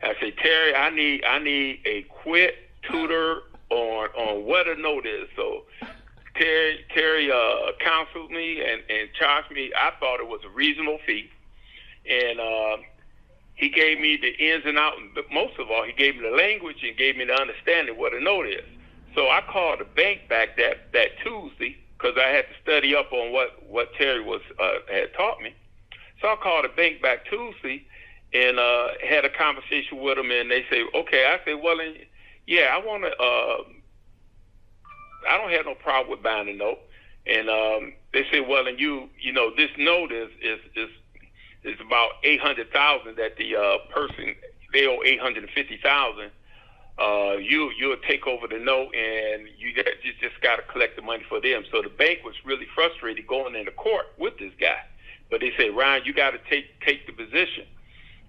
I said, Terry, I need a quick tutor on what a note is. So Terry counseled me and charged me. I thought it was a reasonable fee. And he gave me the ins and outs. Most of all, he gave me the language and gave me the understanding what a note is. So I called the bank back that Tuesday because I had to study up on what Terry had taught me. So I called the bank back Tuesday and had a conversation with them, and they say, okay. I said, well, I want to. I don't have no problem with buying a note. And they said, well, and this note is about $800,000 that the person, they owe $850,000. You'll take over the note, and you just got to collect the money for them. So the bank was really frustrated going into court with this guy. But they said, Ryan, you got to take the position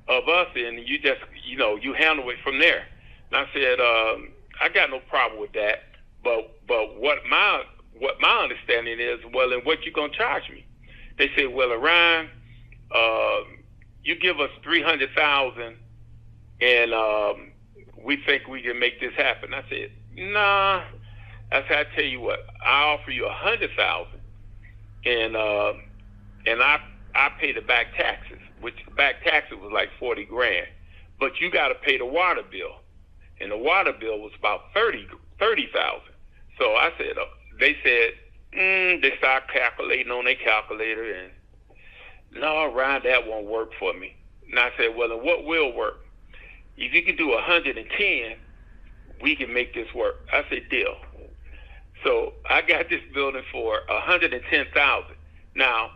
of us, and you just, you handle it from there. And I said, I got no problem with that. But what my understanding is, well, and what you gonna charge me? They said, well, Ryan, you give us $300,000, and we think we can make this happen. I said, nah. I said, I tell you what, I offer you $100,000, and I pay the back taxes, which the back taxes was like $40,000, but you got to pay the water bill, and the water bill was about $30,000. So I said, they said, they started calculating on their calculator, and no, Ryan, that won't work for me. And I said, well, then what will work? If you can do 110, we can make this work. I said, deal. So I got this building for $110,000. Now,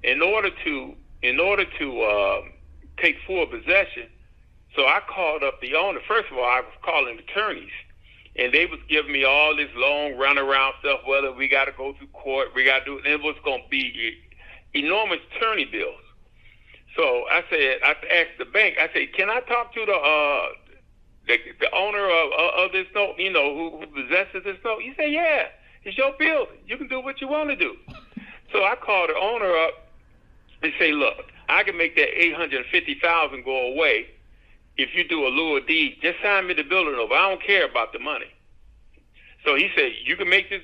in order to take full possession, so I called up the owner. First of all, I was calling attorneys, and they was giving me all this long runaround stuff, whether we got to go through court, we got to do it, and it was going to be enormous attorney bills. So I asked the bank, I said, can I talk to the owner of this note, who possesses this note? He said, yeah, it's your building. You can do what you want to do. So I called the owner up and say, look, I can make that $850,000 go away if you do a lieu of deed. Just sign me the building over. I don't care about the money. So he said, you can make this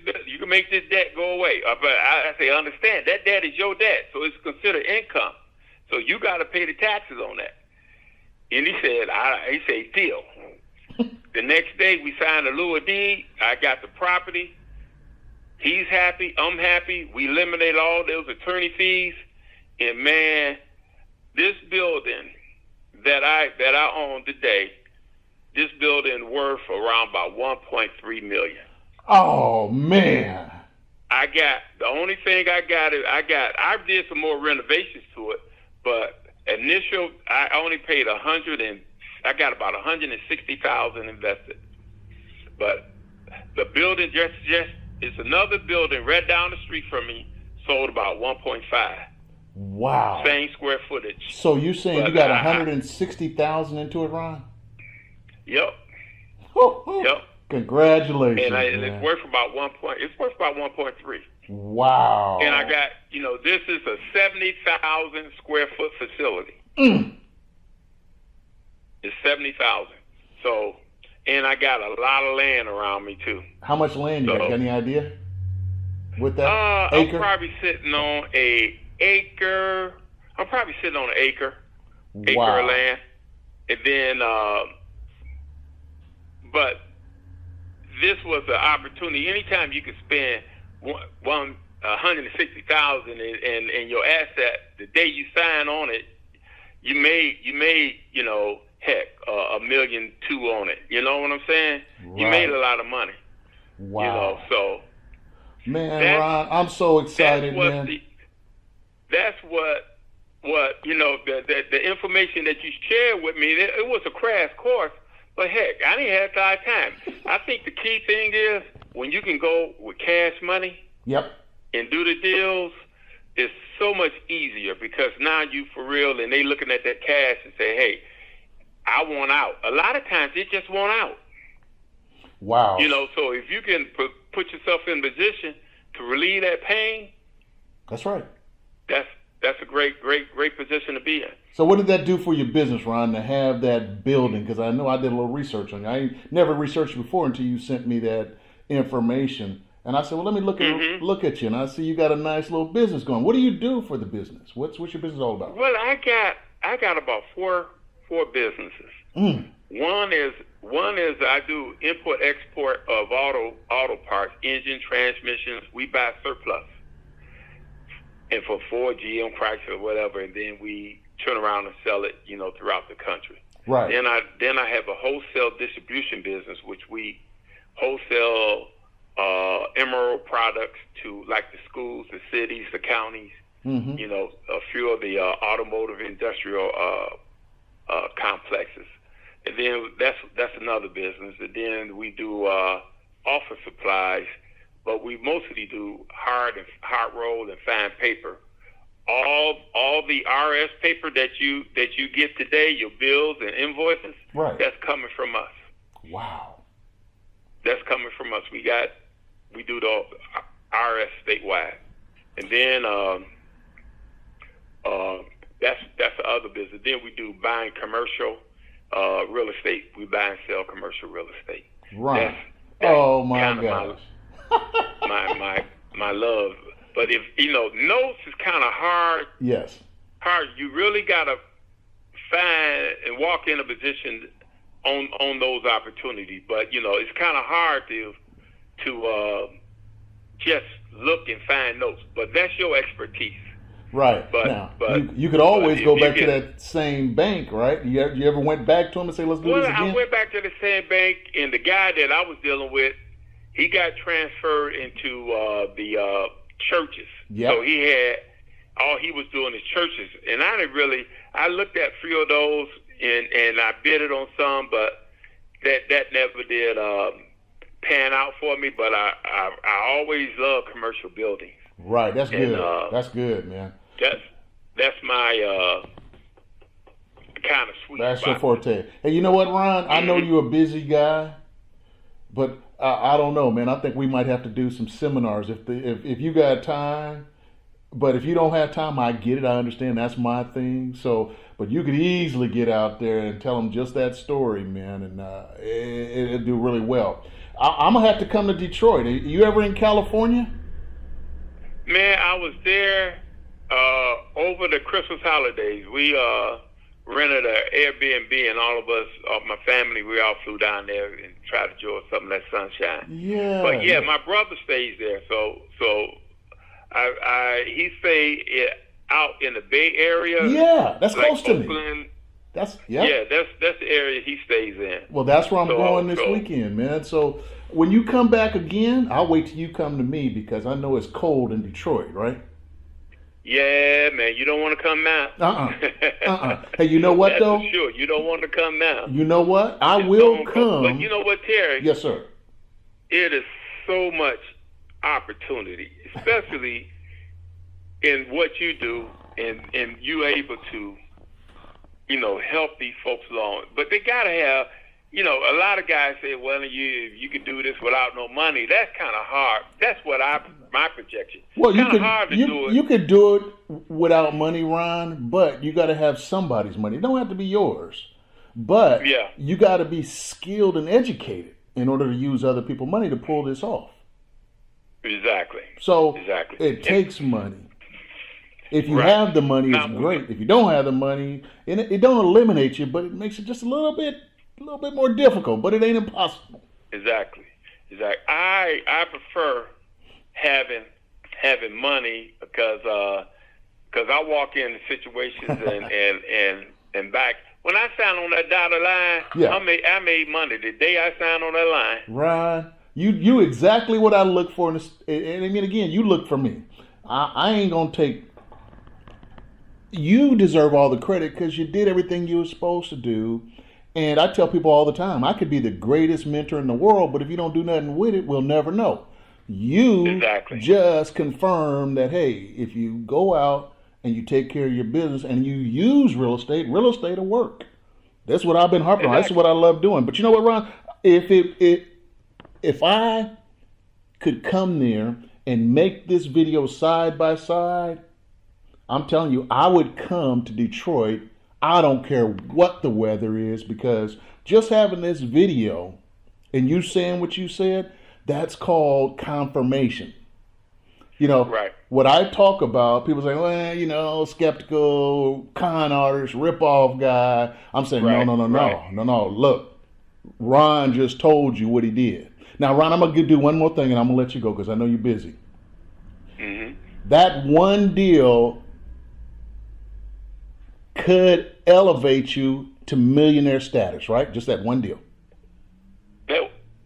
debt go away. But I say, understand, that debt is your debt, so it's considered income. So you got to pay the taxes on that. And he said, deal. The next day we signed a lieu of deed. I got the property. He's happy. I'm happy. We eliminated all those attorney fees. And man, this building that I own today, this building worth around about $1.3 million. Oh man! The only thing I did some more renovations to it, but I only paid I got about $160,000 invested. But the building just it's another building right down the street from me, sold about 1.5. Wow. Same square footage. So you saying you got $160,000 into it, Ron? Yep. Yep. Congratulations. And it's worth about 1.3. Wow. And I got, this is a 70,000 square foot facility. It's 70,000. So, and I got a lot of land around me too. How much land you got? Any idea? With that acre? I'm probably sitting on an acre. I'm probably sitting on an acre of land. And then, but this was an opportunity. Anytime you could spend $160,000 in your asset, the day you sign on it, you made heck, $1.2 million on it. You know what I'm saying? Right. You made a lot of money. Wow. So man, Ron, I'm so excited, man. That's what the information that you shared with me. It was a crash course, but heck, I didn't have time. I think the key thing is when you can go with cash money. Yep. And do the deals, it's so much easier because now you for real, and they looking at that cash and say, hey, I want out. A lot of times they just want out. Wow. So if you can put yourself in position to relieve that pain. That's right. That's a great position to be in. So what did that do for your business, Ron, to have that building? Because I know I did a little research on you. I never researched before until you sent me that information. And I said, well, let me look at you. And I see you got a nice little business going. What do you do for the business? What's your business all about? Well, I got about four businesses. One is I do import export of auto parts, engine, transmissions. We buy surplus, and for Ford, GM, Chrysler, whatever, and then we turn around and sell it, throughout the country. Right. Then I have a wholesale distribution business, which we wholesale emerald products to like the schools, the cities, the counties. A few of the automotive industrial complexes. And then that's another business. And then we do office supplies, but we mostly do hard roll and fine paper. All the RS paper that you get today, your bills and invoices, right, that's coming from us. Wow. That's coming from us. We do the RS statewide. And then that's the other business. Then we do buying commercial real estate. We buy and sell commercial real estate. Right. Oh my gosh. my love. But if notes is kind of hard. Yes. Hard. You really gotta find and walk in a position on those opportunities. But it's kind of hard to just look and find notes. But that's your expertise. Right. But now, but you could always but go if you back to get- that same bank, right? You ever went back to him and say, let's do Well, this again? I went back to the same bank, and the guy that I was dealing with, he got transferred into the churches. Yep. So he had all he was doing is churches, and I didn't really. I looked at 3 of those, and I bid it on some, but that never did pan out for me. But I always love commercial buildings. Right. That's And, good. That's good, man. That's my kind of sweet That's spot. your forte. Hey, you know what, Ron? I know you're a busy guy, but I don't know, man. I think we might have to do some seminars if you got time. But if you don't have time, I get it. I understand. That's my thing. So, but you could easily get out there and tell them just that story, man, and it'll do really well. I'm gonna have to come to Detroit. Are you ever in California? Man, I was there over the Christmas holidays. We rented an Airbnb, and all of us, my family, we all flew down there and tried to enjoy some of that sunshine. Yeah. But yeah, my brother stays there, so he stayed out in the Bay Area. Yeah, that's like close to Oakland. me. That's Yeah, that's the area he stays in. Well, that's where I'm going this So- weekend, man. So when you come back again, I'll wait till you come to me because I know it's cold in Detroit, right? Yeah, man, you don't want to come now. Hey, you know what That's though? for sure, you don't want to come now. You know what? I Just will don't go. come. But you know what, Terry? Yes, sir. It is so much opportunity, especially in what you do, and you able to, help these folks along. But they gotta have, a lot of guys say, well, you can do this without no money. That's kind of hard. That's what my projection. Well, It's you kind could of hard to do it. you could do it without money, Ron, but you got to have somebody's money. It don't have to be yours, but Yeah. you got to be skilled and educated in order to use other people's money to pull this off. Exactly. So Exactly. it takes money. If you Right. have the money, it's Now- great. If you don't have the money, it don't eliminate you, but it makes it just a little bit more difficult. But it ain't impossible. Exactly. I prefer having money because I walk into situations and back when I signed on that dotted line, Yeah. I made money the day I signed on that line. Ron, you exactly what I look for. And I mean, again, you look for me. I ain't gonna take. You deserve all the credit because you did everything you were supposed to do. And I tell people all the time, I could be the greatest mentor in the world, but if you don't do nothing with it, we'll never know. You Exactly. just confirm that, hey, if you go out and you take care of your business and you use real estate will work. That's what I've been harping on. That's Exactly. what I love doing. But you know what, Ron? If I could come there and make this video side by side, I'm telling you, I would come to Detroit. I don't care what the weather is, because just having this video and you saying what you said, that's called confirmation. Right. What I talk about, people say, well, skeptical, con artist, rip-off guy. I'm saying, Right, no. Look, Ron just told you what he did. Now, Ron, I'm going to do one more thing, and I'm going to let you go because I know you're busy. Mm-hmm. That one deal could elevate you to millionaire status, right? Just that one deal.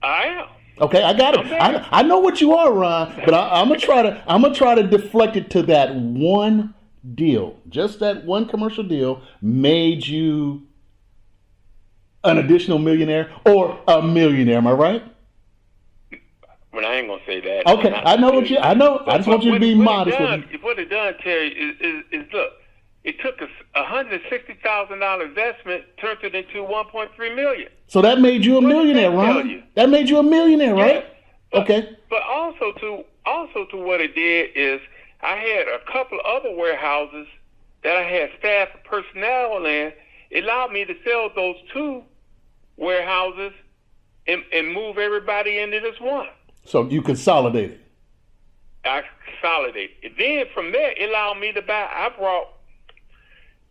I am. Okay, I got it. Okay. I know what you are, Ron, but I'm gonna try to deflect it to that one deal. Just that one commercial deal made you an additional millionaire or a millionaire. Am I right? Well, I ain't gonna say that. Okay, I know what you. I know. I just want you to be modest with me. What it done, Terry, is look. It took us $160,000 investment, turned it into $1.3 million. So that made you a What does millionaire, that tell Ron. you? That made you a millionaire, right? But, Okay. But also to what it did is I had a couple of other warehouses that I had staff and personnel in. It allowed me to sell those 2 warehouses and move everybody into this one. So you consolidated. I consolidated. And then from there, it allowed me to buy. I brought.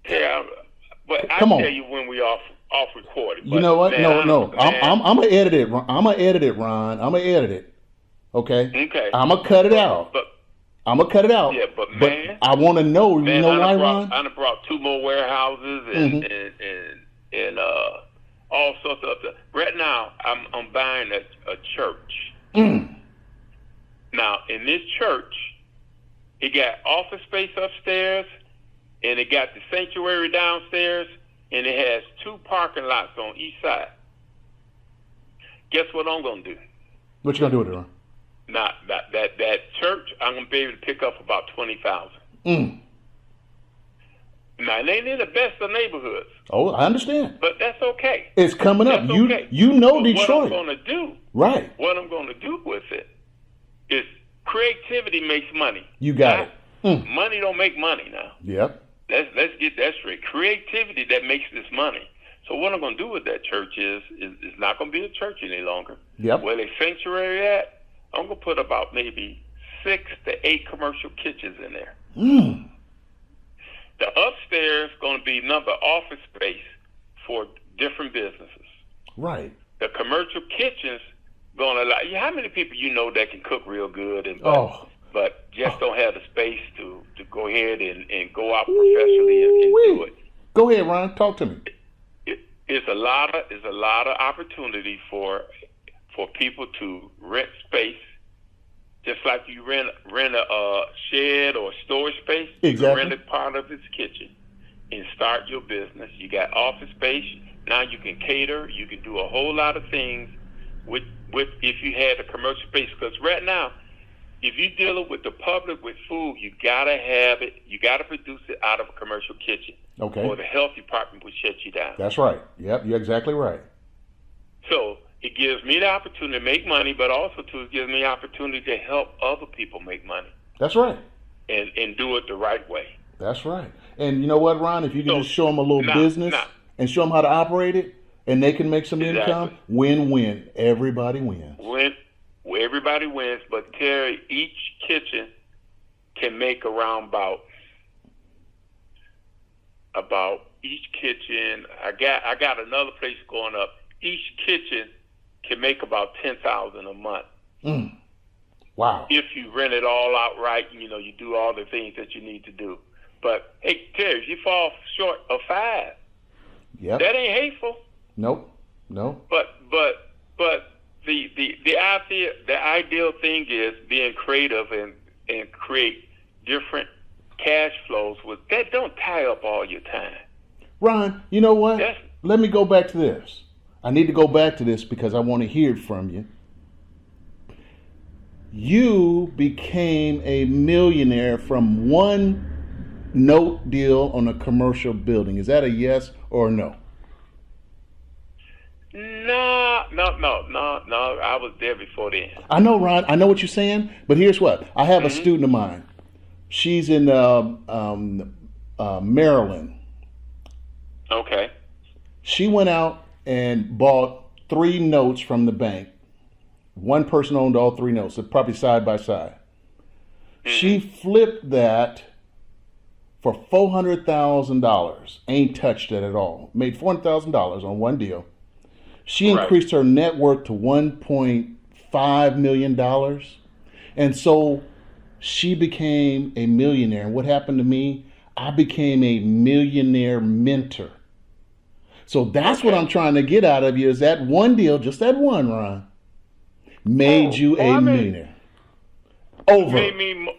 Yeah, but I'll tell you when we off recorded. You know what? No. I'm gonna edit it. I'm gonna edit it, Ron. I'm gonna edit it. Okay. Okay. I'm gonna cut it out. But I'm gonna cut it out. Yeah, but man, I want to know. man, You know why, Ron? I done brought 2 more warehouses and all sorts of stuff. Right now, I'm buying a church. Now, in this church, it got office space upstairs, and it got the sanctuary downstairs, and it has 2 parking lots on each side. Guess what I'm gonna do? What you gonna do with it, Ron? Now, that church, I'm gonna be able to pick up about 20,000. Now, it ain't in the best of neighborhoods. Oh, I understand. But that's okay. It's coming up. That's okay. You know But Detroit. What I'm gonna do? Right. What I'm gonna do with it is creativity makes money. You got it. Money don't make money now. Yep. Let's get that straight. Creativity that makes this money. So what I'm gonna do with that church is it's not gonna be a church any longer. Yep. Where the sanctuary at, I'm gonna put about maybe 6 to 8 commercial kitchens in there. The upstairs gonna be another office space for different businesses. Right. The commercial kitchens gonna allow you. How many people you know that can cook real good and but just don't have the space to go ahead and go out professionally and do it? Go ahead, Ron. Talk to me. It's a lot of opportunity for people to rent space, just like you rent a shed or storage space. Exactly. Rent a part of its kitchen and start your business. You got office space. Now you can cater. You can do a whole lot of things with if you had a commercial space. Because right now, if you're dealing with the public with food, you gotta have it. You gotta produce it out of a commercial kitchen. Okay. Or the health department will shut you down. That's right. Yep, you're exactly right. So it gives me the opportunity to make money, but also too, it gives me the opportunity to help other people make money. That's right. And do it the right way. That's right. And you know what, Ron? If you can just show them a little business and show them how to operate it, and they can make some income, win-win. Everybody wins. Everybody wins, but Terry, each kitchen can make around about each kitchen. I got another place going up. Each kitchen can make about 10,000 a month. Wow. If you rent it all outright, you do all the things that you need to do. But hey, Terry, if you fall short of 5, that ain't hateful. Nope. But the ideal thing is being creative and create different cash flows that don't tie up all your time. Ron, you know what? Let me go back to this. I need to go back to this because I want to hear it from you. You became a millionaire from one note deal on a commercial building. Is that a yes or no? No. I was there before then. I know, Ron. I know what you're saying, but here's what. I have a student of mine. She's in Maryland. Okay. She went out and bought 3 notes from the bank. One person owned all 3 notes, so probably side by side. She flipped that for $400,000. Ain't touched it at all. Made $400,000 on one deal. She increased her net worth to $1.5 million. And so she became a millionaire. And what happened to me? I became a millionaire mentor. So that's what I'm trying to get out of you is that one deal, just that one, Ron, made you a millionaire. It made me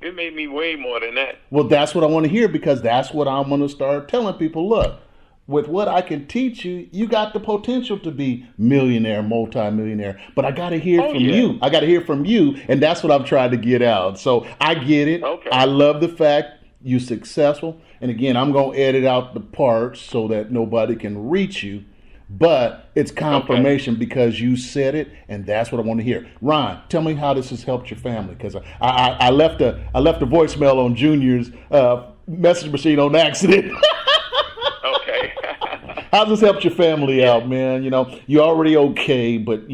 it made me way more than that. Well, that's what I want to hear because that's what I'm going to start telling people. Look, with what I can teach you, you got the potential to be millionaire, multi-millionaire. But I got to hear from you. I got to hear from you, and that's what I'm trying to get out. So I get it. Okay. I love the fact you're successful. And again, I'm going to edit out the parts so that nobody can reach you. But it's confirmation because you said it, and that's what I want to hear. Ron, tell me how this has helped your family, because I left a voicemail on Junior's message machine on accident. Okay. How's this helped your family out, man? You're already okay, but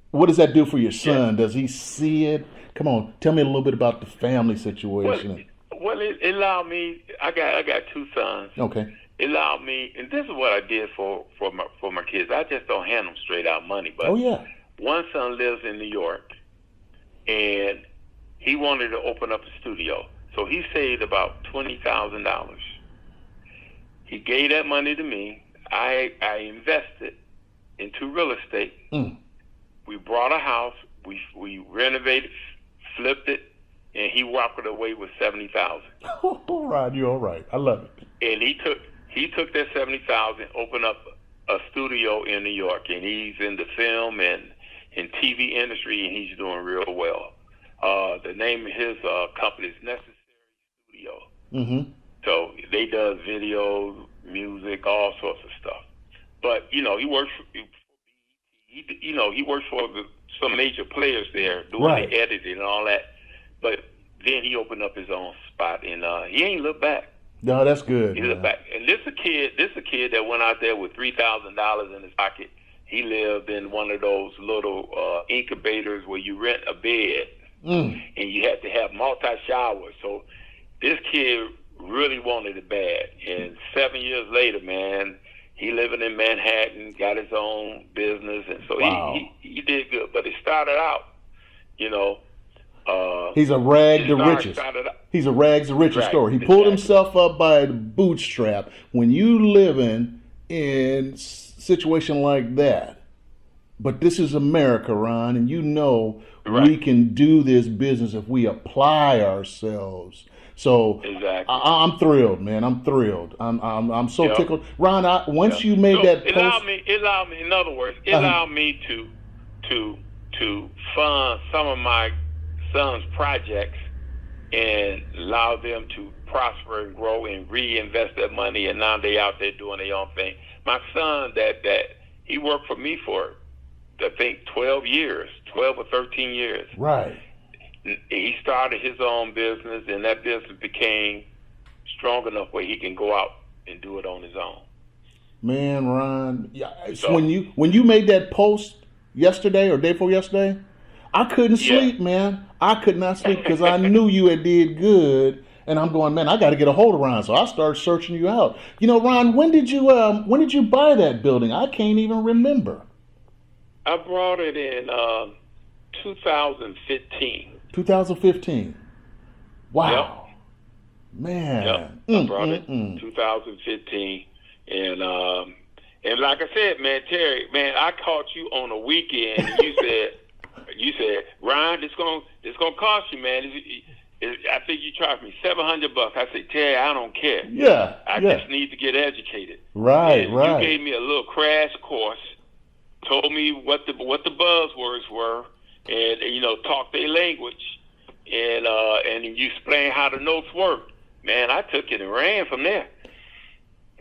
what does that do for your son? Does he see it? Come on, tell me a little bit about the family situation. Well, it allowed me. I got 2 sons. Okay. It allowed me, and this is what I did for my kids. I just don't hand them straight out money. But oh yeah, one son lives in New York, he wanted to open up a studio. So he saved about $20,000. He gave that money to me. I invested into real estate. We bought a house. We renovated, flipped it, and he walked away with $70,000. All right, you're all right. I love it. And he took that $70,000, opened up a studio in New York, and he's in the film and TV industry, and he's doing real well. The name of his company is Necessary Studio. Mm-hmm. So they does videos, music, all sorts of stuff. But he works for he works for some major players there doing Right. the editing and all that. But then he opened up his own spot, and he ain't looked back. No, that's good. He looked back, and this a kid that went out there with $3,000 in his pocket. He lived in one of those little incubators where you rent a bed, and you had to have multi-showers. So this kid really wanted it bad. And 7 years later, man, he living in Manhattan, got his own business, and so Wow. he did good. But it started out, He's a rag to riches. He's a rags to riches Right, story. He pulled exactly. himself up by the bootstrap. When you living in situation like that, but this is America, Ron, and Right. we can do this business if we apply ourselves. So Exactly. I'm thrilled, man. I'm thrilled. I'm so Yep. tickled, Ron. Once you made So that it post, allowed me. In other words, it allowed me to fund some of my son's projects and allow them to prosper and grow and reinvest that money. And now they out there doing their own thing. My son, that he worked for me for, I think, 12 or 13 years. right? He started his own business, and that business became strong enough where he can go out and do it on his own. Man, Ron, yeah, So- when you made that post yesterday or day before yesterday, I couldn't Yeah. sleep, man. I could not sleep because I knew you had did good, and I'm going, man, I got to get a hold of Ron. So I started searching you out. Ron, when did you buy that building? I can't even remember. I brought it in 2015. 2015. Wow, man. Yep. I brought it in 2015, and like I said, man, Terry, man, I caught you on a weekend. And you said, Ryan, it's gonna cost you, man. I think you charged me $700. I said, Terry, I don't care. Yeah, I yeah. just need to get educated. Right, and right. You gave me a little crash course, told me what the buzzwords were, and talk their language, and you explained how the notes work. Man, I took it and ran from there.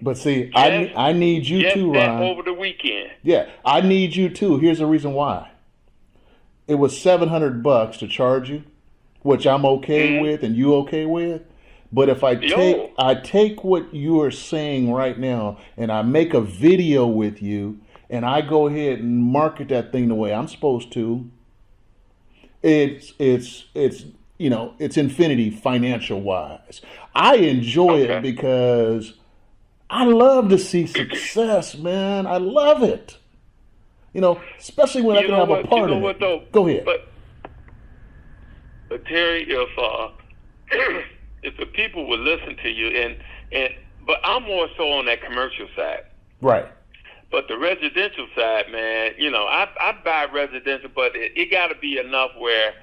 But see, I need you Just too, that Ron. over the weekend. Yeah, I need you too. Here's the reason why. It was $700 to charge you, which I'm okay with and you okay with. But if I take what you are saying right now and I make a video with you and I go ahead and market that thing the way I'm supposed to, it's infinity financial wise. I enjoy it because I love to see success, man. I love it. Especially when I can have a part of it. Though? Go ahead. But Terry, if the people would listen to you, but I'm more so on that commercial side. Right. But the residential side, man, I buy residential, but it got to be enough where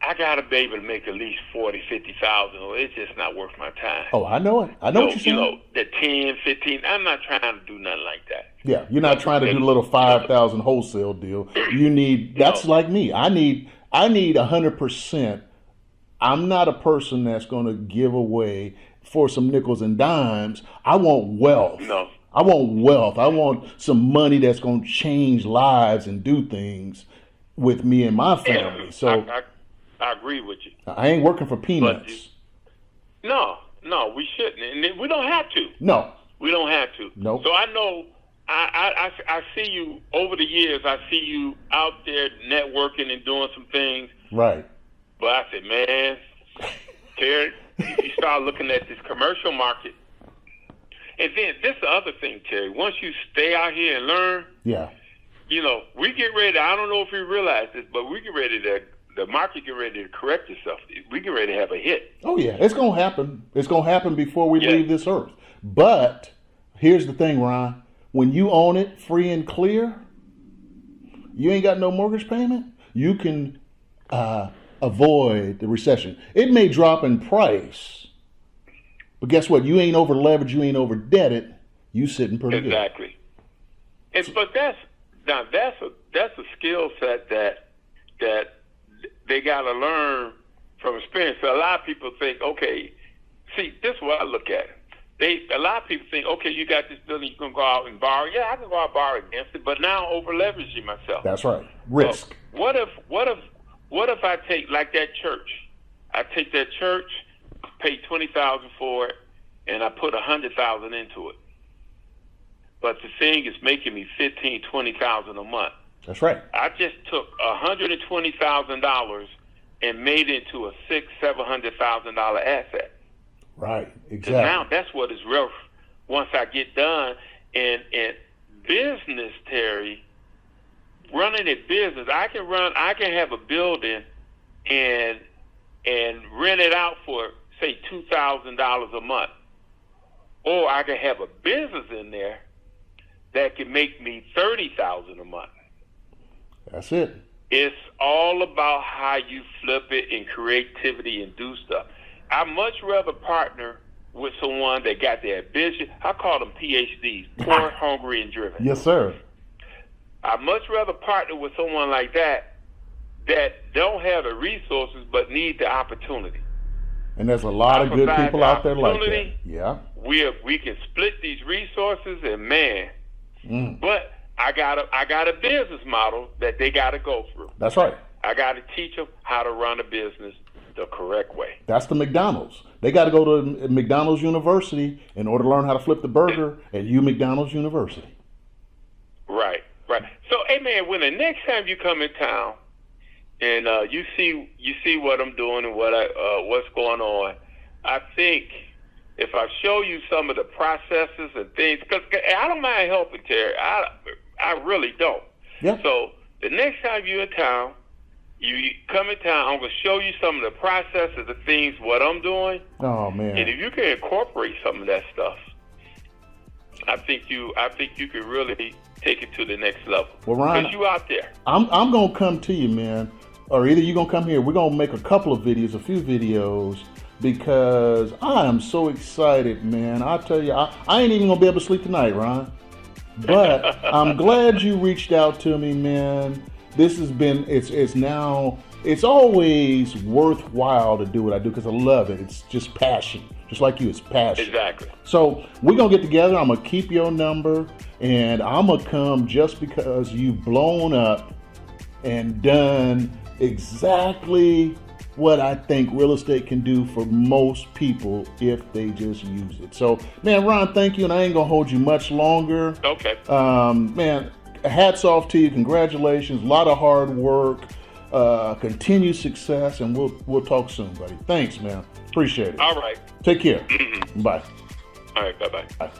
I got to be able to make at least 40, 50,000, or it's just not worth my time. Oh, I know it. I know what you're saying. The 10, 15, I'm not trying to do nothing like that. Yeah, you're not trying to do a little 5,000 wholesale deal. You need, that's like me. I need 100%. I'm not a person that's going to give away for some nickels and dimes. I want wealth. No. I want wealth. I want some money that's going to change lives and do things with me and my family. So I agree with you. I ain't working for peanuts. No, we shouldn't, and we don't have to. No, we don't have to. Nope. So I know. I see you over the years. I see you out there networking and doing some things. Right. But I said, man, Terry, you start looking at this commercial market. And then this is the other thing, Terry. Once you stay out here and learn, yeah, we get ready. I don't know if you realize this, but we get ready to the market get ready to correct itself. We get ready to have a hit. Oh yeah, it's gonna happen. It's gonna happen before we leave this earth. But here's the thing, Ron. When you own it free and clear, you ain't got no mortgage payment. You can avoid the recession. It may drop in price, but guess what? You ain't over leveraged. You ain't over debted. You sitting pretty good. Exactly. But that's a skill set that they got to learn from experience. So a lot of people think, okay, see, this is what I look at. A lot of people think, okay, you got this building, you can go out and borrow. Yeah, I can go out and borrow against it, but now I'm over leveraging myself. That's right. Risk. What if I take, like that church? I take that church, pay $20,000 for it, and I put $100,000 into it. But the thing is making me $15,000, $20,000 a month. That's right. I just took $120,000 and made it into a $600,000-$700,000 asset. Right. Exactly. And now that's what is real. Once I get done, and business, Terry, running a business, I can have a building and rent it out for say $2,000 a month, or I can have a business in there that can make me $30,000 a month. That's it. It's all about how you flip it and creativity and do stuff. I'd much rather partner with someone that got their ambition. I call them PhDs, poor, hungry, and driven. Yes, sir. I'd much rather partner with someone like that don't have the resources but need the opportunity. And there's a lot of good people out there like that. Yeah. We can split these resources, and man, but I got a business model that they got to go through. That's right. I got to teach them how to run a business the correct way. That's the McDonald's. They got to go to McDonald's University in order to learn how to flip the burger at McDonald's University. Right. So, hey man, when the next time you come in town and you see what I'm doing and what's going on, I think if I show you some of the processes and things, because I don't mind helping, Terry. I really don't. Yeah. So the next time you're in town, you come in town, I'm going to show you some of the processes, the things, what I'm doing. Oh man! And if you can incorporate some of that stuff, I think you can really take it to the next level. Well, Ryan, because you out there. I'm gonna come to you, man, or either you gonna come here. We're gonna make a couple of videos, a few videos, because I am so excited, man. I tell you, I ain't even gonna be able to sleep tonight, Ryan. But I'm glad you reached out to me, man. This has been, it's always worthwhile to do what I do because I love it. It's just passion. Just like you, it's passion. Exactly. So we're going to get together. I'm going to keep your number, and I'm going to come just because you've blown up and done exactly what I think real estate can do for most people if they just use it. So, man, Ron, thank you, and I ain't going to hold you much longer. Okay. Man, hats off to you. Congratulations. A lot of hard work. Continued success, and we'll talk soon, buddy. Thanks, man. Appreciate it. All right. Take care. Bye. All right. Bye-bye. Bye.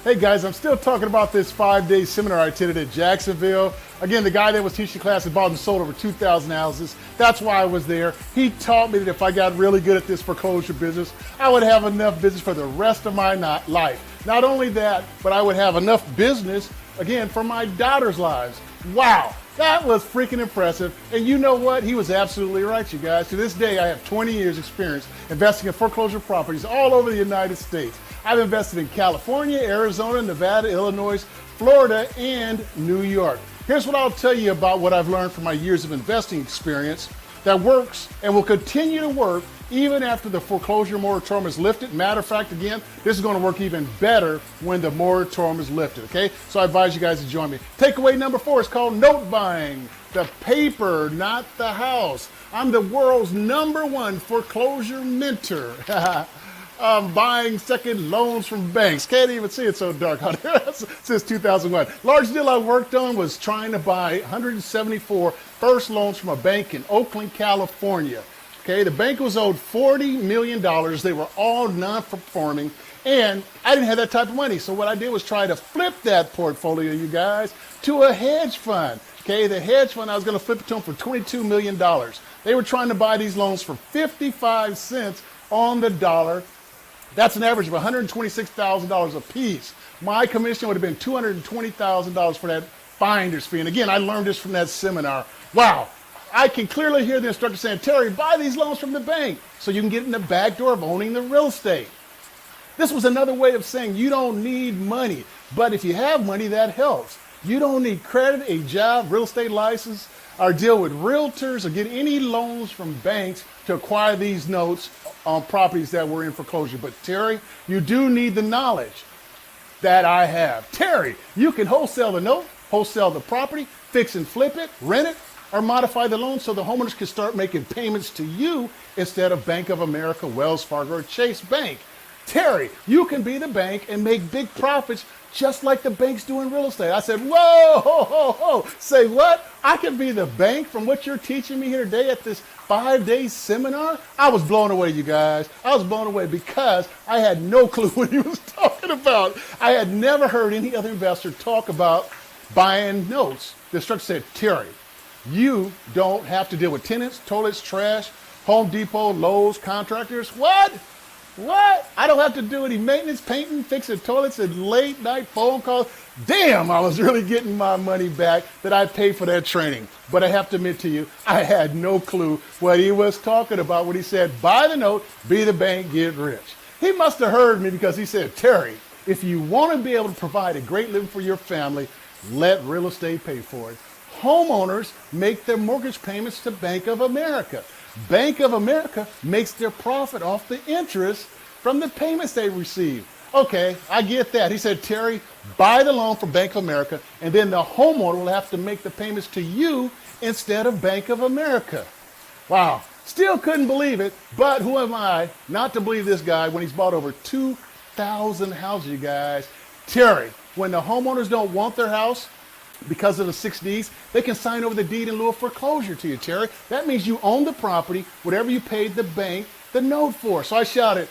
Hey guys, I'm still talking about this 5-day seminar I attended at Jacksonville. Again, the guy that was teaching class had bought and sold over 2,000 houses. That's why I was there. He taught me that if I got really good at this foreclosure business, I would have enough business for the rest of my life. Not only that, but I would have enough business, again, for my daughter's lives. Wow, that was freaking impressive. And you know what? He was absolutely right, you guys. To this day, I have 20 years experience investing in foreclosure properties all over the United States. I've invested in California, Arizona, Nevada, Illinois, Florida, and New York. Here's what I'll tell you about what I've learned from my years of investing experience that works and will continue to work even after the foreclosure moratorium is lifted. Matter of fact, again, this is going to work even better when the moratorium is lifted, okay? So I advise you guys to join me. Takeaway number 4 is called note buying. The paper, not the house. I'm the world's #1 foreclosure mentor. Buying second loans from banks. Can't even see it, so dark out here. Since 2001. Large deal I worked on was trying to buy 174 first loans from a bank in Oakland, California. Okay, the bank was owed $40 million. They were all non-performing, and I didn't have that type of money. So what I did was try to flip that portfolio, you guys, to a hedge fund. Okay, the hedge fund, I was going to flip it to them for $22 million. They were trying to buy these loans for 55 cents on the dollar. That's an average of $126,000 a piece. My commission would have been $220,000 for that finder's fee. And again, I learned this from that seminar. Wow, I can clearly hear the instructor saying, Terry, buy these loans from the bank so you can get in the back door of owning the real estate. This was another way of saying you don't need money, but if you have money, that helps. You don't need credit, a job, real estate license, or deal with realtors or get any loans from banks to acquire these notes on properties that were in foreclosure. But Terry, you do need the knowledge that I have. Terry, you can wholesale the note, wholesale the property, fix and flip it, rent it, or modify the loan so the homeowners can start making payments to you instead of Bank of America, Wells Fargo, or Chase Bank. Terry, you can be the bank and make big profits just like the banks do in real estate. I said, whoa, ho, ho, ho. Say what? I can be the bank from what you're teaching me here today at this 5-day seminar? I was blown away, you guys. I was blown away because I had no clue what he was talking about. I had never heard any other investor talk about buying notes. The instructor said, Terry, you don't have to deal with tenants, toilets, trash, Home Depot, Lowe's, contractors. What? What? I don't have to do any maintenance, painting, fixing toilets, and late night phone calls. Damn, I was really getting my money back that I paid for that training. But I have to admit to you, I had no clue what he was talking about when he said, buy the note, be the bank, get rich. He must have heard me because he said, Terry, if you want to be able to provide a great living for your family, let real estate pay for it. Homeowners make their mortgage payments to Bank of America. Bank of America makes their profit off the interest from the payments they receive. Okay, I get that. He said, Terry, buy the loan from Bank of America, and then the homeowner will have to make the payments to you instead of Bank of America. Wow, still couldn't believe it, but who am I not to believe this guy when he's bought over 2,000 houses, you guys. Terry, when the homeowners don't want their house, because of the 6 Ds, they can sign over the deed in lieu of foreclosure to you, Terry. That means you own the property, whatever you paid the bank the note for. So I shouted,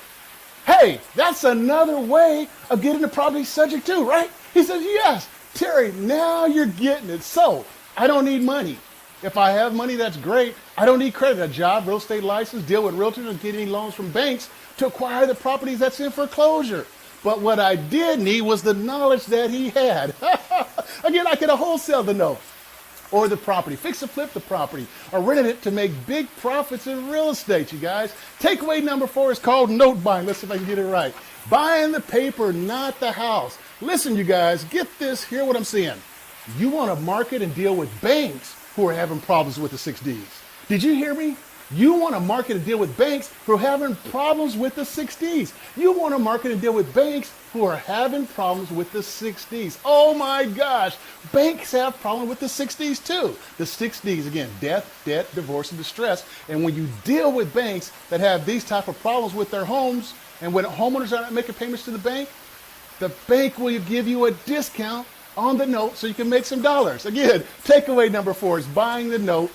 hey, that's another way of getting the property subject to, right? He says, yes. Terry, now you're getting it. So I don't need money. If I have money, that's great. I don't need credit, a job, real estate license, deal with realtors, and get any loans from banks to acquire the properties that's in foreclosure. But what I did need was the knowledge that he had. Again, I could have wholesaled the note or the property, fix and flip the property, or rented it to make big profits in real estate, you guys. Takeaway number 4 is called note buying. Let's see if I can get it right. Buying the paper, not the house. Listen, you guys, get this, hear what I'm saying. You want to market and deal with banks who are having problems with the 6 Ds. Did you hear me? You want to market and deal with banks who are having problems with the 6 Ds. You want to market and deal with banks who are having problems with the 6 Ds. Oh my gosh, banks have problems with the 6 Ds too. The 6 Ds, again, death, debt, divorce, and distress. And when you deal with banks that have these type of problems with their homes, and when homeowners are not making payments to the bank will give you a discount on the note so you can make some dollars. Again, takeaway number 4 is buying the note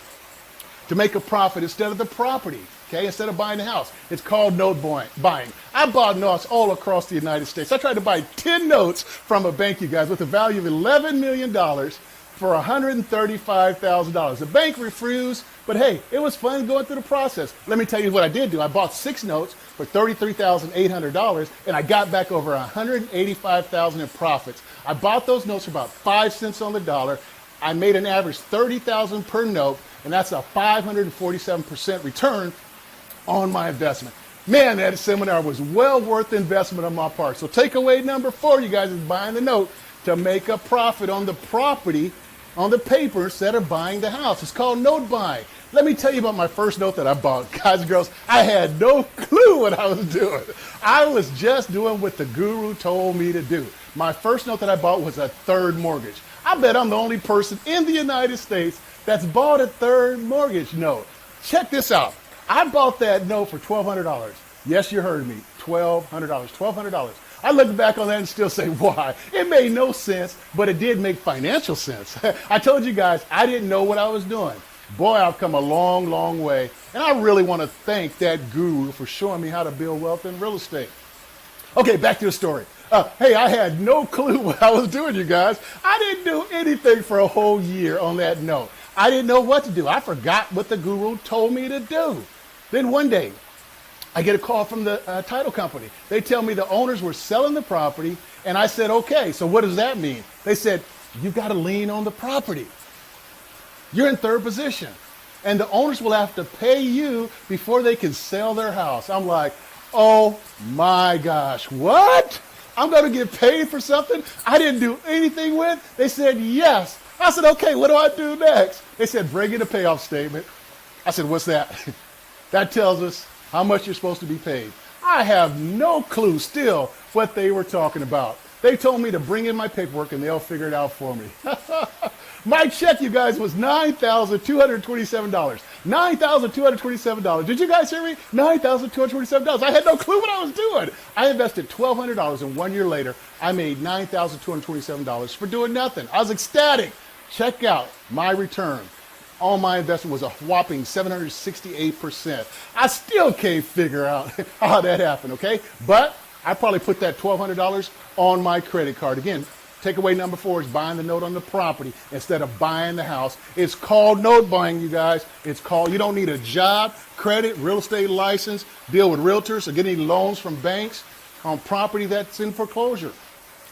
to make a profit instead of the property, okay, instead of buying the house. It's called note buying. I bought notes all across the United States. I tried to buy 10 notes from a bank, you guys, with a value of $11 million for $135,000. The bank refused, but hey, it was fun going through the process. Let me tell you what I did do. I bought 6 notes for $33,800, and I got back over $185,000 in profits. I bought those notes for about 5 cents on the dollar. I made an average $30,000 per note, and that's a 547% return on my investment. Man, that seminar was well worth the investment on my part. So takeaway number 4, you guys, is buying the note to make a profit on the property on the paper instead of buying the house. It's called note buying. Let me tell you about my first note that I bought. Guys and girls, I had no clue what I was doing. I was just doing what the guru told me to do. My first note that I bought was a third mortgage. I bet I'm the only person in the United States that's bought a third mortgage note. Check this out. I bought that note for $1,200. Yes, you heard me, $1,200, $1,200. I look back on that and still say, why? It made no sense, but it did make financial sense. I told you guys, I didn't know what I was doing. Boy, I've come a long, long way. And I really want to thank that guru for showing me how to build wealth in real estate. Okay, back to the story. Hey, I had no clue what I was doing, you guys. I didn't do anything for a whole year on that note. I didn't know what to do. I forgot what the guru told me to do. Then one day, I get a call from the title company. They tell me the owners were selling the property, and I said, okay, so what does that mean? They said, you got to lien on the property. You're in third position, and the owners will have to pay you before they can sell their house. I'm like, oh my gosh, what? I'm going to get paid for something I didn't do anything with? They said, yes. I said, okay, what do I do next? They said, bring in a payoff statement. I said, what's that? That tells us how much you're supposed to be paid. I have no clue still what they were talking about. They told me to bring in my paperwork and they'll figure it out for me. My check, you guys, was $9,227. $9,227. Did you guys hear me? $9,227. I had no clue what I was doing. I invested $1,200 and 1 year later, I made $9,227 for doing nothing. I was ecstatic. Check out my return. All my investment was a whopping 768%. I still can't figure out how that happened, okay? But I probably put that $1,200 on my credit card. Again, takeaway number 4 is buying the note on the property instead of buying the house. It's called note buying, you guys. It's called, you don't need a job, credit, real estate license, deal with realtors or get any loans from banks on property that's in foreclosure.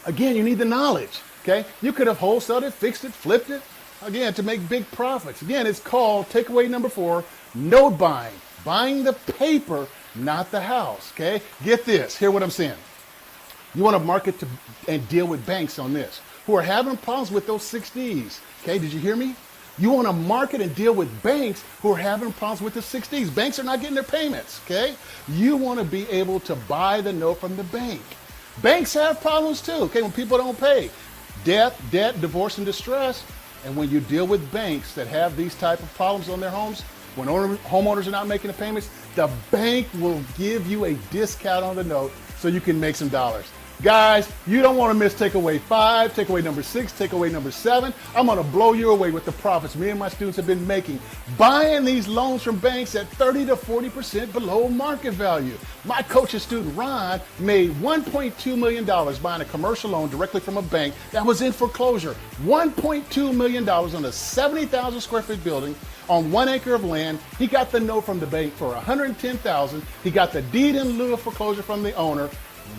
Again, you need the knowledge, okay? You could have wholesaled it, fixed it, flipped it, again, to make big profits. Again, it's called takeaway number 4, note buying. Buying the paper, not the house, okay? Get this, hear what I'm saying. You want to market to and deal with banks on this who are having problems with those 6Ds. Okay, did you hear me? You want to market and deal with banks who are having problems with the 6Ds. Banks are not getting their payments. Okay, you want to be able to buy the note from the bank. Banks have problems too. Okay, when people don't pay, death, debt, divorce, and distress. And when you deal with banks that have these type of problems on their homes, when homeowners are not making the payments, the bank will give you a discount on the note so you can make some dollars. Guys, you don't want to miss takeaway 5, takeaway number 6, takeaway number 7. I'm going to blow you away with the profits me and my students have been making buying these loans from banks at 30 to 40% below market value. My coach's student, Ron, made $1.2 million buying a commercial loan directly from a bank that was in foreclosure. $1.2 million on a 70,000 square foot building on 1 acre of land. He got the note from the bank for $110,000. He got the deed in lieu of foreclosure from the owner.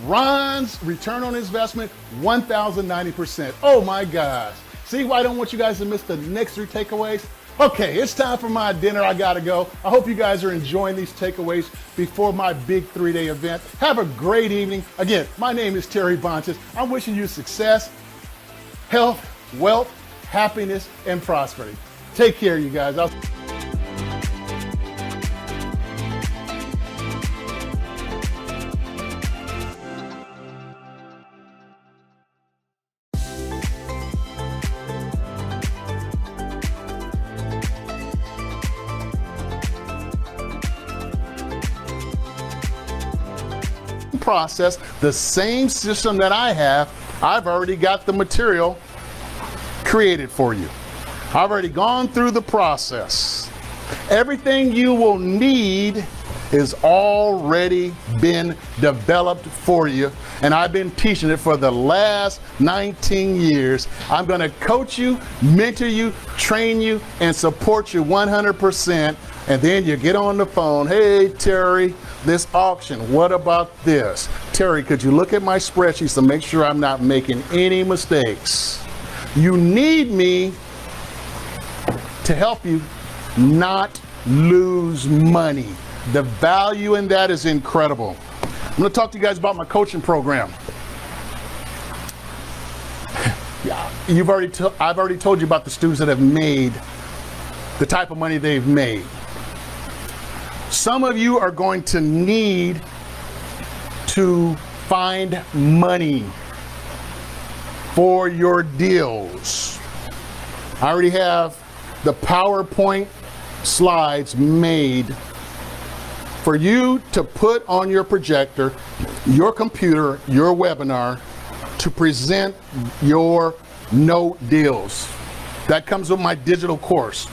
Ron's return on investment, 1,090%. Oh my gosh. See why I don't want you guys to miss the next 3 takeaways? Okay, it's time for my dinner. I gotta go. I hope you guys are enjoying these takeaways before my big 3-day event. Have a great evening. Again, my name is Terry Bontemps. I'm wishing you success, health, wealth, happiness, and prosperity. Take care, you guys. Process the same system that I have. I've already got the material created for you. I've already gone through the process. Everything you will need is already been developed for you, and I've been teaching it for the last 19 years. I'm going to coach you, mentor you, train you, and support you 100%. And then you get on the phone, hey Terry, this auction, what about this? Terry, could you look at my spreadsheets to make sure I'm not making any mistakes? You need me to help you not lose money. The value in that is incredible. I'm going to talk to you guys about my coaching program. Yeah. I've already told you about the students that have made the type of money they've made. Some of you are going to need to find money for your deals. I already have the PowerPoint slides made for you to put on your projector, your computer, your webinar to present your note deals. That comes with my digital course.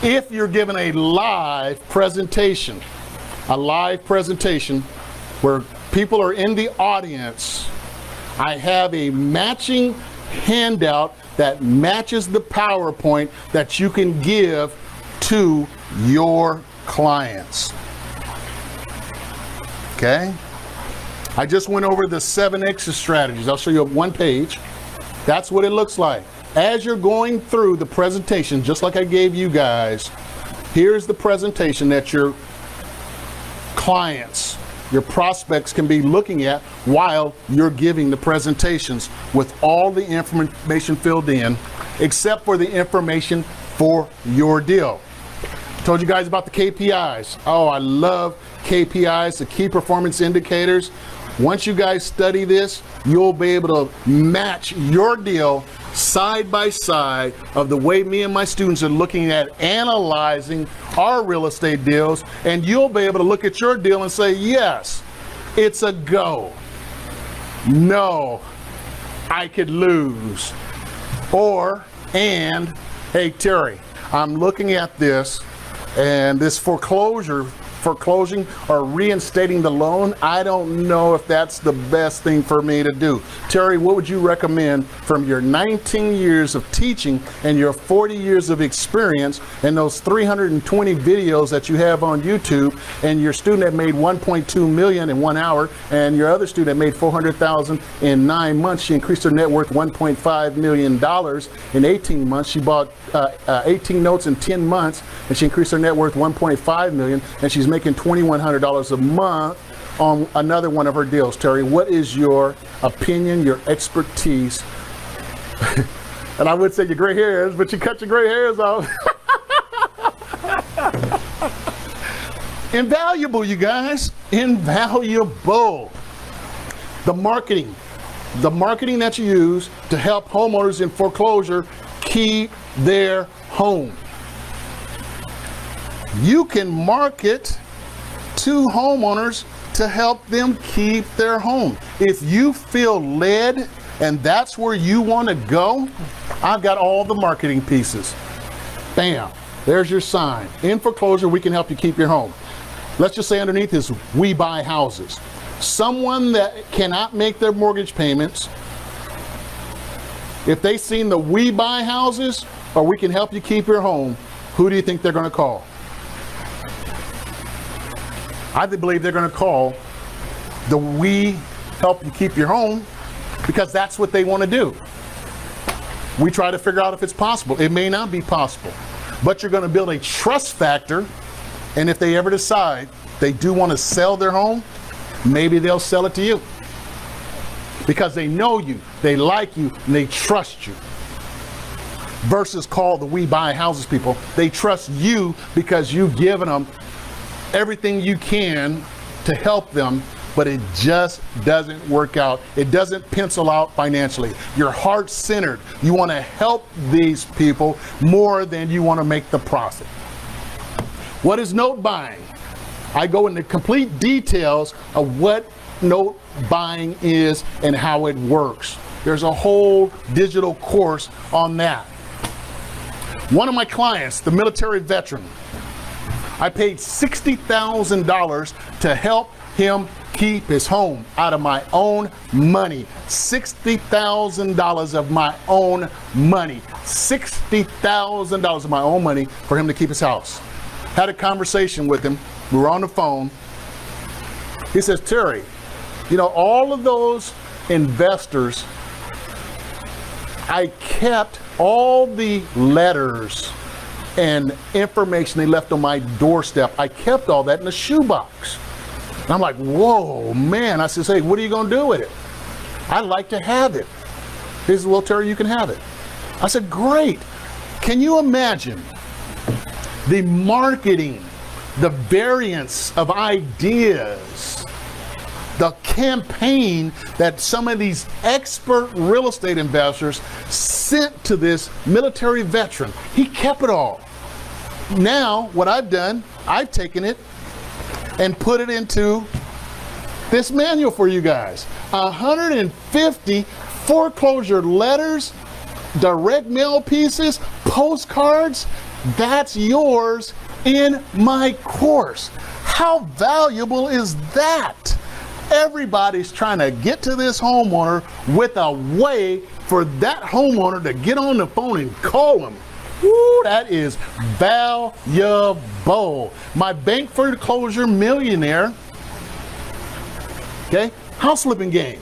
If you're given a live presentation where people are in the audience, I have a matching handout that matches the PowerPoint that you can give to your clients. Okay? I just went over the 7 exit strategies. I'll show you one page. That's what it looks like. As you're going through the presentation, just like I gave you guys, here's the presentation that your clients, your prospects can be looking at while you're giving the presentations with all the information filled in, except for the information for your deal. Told you guys about the KPIs. Oh, I love KPIs, the key performance indicators. Once you guys study this, you'll be able to match your deal side by side of the way me and my students are looking at analyzing our real estate deals, and you'll be able to look at your deal and say, yes, it's a go. No, I could lose. Or, and, hey Terry, I'm looking at this and this foreclosing or reinstating the loan, I don't know if that's the best thing for me to do. Terry, what would you recommend from your 19 years of teaching and your 40 years of experience and those 320 videos that you have on YouTube, and your student that made 1.2 million in 1 hour and your other student that made 400,000 in 9 months? She increased her net worth $1.5 million in 18 months. She bought 18 notes in 10 months and she increased her net worth $1.5 million, and she's making $2,100 a month on another one of her deals. Terry, what is your opinion, your expertise? And I would say your gray hairs, but you cut your gray hairs off. Invaluable, you guys. Invaluable. The marketing that you use to help homeowners in foreclosure keep their home. You can market to homeowners to help them keep their home. If you feel led and that's where you want to go, I've got all the marketing pieces. Bam, there's your sign. In foreclosure, we can help you keep your home. Let's just say underneath is we buy houses. Someone that cannot make their mortgage payments, if they've seen the we buy houses or we can help you keep your home, who do you think they're going to call? I believe they're going to call the we help you keep your home, because that's what they want to do. We try to figure out if it's possible. It may not be possible, but you're going to build a trust factor, and if they ever decide they do want to sell their home, maybe they'll sell it to you because they know you, they like you, and they trust you. Versus call the we buy houses people. They trust you because you've given them everything you can to help them, but it just doesn't work out. It doesn't pencil out financially. You're heart-centered. You want to help these people more than you want to make the profit. What is note buying? I go into complete details of what note buying is and how it works. There's a whole digital course on that. One of my clients, the military veteran, I paid $60,000 to help him keep his home out of my own money. $60,000 of my own money. $60,000 of my own money for him to keep his house. Had a conversation with him. We were on the phone. He says, Terry, you know, all of those investors, I kept all the letters and information they left on my doorstep. I kept all that in a shoebox. And I'm like, whoa, man. I says, hey, what are you going to do with it? I'd like to have it. He said, well, Terry, you can have it. I said, great. Can you imagine the marketing, the variance of ideas, the campaign that some of these expert real estate investors sent to this military veteran? He kept it all. Now, what I've done, I've taken it and put it into this manual for you guys. 150 foreclosure letters, direct mail pieces, postcards. That's yours in my course. How valuable is that? Everybody's trying to get to this homeowner with a way for that homeowner to get on the phone and call them. Woo, that is valuable. My bank foreclosure millionaire, okay, house flipping game.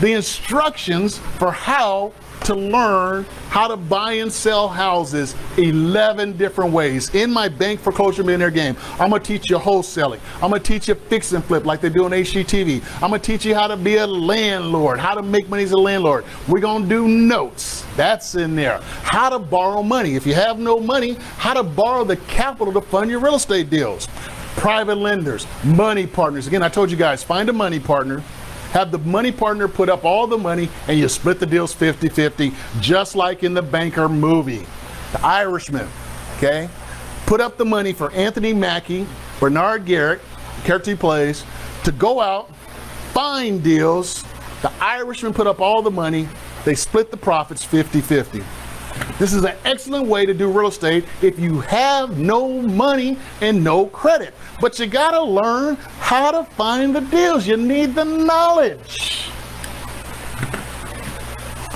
The instructions for how to learn how to buy and sell houses 11 different ways. In my bank foreclosure millionaire game, I'm gonna teach you wholesaling. I'm gonna teach you fix and flip like they do on HGTV. I'm gonna teach you how to be a landlord, how to make money as a landlord. We're gonna do notes. That's in there. How to borrow money. If you have no money, how to borrow the capital to fund your real estate deals. Private lenders, money partners. Again, I told you guys, find a money partner. Have the money partner put up all the money and you split the deals 50-50, just like in the Banker movie. The Irishman, okay? Put up the money for Anthony Mackie, Bernard Garrett, the character he plays, to go out, find deals. The Irishman put up all the money. They split the profits 50-50. This is an excellent way to do real estate if you have no money and no credit. But you gotta learn how to find the deals. You need the knowledge.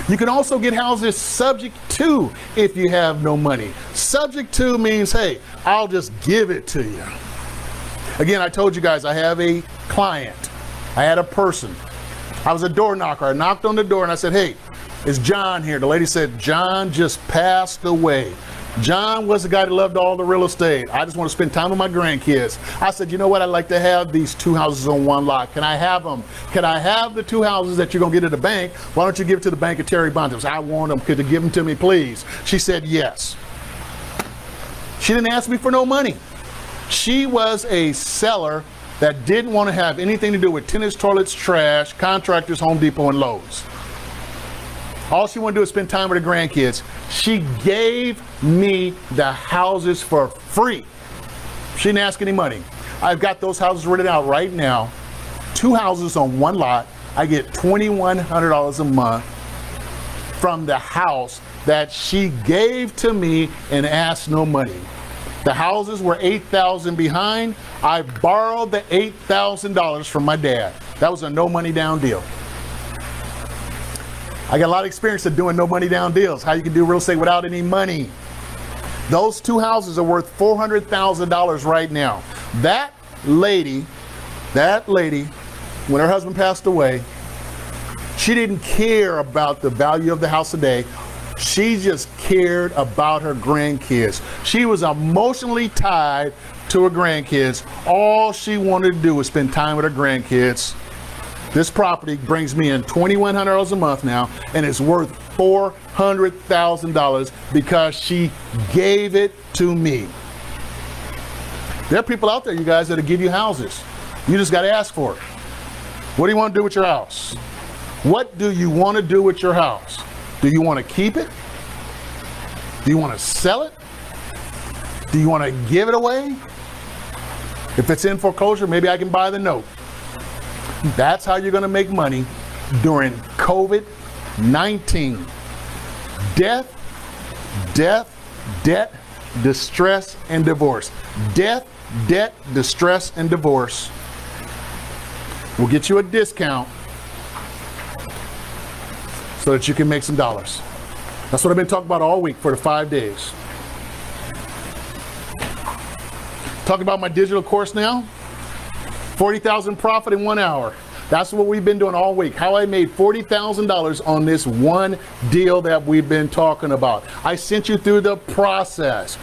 You can also get houses subject to if you have no money. Subject to means, hey, I'll just give it to you. Again, I told you guys I have a client. I had a person. I was a door knocker. I knocked on the door and I said, hey, is John here? The lady said, John just passed away. John was the guy that loved all the real estate. I just want to spend time with my grandkids. I said, you know what? I'd like to have these 2 houses on one lot. Can I have them? Can I have the 2 houses that you're going to get at the bank? Why don't you give it to the bank of Terry Bontemps? I want them. Could you give them to me, please? She said, yes. She didn't ask me for no money. She was a seller that didn't want to have anything to do with tenants, toilets, trash, contractors, Home Depot, and Lowe's. All she wanted to do is spend time with her grandkids. She gave me the houses for free. She didn't ask any money. I've got those houses rented out right now. 2 houses on one lot. I get $2,100 a month from the house that she gave to me and asked no money. The houses were $8,000 behind. I borrowed the $8,000 from my dad. That was a no money down deal. I got a lot of experience of doing no money down deals. How you can do real estate without any money. Those 2 houses are worth $400,000 right now. That lady, when her husband passed away, she didn't care about the value of the house today. She just cared about her grandkids. She was emotionally tied to her grandkids. All she wanted to do was spend time with her grandkids. This property brings me in $2,100 a month now, and it's worth $400,000 because she gave it to me. There are people out there, you guys, that'll give you houses. You just got to ask for it. What do you want to do with your house? What do you want to do with your house? Do you want to keep it? Do you want to sell it? Do you want to give it away? If it's in foreclosure, maybe I can buy the note. That's how you're going to make money during COVID-19. Death, debt, distress, and divorce. Death, debt, distress, and divorce will get you a discount so that you can make some dollars. That's what I've been talking about all week for the 5 days. Talking about my digital course now. 40,000 profit in 1 hour. That's what we've been doing all week. How I made $40,000 on this one deal that we've been talking about. I sent you through the process.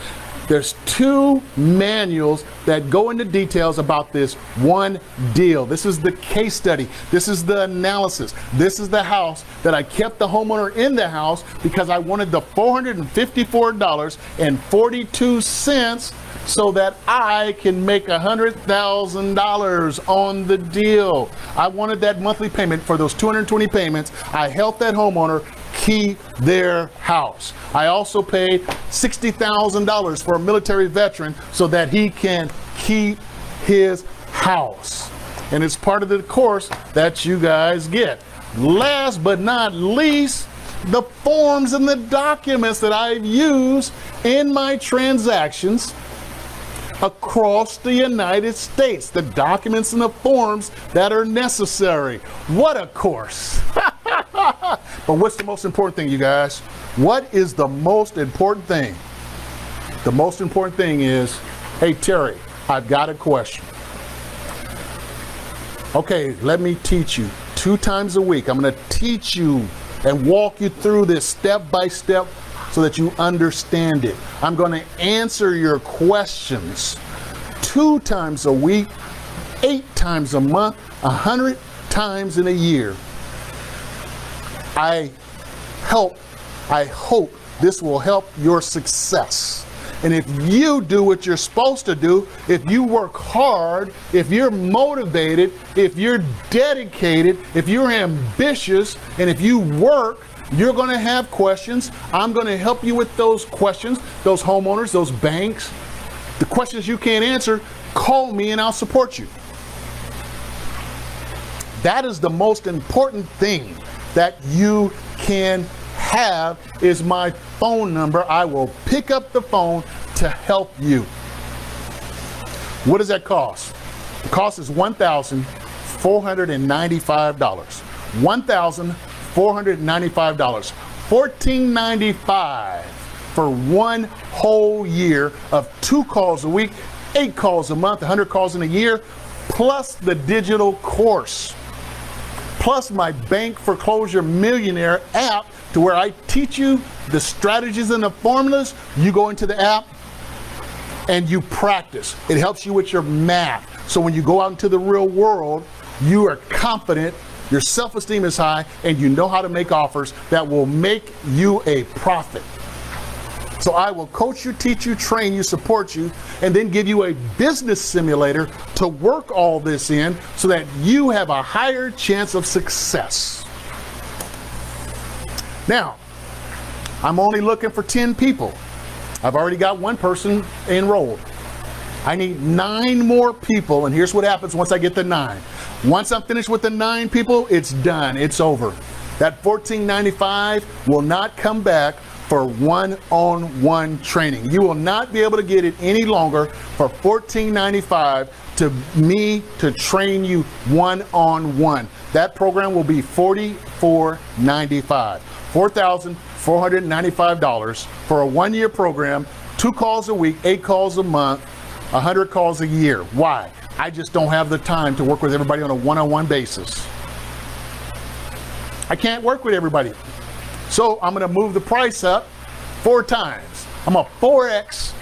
There's 2 manuals that go into details about this one deal. This is the case study. This is the analysis. This is the house that I kept the homeowner in the house because I wanted the $454.42 so that I can make $100,000 on the deal. I wanted that monthly payment for those 220 payments. I helped that homeowner keep their house. I also paid $60,000 for a military veteran so that he can keep his house. And it's part of the course that you guys get. Last but not least, the forms and the documents that I've used in my transactions across the United States. The documents and the forms that are necessary. What a course. But what's the most important thing, you guys? What is the most important thing? The most important thing is, hey Terry, I've got a question. Okay, let me teach you 2 times a week. I'm going to teach you and walk you through this step by step so that you understand it. I'm going to answer your questions 2 times a week, 8 times a month, 100 times in a year. I hope this will help your success. And if you do what you're supposed to do, if you work hard, if you're motivated, if you're dedicated, if you're ambitious, and if you work, you're going to have questions. I'm going to help you with those questions, those homeowners, those banks. The questions you can't answer, call me and I'll support you. That is the most important thing that you can have is my phone number. I will pick up the phone to help you. What does that cost? The cost is $1,495. $1,495. $1,495 for 1 whole year of 2 calls a week, 8 calls a month, 100 calls in a year, plus the digital course. Plus my Bank Foreclosure Millionaire app, to where I teach you the strategies and the formulas. You go into the app and you practice. It helps you with your math. So when you go out into the real world, you are confident, your self-esteem is high, and you know how to make offers that will make you a profit. So I will coach you, teach you, train you, support you, and then give you a business simulator to work all this in so that you have a higher chance of success. Now, I'm only looking for 10 people. I've already got 1 person enrolled. I need 9 more people, and here's what happens once I get the 9. Once I'm finished with the 9 people, it's done, it's over. That $1,495 will not come back for one-on-one training. You will not be able to get it any longer for $1,495 to me to train you one-on-one. That program will be $4,495. $4,495 for a 1-year program, 2 calls a week, 8 calls a month, 100 calls a year. Why? I just don't have the time to work with everybody on a one-on-one basis. I can't work with everybody. So I'm going to move the price up 4 times. I'm going to 4X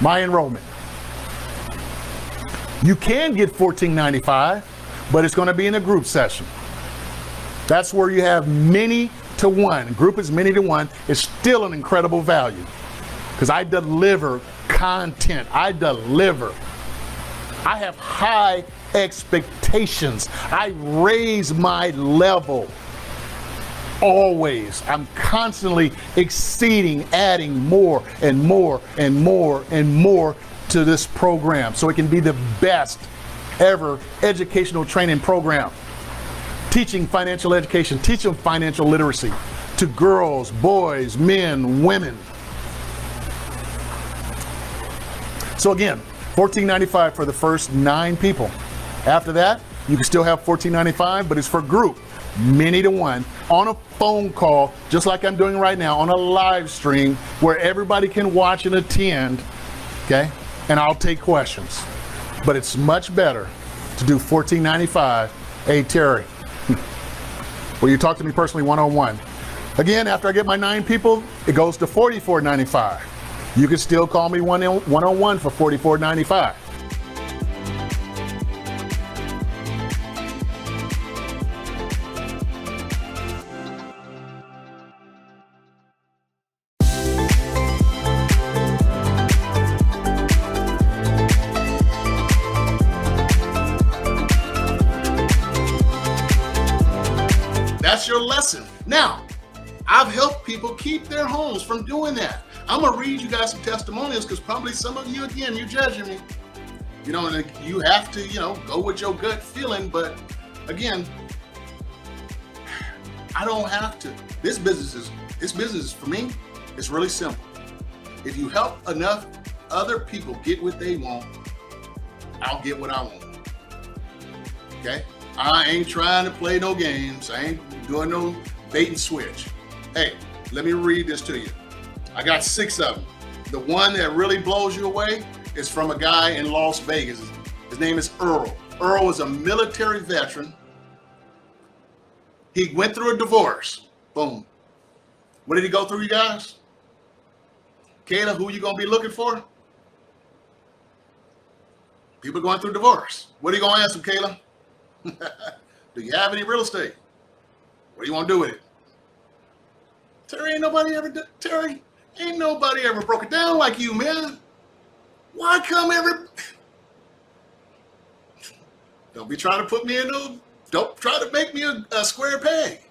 my enrollment. You can get $1,495, but it's going to be in a group session. That's where you have many to one. Group is many to one. It's still an incredible value because I deliver content. I deliver. I have high expectations. I raise my level. Always. I'm constantly exceeding, adding more and more and more and more to this program so it can be the best ever educational training program. Teaching financial education, teaching financial literacy to girls, boys, men, women. So again, $1,495 for the first 9 people. After that, you can still have $1,495, but it's for group. Many to one, on a phone call, just like I'm doing right now, on a live stream where everybody can watch and attend, okay? And I'll take questions. But it's much better to do $1,495. Hey, Terry, will you talk to me personally one-on-one? Again, after I get my 9 people, it goes to $4,495. You can still call me one-on-one for $44.95. That's your lesson. Now, I've helped people keep their homes from doing that. I'm gonna read you guys some testimonials because probably some of you, again, you're judging me. You know, and you have to, go with your gut feeling. But again, I don't have to. This business is for me. It's really simple. If you help enough other people get what they want, I'll get what I want. Okay? I ain't trying to play no games. I ain't doing no bait and switch. Hey, let me read this to you. I got 6 of them. The one that really blows you away is from a guy in Las Vegas. His name is Earl. Earl is a military veteran. He went through a divorce. Boom. What did he go through, you guys? Kayla, who you gonna be looking for? People going through divorce. What are you gonna ask them, Kayla? Do you have any real estate? What do you want to do with it? Terry, ain't nobody ever broke it down like you, man. Why come don't be trying to put me in don't try to make me a square peg.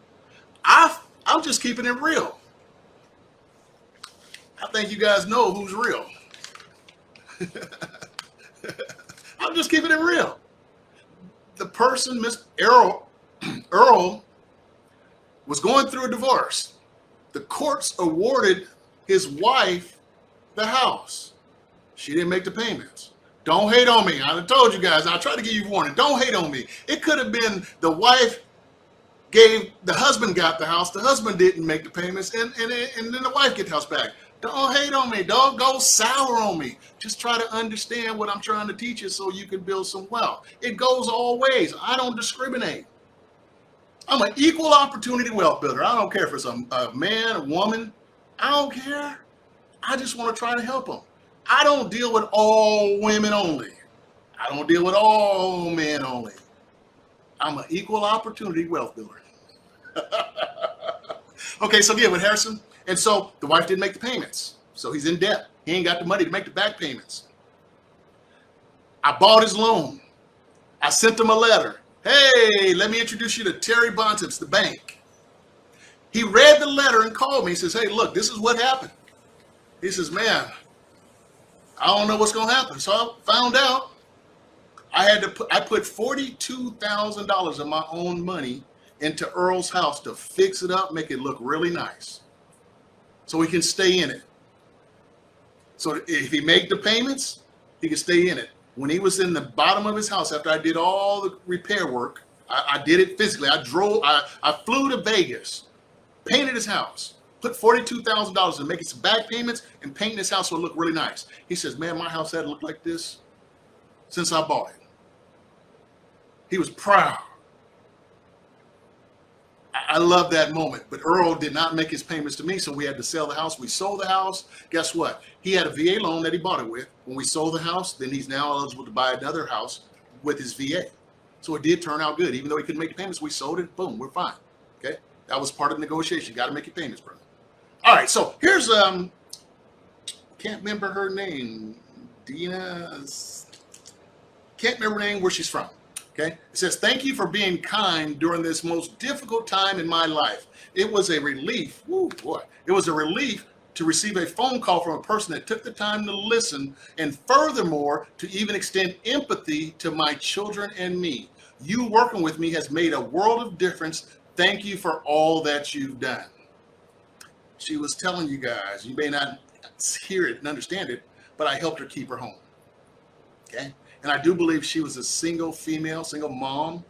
I'm just keeping it real. I think you guys know who's real. I'm just keeping it real. The person, Miss Earl, was going through a divorce. The courts awarded his wife the house. She didn't make the payments. Don't hate on me. I told you guys, I tried to give you a warning. Don't hate on me. It could have been the husband got the house, the husband didn't make the payments, and then the wife get the house back. Don't hate on me. Don't go sour on me. Just try to understand what I'm trying to teach you so you can build some wealth. It goes all ways. I don't discriminate. I'm an equal opportunity wealth builder. I don't care if it's a man, a woman. I don't care. I just want to try to help them. I don't deal with all women only. I don't deal with all men only. I'm an equal opportunity wealth builder. Okay, so yeah, with Harrison. And so the wife didn't make the payments. So he's in debt. He ain't got the money to make the back payments. I bought his loan. I sent him a letter. Hey, let me introduce you to Terry Bontemps, the bank. He read the letter and called me. He says, hey, look, this is what happened. He says, man, I don't know what's going to happen. So I found out I put $42,000 of my own money into Earl's house to fix it up, make it look really nice, so he can stay in it. So if he make the payments, he can stay in it. When he was in the bottom of his house, after I did all the repair work, I did it physically. I flew to Vegas, painted his house, put $42,000 in making some back payments and painting his house so it looked really nice. He says, man, my house hadn't looked like this since I bought it. He was proud. I love that moment. But Earl did not make his payments to me, so we had to sell the house. We sold the house. Guess what? He had a VA loan that he bought it with. When we sold the house, then he's now eligible to buy another house with his VA. So it did turn out good. Even though he couldn't make the payments, we sold it. Boom, we're fine. Okay? That was part of the negotiation. You got to make your payments, brother. All right, so here's, can't remember her name. Dina's, can't remember her name, where she's from. Okay, it says, thank you for being kind during this most difficult time in my life. It was a relief. Woo, boy. It was a relief to receive a phone call from a person that took the time to listen, and furthermore, to even extend empathy to my children and me. You working with me has made a world of difference. Thank you for all that you've done. She was telling you guys, you may not hear it and understand it, but I helped her keep her home. Okay. And I do believe she was a single female, single mom.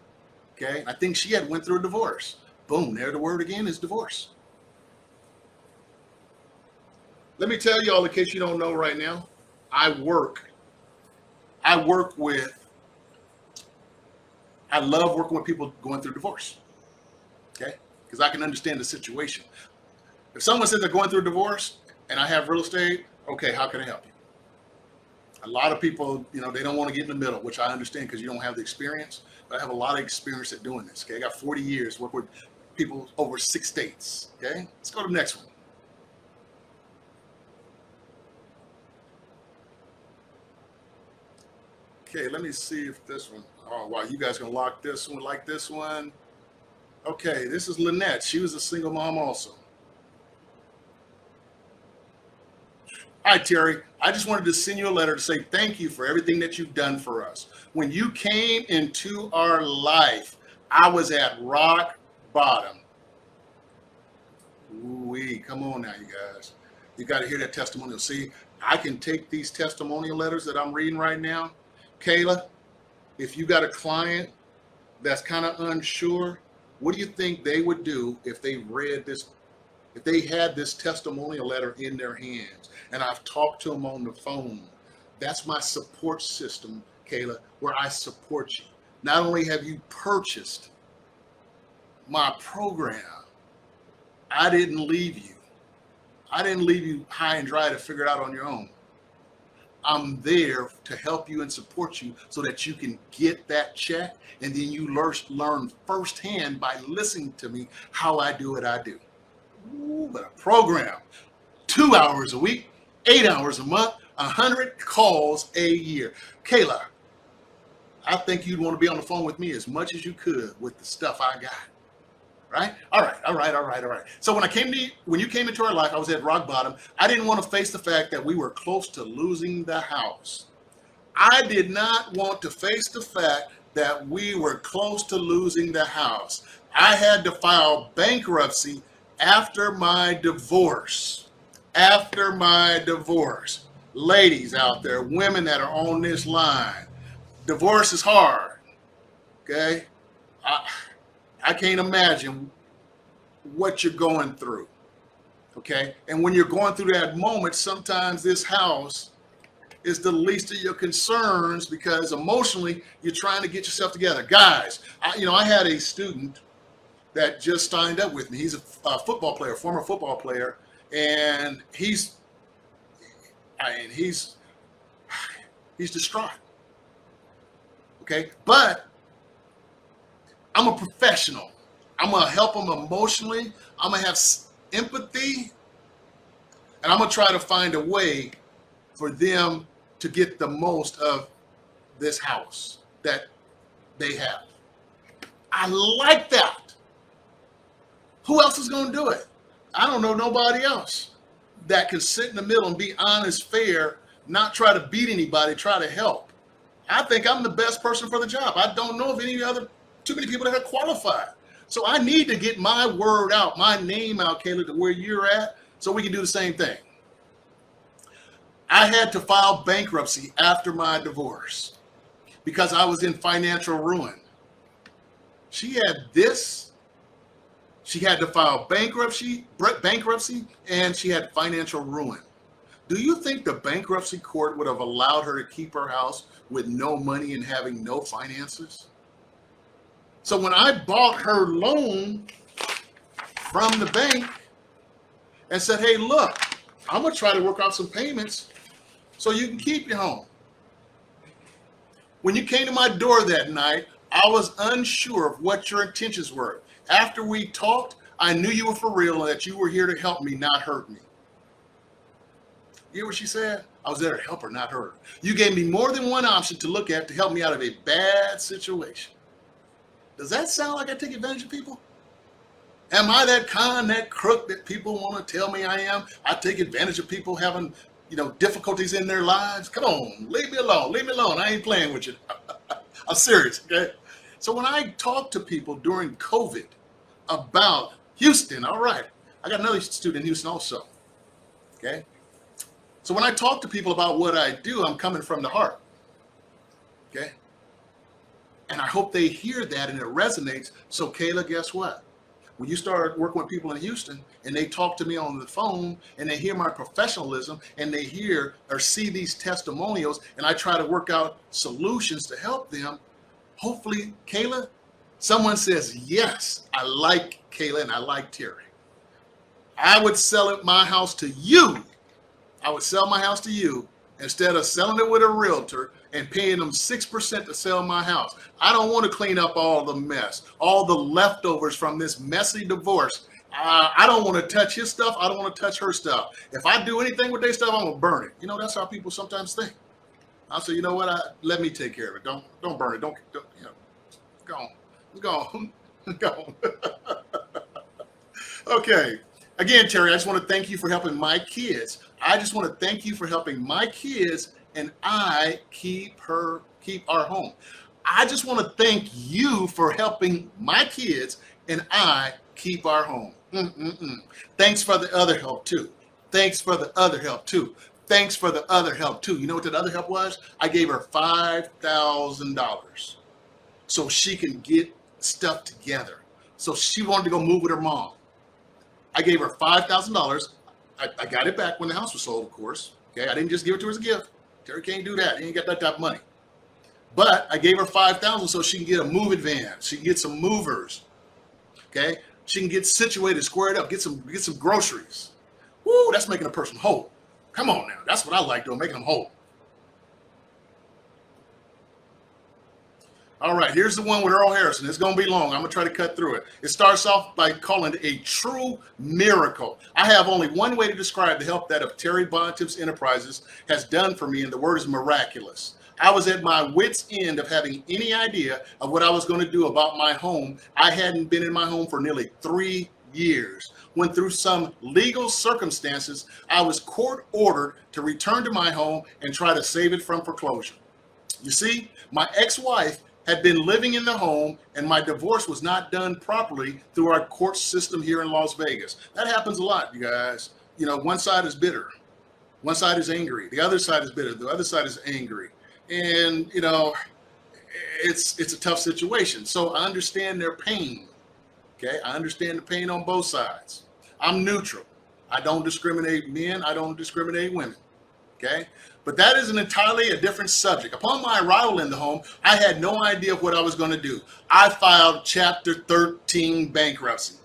Okay. I think she had went through a divorce. Boom. There the word again is divorce. Let me tell you all, in case you don't know right now, I love working with people going through divorce. Okay. Because I can understand the situation. If someone says they're going through a divorce and I have real estate, Okay, how can I help you? A lot of people, they don't want to get in the middle, which I understand because you don't have the experience. But I have a lot of experience at doing this. Okay, I got 40 years, work with people over 6 states. Okay, let's go to the next one. Okay, let me see if this one. Oh, wow, you guys gonna lock this one like this one? Okay, this is Lynette. She was a single mom also. Hi, Terry. I just wanted to send you a letter to say thank you for everything that you've done for us. When you came into our life, I was at rock bottom. Ooh-wee, come on now, you guys. You got to hear that testimonial. See, I can take these testimonial letters that I'm reading right now. Kayla, if you got a client that's kind of unsure, what do you think they would do if they read this, if they had this testimonial letter in their hands and I've talked to them on the phone? That's my support system, Kayla, where I support you. Not only have you purchased my program, I didn't leave you. I didn't leave you high and dry to figure it out on your own. I'm there to help you and support you so that you can get that check, and then you learn firsthand by listening to me how I do what I do. Ooh, but a program, 2 hours a week, 8 hours a month, 100 calls a year. Kayla, I think you'd want to be on the phone with me as much as you could with the stuff I got. Right? All right. So when you came into our life, I was at rock bottom. I didn't want to face the fact that we were close to losing the house. I did not want to face the fact that we were close to losing the house. I had to file bankruptcy after my divorce. After my divorce. Ladies out there, women that are on this line, divorce is hard. Okay? I can't imagine what you're going through, okay? And when you're going through that moment, sometimes this house is the least of your concerns because emotionally you're trying to get yourself together. Guys, I had a student that just signed up with me. He's a football player, former football player, and he's distraught, okay? But I'm a professional. I'm going to help them emotionally. I'm going to have empathy. And I'm going to try to find a way for them to get the most of this house that they have. I like that. Who else is going to do it? I don't know nobody else that can sit in the middle and be honest, fair, not try to beat anybody, try to help. I think I'm the best person for the job. I don't know of too many people that are qualified. So I need to get my word out, my name out, Kayla, to where you're at, so we can do the same thing. I had to file bankruptcy after my divorce because I was in financial ruin. She had this. She had to file bankruptcy, and she had financial ruin. Do you think the bankruptcy court would have allowed her to keep her house with no money and having no finances? So when I bought her loan from the bank and said, hey, look, I'm going to try to work out some payments so you can keep your home. When you came to my door that night, I was unsure of what your intentions were. After we talked, I knew you were for real and that you were here to help me, not hurt me. You hear what she said? I was there to help her, not hurt her. You gave me more than one option to look at to help me out of a bad situation. Does that sound like I take advantage of people? Am I that con, that crook that people want to tell me I am? I take advantage of people having, difficulties in their lives? Come on, leave me alone. Leave me alone. I ain't playing with you. I'm serious, okay? So when I talk to people during COVID about Houston, all right, I got another student in Houston also, okay? So when I talk to people about what I do, I'm coming from the heart, okay? And I hope they hear that and it resonates. So Kayla, guess what? When you start working with people in Houston and they talk to me on the phone and they hear my professionalism and they hear or see these testimonials and I try to work out solutions to help them, hopefully, Kayla, someone says, yes, I like Kayla and I like Terry. I would sell my house to you I would sell my house to you instead of selling it with a realtor and paying them 6% to sell my house. I don't want to clean up all the mess, all the leftovers from this messy divorce. I don't want to touch his stuff. I don't want to touch her stuff. If I do anything with their stuff, I'm gonna burn it. You know, that's how people sometimes think. I'll say, you know what? Let me take care of it. Don't burn it. Don't you know? Go on. Go on. Go on. Okay. Again, Terry, I just want to thank you for helping my kids. I just want to thank you for helping my kids and I keep our home. I just want to thank you for helping my kids and I keep our home. Thanks for the other help too. Thanks for the other help too. Thanks for the other help too. You know what that other help was? I gave her $5,000 so she can get stuff together. So she wanted to go move with her mom. I gave her $5,000. I got it back when the house was sold, of course. Okay, I didn't just give it to her as a gift. Terry can't do that. He ain't got that type of money. But I gave her $5,000 so she can get a moving van. She can get some movers. Okay, she can get situated, squared up, get some groceries. Woo, that's making a person whole. Come on now, that's what I like doing, making them whole. All right, here's the one with Earl Harrison. It's going to be long. I'm going to try to cut through it. It starts off by calling it a true miracle. I have only one way to describe the help that of Terry Bontemps Enterprises has done for me, and the word is miraculous. I was at my wit's end of having any idea of what I was going to do about my home. I hadn't been in my home for nearly 3 years, when through some legal circumstances, I was court ordered to return to my home and try to save it from foreclosure. You see, my ex-wife had been living in the home and my divorce was not done properly through our court system here in Las Vegas. That happens a lot, you guys. You know, one side is bitter. One side is angry. The other side is bitter. The other side is angry. And, you know, it's a tough situation. So I understand their pain. Okay, I understand the pain on both sides. I'm neutral. I don't discriminate men. I don't discriminate women. Okay, but that is an entirely a different subject. Upon my arrival in the home, I had no idea what I was going to do. I filed Chapter 13 bankruptcy.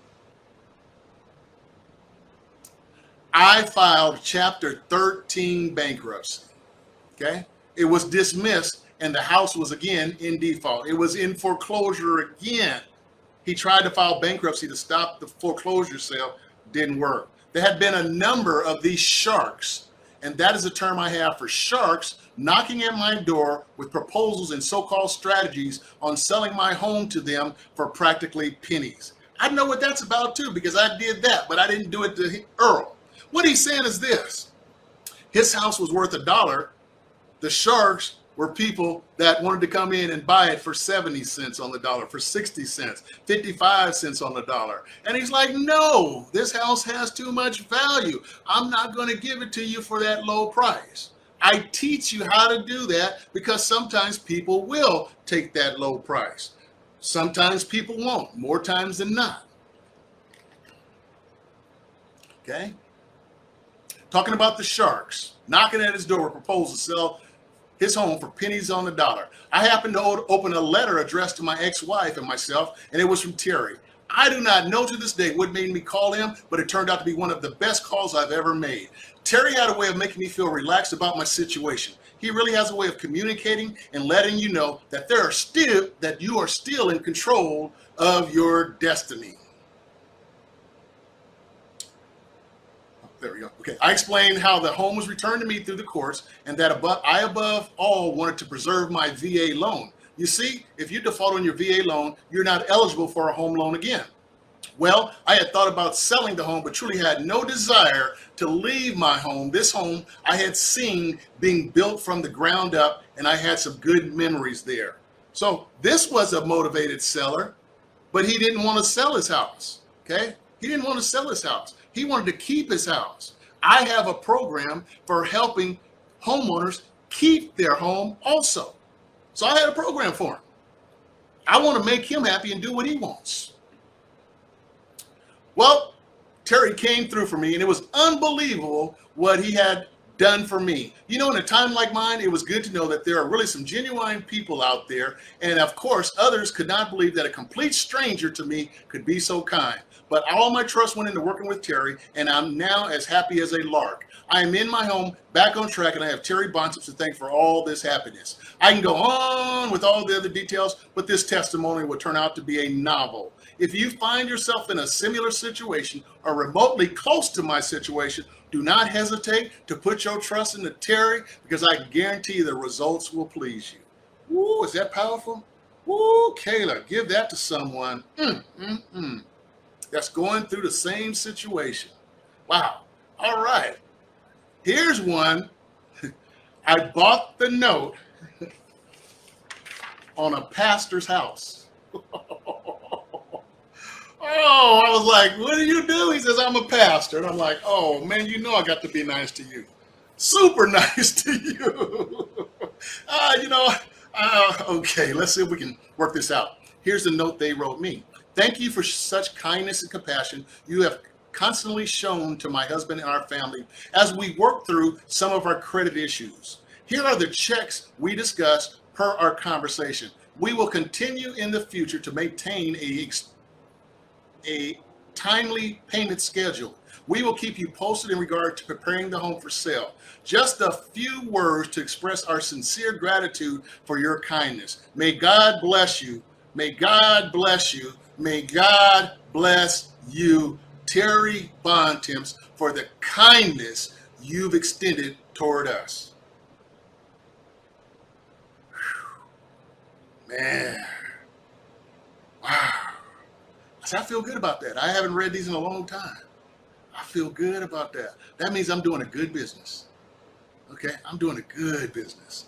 I filed Chapter 13 bankruptcy. Okay, it was dismissed and the house was again in default. It was in foreclosure again. He tried to file bankruptcy to stop the foreclosure sale. Didn't work. There had been a number of these sharks, and that is a term I have for sharks, knocking at my door with proposals and so-called strategies on selling my home to them for practically pennies. I know what that's about too, because I did that, but I didn't do it to Earl. What he's saying is this: his house was worth $1. The sharks were people that wanted to come in and buy it for 70 cents on the dollar, for 60 cents, 55 cents on the dollar. And he's like, no, this house has too much value. I'm not going to give it to you for that low price. I teach you how to do that because sometimes people will take that low price. Sometimes people won't, more times than not. Okay? Talking about the sharks, knocking at his door with proposals to sell his home for pennies on the dollar. I happened to open a letter addressed to my ex-wife and myself, and it was from Terry. I do not know to this day what made me call him, but it turned out to be one of the best calls I've ever made. Terry had a way of making me feel relaxed about my situation. He really has a way of communicating and letting you know that you are still in control of your destiny. There we go. Okay. I explained how the home was returned to me through the courts and that I above all wanted to preserve my VA loan. You see, if you default on your VA loan, you're not eligible for a home loan again. Well, I had thought about selling the home, but truly had no desire to leave my home. This home I had seen being built from the ground up, and I had some good memories there. So this was a motivated seller, but he didn't want to sell his house. Okay. He didn't want to sell his house. He wanted to keep his house. I have a program for helping homeowners keep their home also. So I had a program for him. I want to make him happy and do what he wants. Well, Terry came through for me, and it was unbelievable what he had done for me. You know, in a time like mine, it was good to know that there are really some genuine people out there. And of course, others could not believe that a complete stranger to me could be so kind. But all my trust went into working with Terry, and I'm now as happy as a lark. I am in my home, back on track, and I have Terry Bontemps to thank for all this happiness. I can go on with all the other details, but this testimony will turn out to be a novel. If you find yourself in a similar situation or remotely close to my situation, do not hesitate to put your trust into Terry, because I guarantee the results will please you. Woo, is that powerful? Woo, Kayla, give that to someone that's going through the same situation. Wow. All right. Here's one. I bought the note on a pastor's house. Oh, I was like, what do you do? He says, I'm a pastor. And I'm like, oh, man, you know I got to be nice to you. Super nice to you. Okay, let's see if we can work this out. Here's the note they wrote me. Thank you for such kindness and compassion you have constantly shown to my husband and our family as we work through some of our credit issues. Here are the checks we discussed per our conversation. We will continue in the future to maintain a timely payment schedule. We will keep you posted in regard to preparing the home for sale. Just a few words to express our sincere gratitude for your kindness. May God bless you. May God bless you. May God bless you, Terry Bontemps, for the kindness you've extended toward us. Whew. Man. Wow. I feel good about that. I haven't read these in a long time. I feel good about that. That means I'm doing a good business. Okay? I'm doing a good business.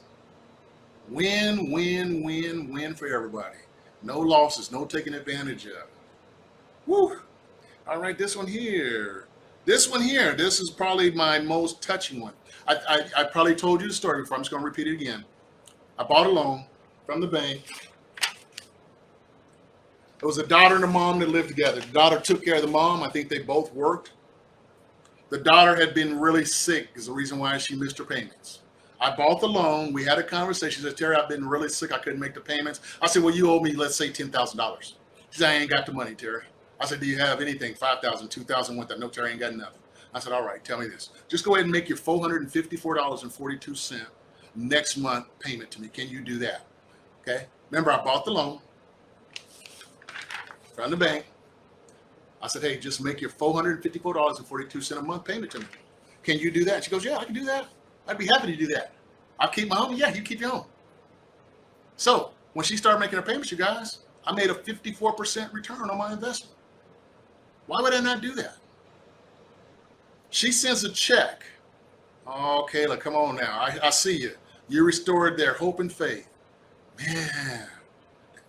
Win, win, win, win for everybody. No losses, no taking advantage of. Woo! All right, this one here. This is probably my most touching one. I probably told you the story before. I'm just going to repeat it again. I bought a loan from the bank. It was a daughter and a mom that lived together. The daughter took care of the mom. I think they both worked. The daughter had been really sick is the reason why she missed her payments. I bought the loan. We had a conversation. She said, Terry, I've been really sick. I couldn't make the payments. I said, well, you owe me, let's say, $10,000. She said, I ain't got the money, Terry. I said, do you have anything? 5,000, 2,000, 1,000. No, Terry, I ain't got nothing. I said, all right, tell me this. Just go ahead and make your $454.42 next month payment to me. Can you do that? Okay. Remember, I bought the loan from the bank. I said, hey, just make your $454.42 a month payment to me. Can you do that? She goes, yeah, I can do that. I'd be happy to do that. I'll keep my home. Yeah, you keep your home. So when she started making her payments, you guys, I made a 54% return on my investment. Why would I not do that? She sends a check. Oh, Kayla, come on now. I see you. You restored their hope and faith. Man,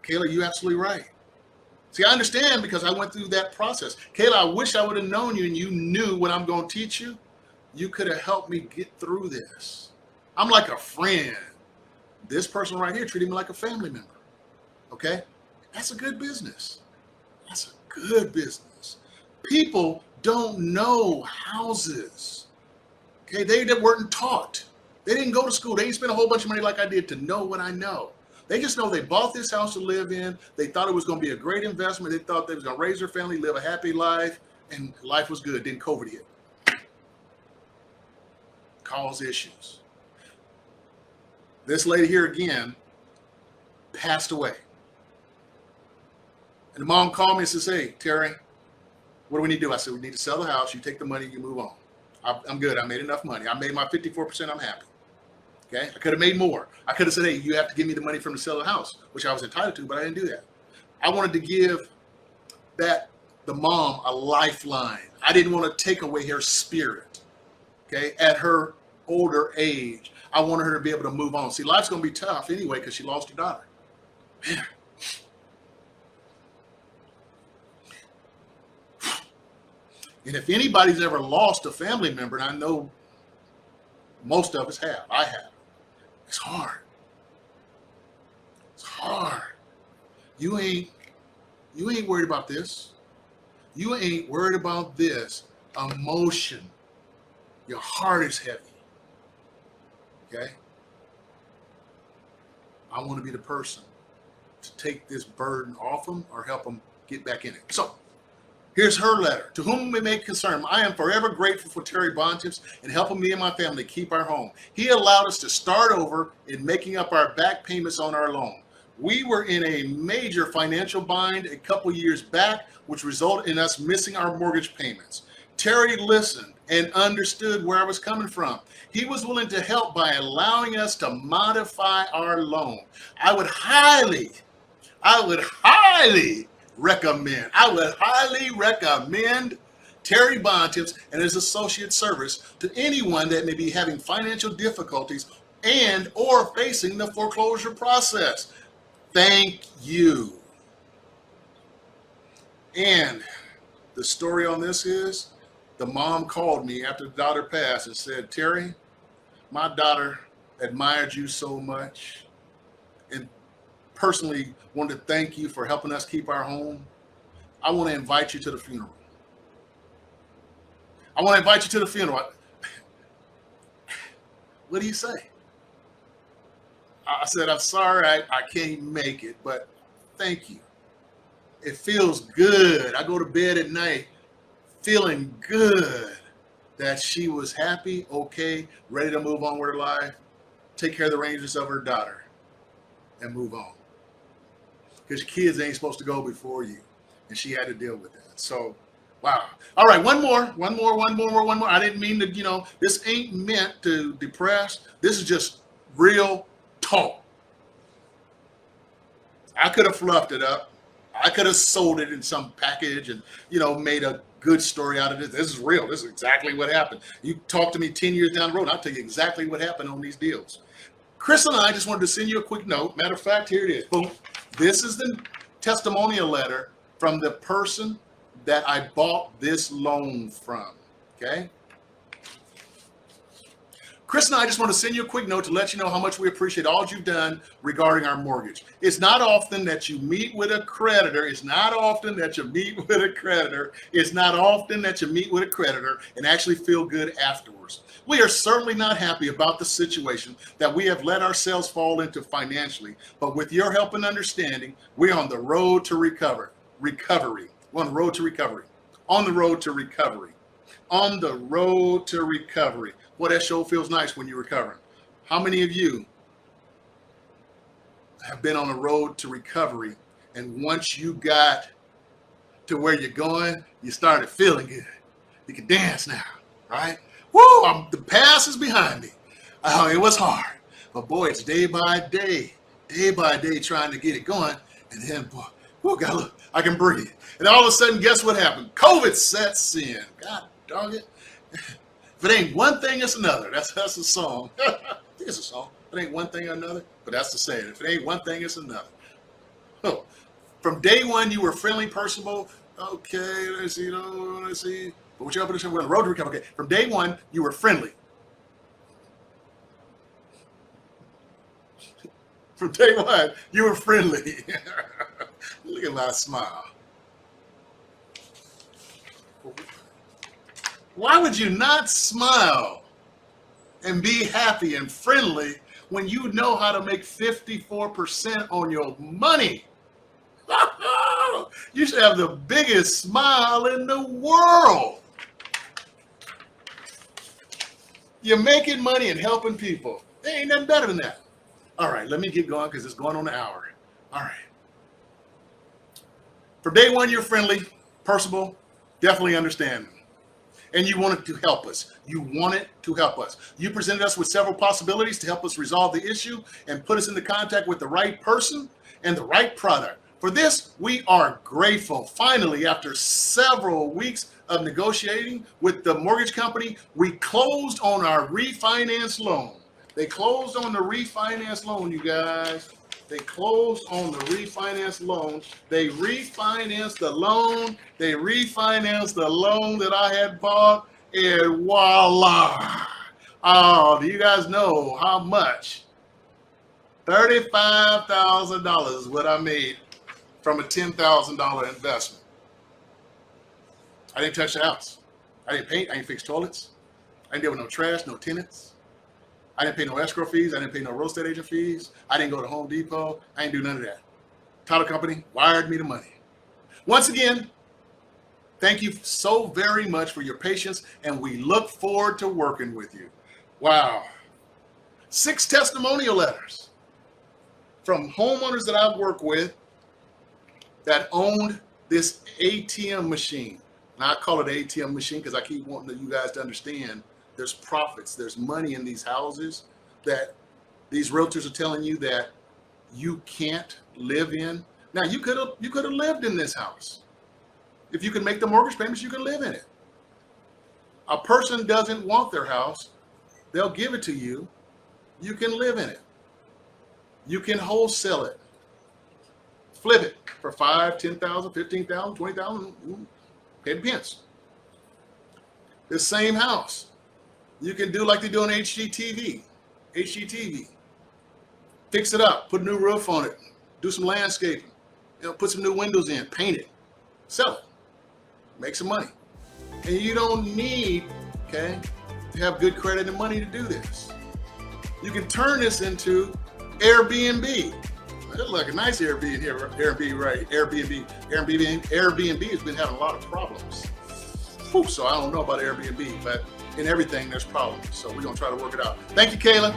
Kayla, you're absolutely right. See, I understand because I went through that process. Kayla, I wish I would have known you and you knew what I'm going to teach you. You could have helped me get through this. I'm like a friend. This person right here treated me like a family member. Okay? That's a good business. That's a good business. People don't know houses. Okay? They weren't taught. They didn't go to school. They didn't spend a whole bunch of money like I did to know what I know. They just know they bought this house to live in. They thought it was going to be a great investment. They thought they was going to raise their family, live a happy life, and life was good. Then COVID hit. Cause issues. This lady here again passed away. And the mom called me and says, hey, Terry, what do we need to do? I said, we need to sell the house. You take the money, you move on. I'm good. I made enough money. I made my 54%. I'm happy. Okay? I could have made more. I could have said, hey, you have to give me the money from the sale of the house, which I was entitled to, but I didn't do that. I wanted to give the mom a lifeline. I didn't want to take away her spirit. Okay? At her older age, I wanted her to be able to move on. See, life's going to be tough anyway because she lost her daughter. Man. And if anybody's ever lost a family member, and I know most of us have, I have, it's hard. It's hard. You ain't worried about this. You ain't worried about this emotion. Your heart is heavy. okay? I want to be the person to take this burden off them or help them get back in it. So here's her letter. To whom it may concern, I am forever grateful for Terry Bontemps and helping me and my family keep our home. He allowed us to start over in making up our back payments on our loan. We were in a major financial bind a couple years back, which resulted in us missing our mortgage payments. Terry listened and understood where I was coming from. He was willing to help by allowing us to modify our loan. I would highly recommend Terry Bontemps and his associate service to anyone that may be having financial difficulties and or facing the foreclosure process. Thank you. And the story on this is, the mom called me after the daughter passed and said, Terry, my daughter admired you so much and personally wanted to thank you for helping us keep our home. I want to invite you to the funeral. What do you say? I said, I'm sorry I can't make it, but thank you. It feels good. I go to bed at night feeling good that she was happy, okay, ready to move on with her life, take care of the arrangements of her daughter, and move on. Because your kids ain't supposed to go before you, and she had to deal with that. So, wow. All right, one more. I didn't mean to, this ain't meant to depress. This is just real talk. I could have fluffed it up. I could have sold it in some package and, made a good story out of it. This is real. This is exactly what happened. You talk to me 10 years down the road, I'll tell you exactly what happened on these deals. Chris and I just wanted to send you a quick note. Matter of fact, here it is. Boom. This is the testimonial letter from the person that I bought this loan from. Okay? Chris and I just want to send you a quick note to let you know how much we appreciate all you've done regarding our mortgage. It's not often that you meet with a creditor. It's not often that you meet with a creditor and actually feel good afterwards. We are certainly not happy about the situation that we have let ourselves fall into financially, but with your help and understanding, we're on the road to recovery. We're on the road to recovery. Boy, that sure feels nice when you're recovering. How many of you have been on the road to recovery, and once you got to where you're going, you started feeling good? You can dance now, right? Woo! The past is behind me. It was hard, but boy, it's day by day trying to get it going, and then, boy, look, I can breathe. And all of a sudden, guess what happened? COVID sets in. God dog it. If it ain't one thing, it's another. That's a song. I think it's a song. If it ain't one thing or another, but that's the saying. If it ain't one thing, it's another. Oh. From day one, you were friendly, personable. Okay, let's see. But what you up to we're on the road to recovery. Okay. From day one, you were friendly. From day one, you were friendly. Look at my smile. Why would you not smile and be happy and friendly when you know how to make 54% on your money? You should have the biggest smile in the world. You're making money and helping people. There ain't nothing better than that. All right, let me get going because it's going on an hour. All right. From day one, you're friendly, personable, definitely understanding. And you wanted to help us. You presented us with several possibilities to help us resolve the issue and put us into contact with the right person and the right product. For this, we are grateful. Finally, after several weeks of negotiating with the mortgage company, we closed on our refinance loan. They closed on the refinance loan, you guys. They closed on the refinance loan. They refinanced the loan. They refinanced the loan that I had bought, and voila. Oh, do you guys know how much? $35,000 is what I made from a $10,000 investment. I didn't touch the house. I didn't paint. I didn't fix toilets. I didn't deal with no trash, no tenants. I didn't pay no escrow fees. I didn't pay no real estate agent fees. I didn't go to Home Depot. I didn't do none of that. Title company wired me the money. Once again, thank you so very much for your patience, and we look forward to working with you. Wow. 6 testimonial letters from homeowners that I've worked with that owned this ATM machine. Now I call it an ATM machine because I keep wanting you guys to understand there's profits, there's money in these houses that these realtors are telling you that you can't live in. Now you could have lived in this house. If you can make the mortgage payments, you can live in it. A person doesn't want their house, they'll give it to you. You can live in it. You can wholesale it. Flip it for 5, 10,000, 15,000, 20,000, pence. The same house. You can do like they do on HGTV. Fix it up, put a new roof on it, do some landscaping, put some new windows in, paint it, sell it, make some money. And you don't need, to have good credit and money to do this. You can turn this into Airbnb. It's like a nice Airbnb here, Airbnb has been having a lot of problems. So I don't know about Airbnb, but in everything there's problems. So we're gonna try to work it out. Thank you, Kayla.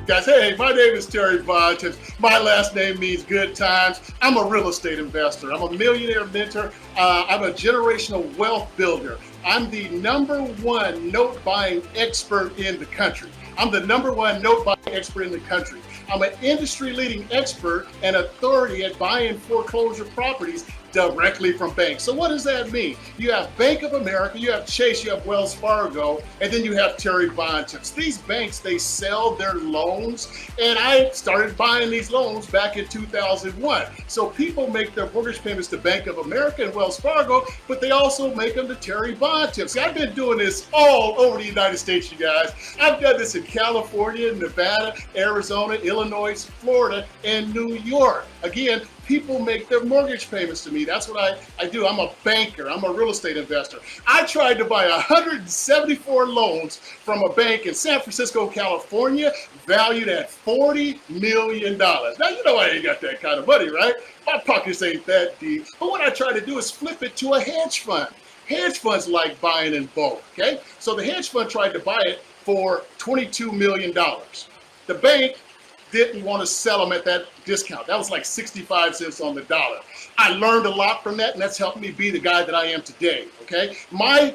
Guys, hey, my name is Terry Bontemps. My last name means good times. I'm a real estate investor. I'm a millionaire mentor. I'm a generational wealth builder. I'm the #1 note buying expert in the country. I'm the #1 note buying expert in the country. I'm an industry leading expert and authority at buying foreclosure properties directly from banks. So what does that mean? You have Bank of America, you have Chase, you have Wells Fargo, and then you have Terry Bontemps. These banks, they sell their loans, and I started buying these loans back in 2001. So people make their mortgage payments to Bank of America and Wells Fargo, but they also make them to Terry Bontemps. See, I've been doing this all over the United States, you guys. I've done this in California, Nevada, Arizona, Illinois, Florida, and New York. Again, people make their mortgage payments to me. That's what I do. I'm a banker. I'm a real estate investor. I tried to buy 174 loans from a bank in San Francisco, California, valued at $40 million. Now, you know I ain't got that kind of money, right? My pockets ain't that deep. But what I try to do is flip it to a hedge fund. Hedge funds like buying in bulk, okay? So the hedge fund tried to buy it for $22 million. The bank didn't want to sell them at that discount. That was like 65 cents on the dollar. I learned a lot from that, and that's helped me be the guy that I am today, okay? My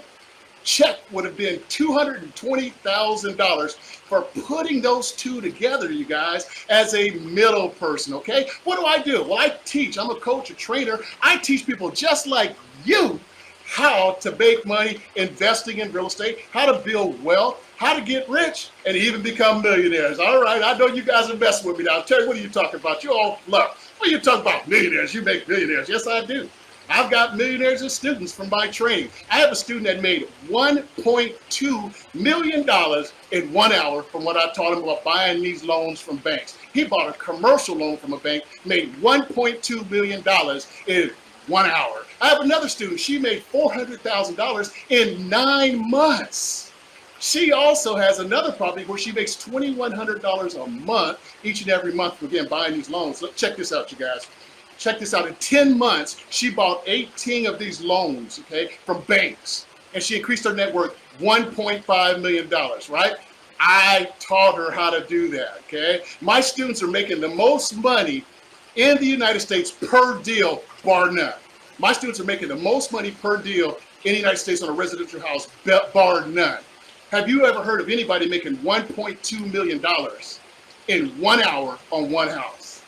check would have been $220,000 for putting those two together, you guys, as a middle person, okay? What do? Well, I teach. I'm a coach, a trainer. I teach people just like you how to make money investing in real estate, how to build wealth, how to get rich, and even become millionaires. All right, I know you guys are messing with me now. Terry, what are you talking about? You all love. What are you talking about? Millionaires, you make millionaires. Yes, I do. I've got millionaires as students from my training. I have a student that made $1.2 million in 1 hour from what I taught him about buying these loans from banks. He bought a commercial loan from a bank, made $1.2 million in 1 hour. I have another student, she made $400,000 in 9 months. She also has another property where she makes $2,100 a month, each and every month, again, buying these loans. So check this out, you guys. Check this out. In 10 months, she bought 18 of these loans, okay, from banks. And she increased her net worth $1.5 million, right? I taught her how to do that, okay? My students are making the most money in the United States per deal, bar none. My students are making the most money per deal in the United States on a residential house, bar none. Have you ever heard of anybody making $1.2 million in 1 hour on one house?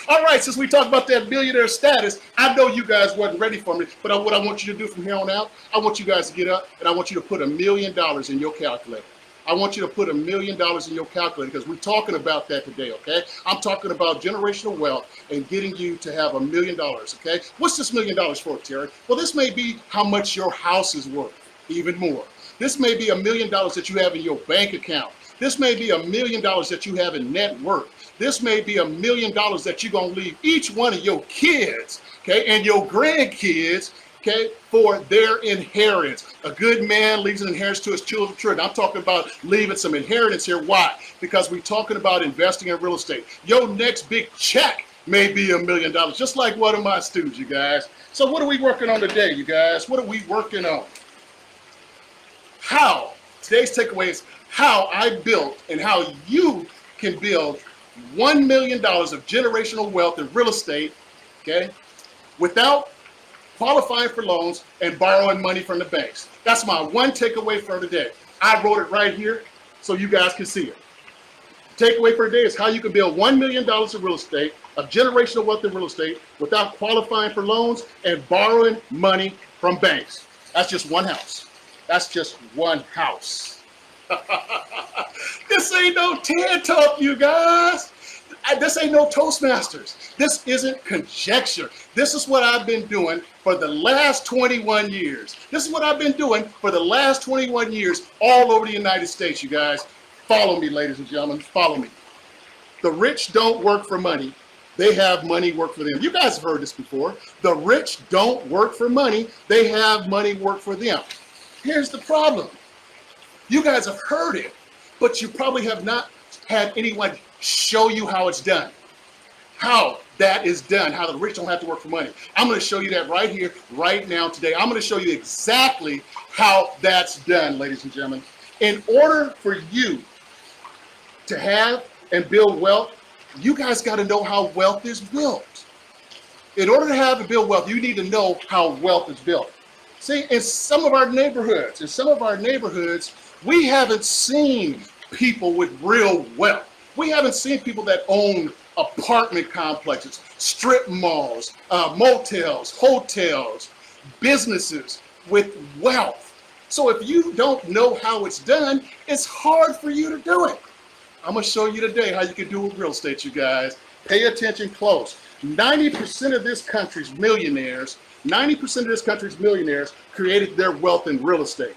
All right, since we talked about that millionaire status, I know you guys wasn't ready for me, but what I want you to do from here on out, I want you guys to get up and I want you to put $1 million in your calculator. I want you to put $1 million in your calculator because we're talking about that today, okay? I'm talking about generational wealth and getting you to have $1 million, okay? What's this $1 million for, Terry? Well, this may be how much your house is worth, even more. This may be $1 million that you have in your bank account. This may be $1 million that you have in net worth. This may be $1 million that you're gonna leave each one of your kids, okay, and your grandkids, okay, for their inheritance. A good man leaves an inheritance to his children. I'm talking about leaving some inheritance here. Why? Because we're talking about investing in real estate. Your next big check may be $1 million, just like one of my students, you guys. So what are we working on today, you guys? What are we working on? How? Today's takeaway is how I built and how you can build $1 million of generational wealth in real estate, okay, without qualifying for loans and borrowing money from the banks. That's my one takeaway for today. I wrote it right here so you guys can see it. Takeaway for today is how you can build $1 million of real estate, of generational wealth in real estate, without qualifying for loans and borrowing money from banks. That's just one house. That's just one house. This ain't no TED Talk, you guys. This ain't no Toastmasters. This isn't conjecture. This is what I've been doing for the last 21 years. This is what I've been doing for the last 21 years all over the United States, you guys. Follow me, ladies and gentlemen. Follow me. The rich don't work for money. They have money work for them. You guys have heard this before. The rich don't work for money. They have money work for them. Here's the problem. You guys have heard it, but you probably have not had anyone show you how it's done. How that is done, how the rich don't have to work for money. I'm going to show you that right here, right now, today. I'm going to show you exactly how that's done, ladies and gentlemen. In order for you to have and build wealth, you guys got to know how wealth is built. In order to have and build wealth, you need to know how wealth is built. See, in some of our neighborhoods, we haven't seen people with real wealth. We haven't seen people that own apartment complexes, strip malls, motels, hotels, businesses with wealth. So if you don't know how it's done, it's hard for you to do it. I'm gonna show you today how you can do it with real estate, you guys. Pay attention close. 90% of this country's millionaires, created their wealth in real estate.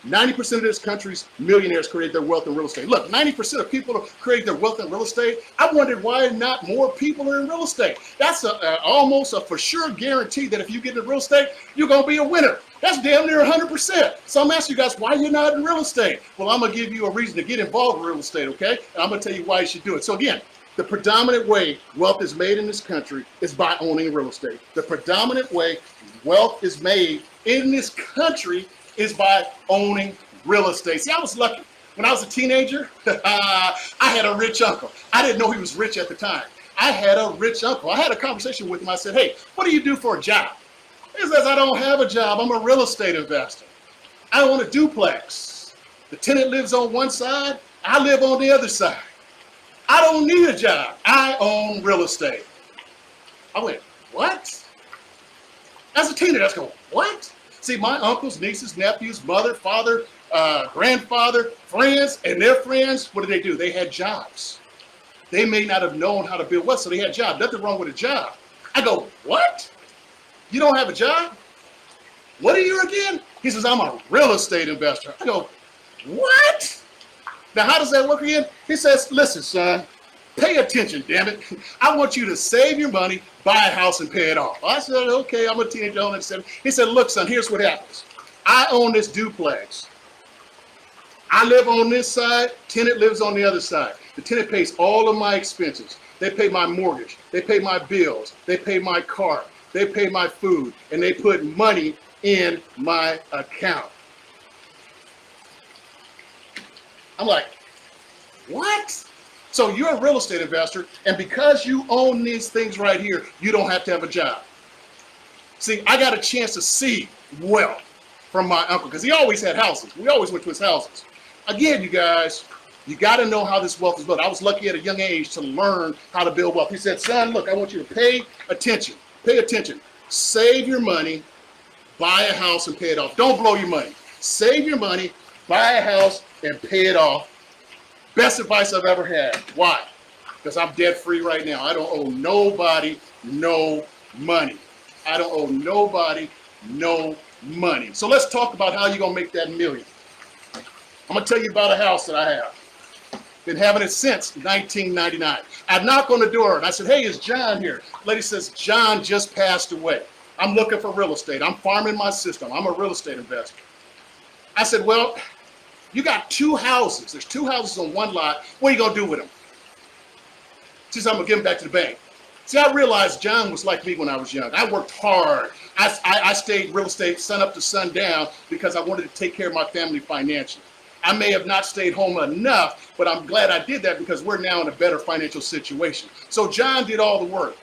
90% of this country's millionaires create their wealth in real estate. Look, 90% of people create their wealth in real estate. I wondered why not more people are in real estate. That's almost a for sure guarantee that if you get into real estate, you're going to be a winner. That's damn near 100%. So I'm asking you guys, why you're not in real estate? Well, I'm going to give you a reason to get involved in real estate, okay? And I'm going to tell you why you should do it. So again, the predominant way wealth is made in this country is by owning real estate. The predominant way wealth is made in this country is by owning real estate. See, I was lucky. When I was a teenager, I had a rich uncle. I didn't know he was rich at the time. I had a rich uncle. I had a conversation with him. I said, hey, what do you do for a job? He says, I don't have a job. I'm a real estate investor. I own a duplex. The tenant lives on one side. I live on the other side. I don't need a job. I own real estate. I went, what? As a teenager, I was going, what? See, my uncles, nieces, nephews, mother, father, grandfather, friends, and their friends, what did they do? They had jobs. They may not have known how to build wealth, so they had jobs. Nothing wrong with a job. I go, what? You don't have a job? What are you again? He says, I'm a real estate investor. I go, what? Now, how does that work again? He says, listen, son, pay attention, damn it. I want you to save your money, buy a house, and pay it off. I said, okay, I'm a teenager. He said, look, son, here's what happens. I own this duplex. I live on this side. Tenant lives on the other side. The tenant pays all of my expenses. They pay my mortgage. They pay my bills. They pay my car. They pay my food. And they put money in my account. I'm like, what? So you're a real estate investor, and because you own these things right here, you don't have to have a job. See, I got a chance to see wealth from my uncle, because he always had houses. We always went to his houses. Again, you guys, you got to know how this wealth is built. I was lucky at a young age to learn how to build wealth. He said, son, look, I want you to pay attention. Pay attention. Save your money, buy a house, and pay it off. Don't blow your money. Save your money, buy a house, and pay it off. Best advice I've ever had. Why? Because I'm debt free right now. I don't owe nobody no money. I don't owe nobody no money. So let's talk about how you're gonna make that million. I'm gonna tell you about a house that I have. Been having it since 1999. I knock on the door and I said, hey, is John here? Lady says, John just passed away. I'm looking for real estate. I'm farming my system. I'm a real estate investor. I said, well, you got 2 houses. There's 2 houses on one lot. What are you gonna do with them? She said, I'm gonna give them back to the bank. See, I realized John was like me when I was young. I worked hard. I stayed real estate sun up to sundown because I wanted to take care of my family financially. I may have not stayed home enough, but I'm glad I did that because we're now in a better financial situation. So John did all the work.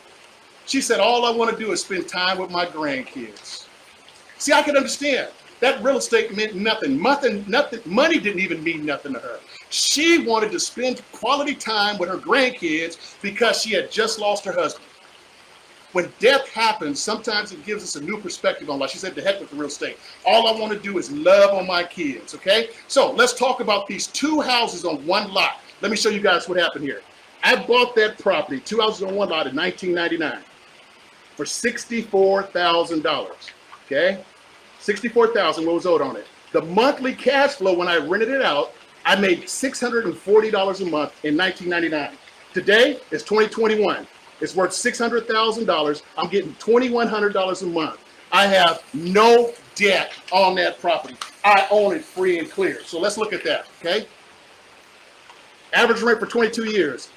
She said, all I want to do is spend time with my grandkids. See, I could understand. That real estate meant nothing. Money didn't even mean nothing to her. She wanted to spend quality time with her grandkids because she had just lost her husband. When death happens, sometimes it gives us a new perspective on life. She said, to heck with the real estate. All I want to do is love on my kids, okay? So let's talk about these 2 houses on one lot. Let me show you guys what happened here. I bought that property, 2 houses on one lot in 1999 for $64,000, okay? $64,000, what was owed on it? The monthly cash flow when I rented it out, I made $640 a month in 1999. Today, it's 2021. It's worth $600,000. I'm getting $2,100 a month. I have no debt on that property. I own it free and clear. So let's look at that, okay? Average rent for 22 years.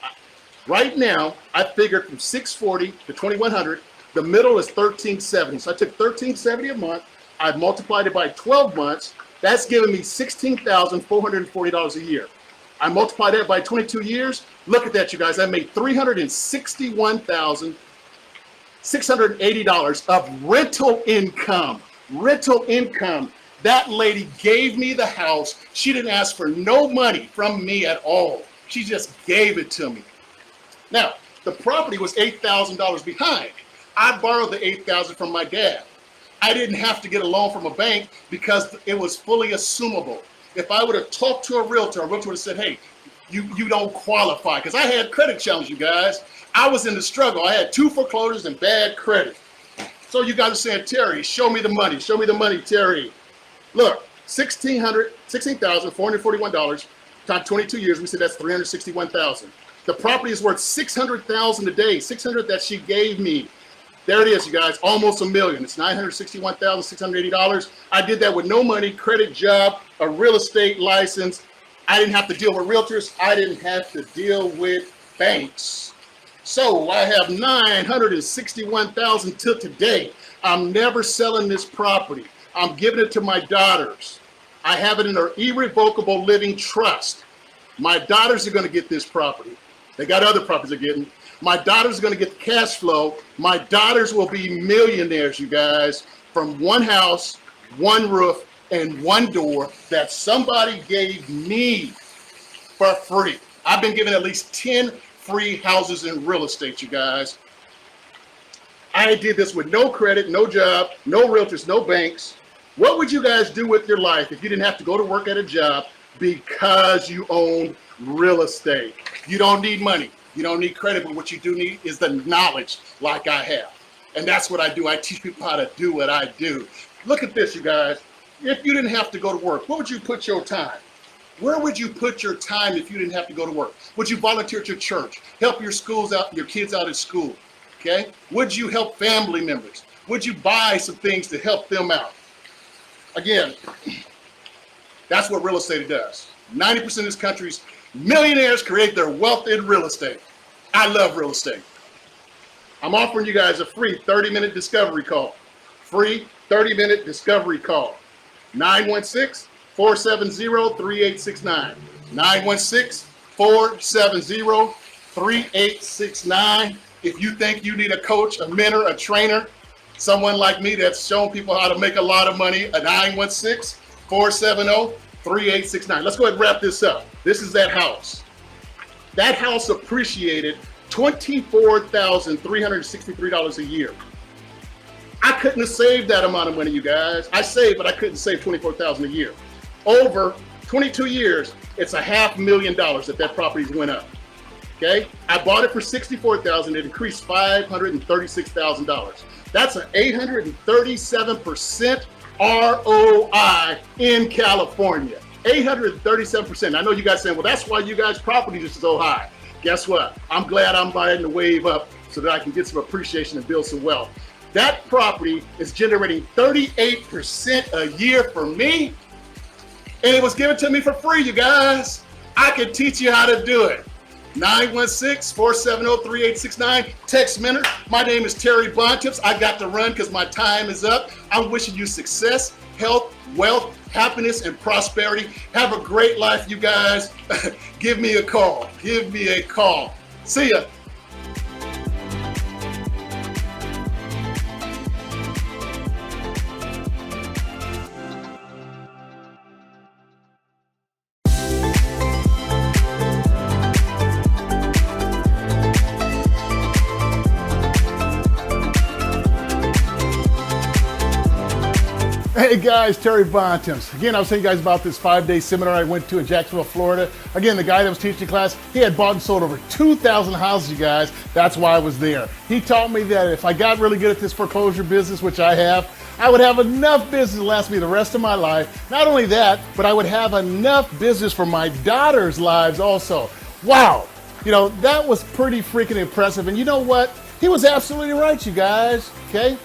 Right now, I figured from $640 to $2,100. The middle is $1,370. So I took $1,370 a month. I multiplied it by 12 months. That's giving me $16,440 a year. I multiply that by 22 years. Look at that, you guys. I made $361,680 of rental income. Rental income. That lady gave me the house. She didn't ask for no money from me at all. She just gave it to me. Now, the property was $8,000 behind. I borrowed the $8,000 from my dad. I didn't have to get a loan from a bank because it was fully assumable. If I would have talked to a realtor would have said, hey, you don't qualify. Because I had credit challenges, you guys. I was in the struggle. I had 2 foreclosures and bad credit. So you guys are saying, Terry, show me the money. Show me the money, Terry. Look, $16,441 times 22 years. We said that's $361,000. The property is worth $600,000 a day. $600,000 that she gave me. There it is, you guys, almost $1 million. It's $961,680. I did that with no money, credit, job, a real estate license. I didn't have to deal with realtors. I didn't have to deal with banks. So I have $961,000 till today. I'm never selling this property. I'm giving it to my daughters. I have it in an irrevocable living trust. My daughters are going to get this property. They got other properties they're getting. My daughters are going to get the cash flow. My daughters will be millionaires, you guys, from one house, one roof, and one door that somebody gave me for free. I've been given at least 10 free houses in real estate, you guys. I did this with no credit, no job, no realtors, no banks. What would you guys do with your life if you didn't have to go to work at a job because you own real estate? You don't need money. You don't need credit, but what you do need is the knowledge like I have. And that's what I do. I teach people how to do what I do. Look at this, you guys. If you didn't have to go to work, where would you put your time? Where would you put your time if you didn't have to go to work? Would you volunteer at your church? Help your schools out, your kids out at school? Okay? Would you help family members? Would you buy some things to help them out? Again, that's what real estate does. 90% of this country's millionaires create their wealth in real estate. I love real estate. I'm offering you guys a free 30-minute discovery call. Free 30-minute discovery call. 916-470-3869. 916-470-3869. If you think you need a coach, a mentor, a trainer, someone like me that's shown people how to make a lot of money, a 916-470-3869. Let's go ahead and wrap this up. This is that house. That house appreciated $24,363 a year. I couldn't have saved that amount of money, you guys. I saved, but I couldn't save $24,000 a year. Over 22 years, it's $500,000 that property's went up. Okay, I bought it for $64,000. It increased $536,000. That's an 837% ROI in California. 837%. I know you guys saying, well, that's why you guys' property is so high. Guess what? I'm glad I'm riding the wave up so that I can get some appreciation and build some wealth. That property is generating 38% a year for me, and it was given to me for free, you guys. I can teach you how to do it. 916-470-3869. Text Mentor. My name is Terry Bontemps. I got to run because my time is up. I'm wishing you success, health, wealth, happiness, and prosperity. Have a great life, you guys. Give me a call. Give me a call. See ya. Hey guys, Terry Bontemps. Again, I was telling you guys about this 5-day seminar I went to in Jacksonville, Florida. Again, the guy that was teaching the class, he had bought and sold over 2,000 houses, you guys. That's why I was there. He taught me that if I got really good at this foreclosure business, which I have, I would have enough business to last me the rest of my life. Not only that, but I would have enough business for my daughters' lives also. Wow. You know, that was pretty freaking impressive. And you know what? He was absolutely right, you guys. Okay?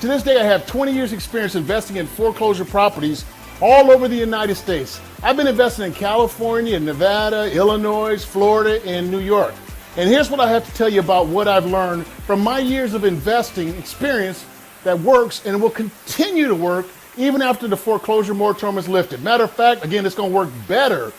To this day, I have 20 years experience investing in foreclosure properties all over the United States. I've been investing in California, Nevada, Illinois, Florida, and New York. And here's what I have to tell you about what I've learned from my years of investing experience that works and will continue to work even after the foreclosure moratorium is lifted. Matter of fact, again, it's going to work better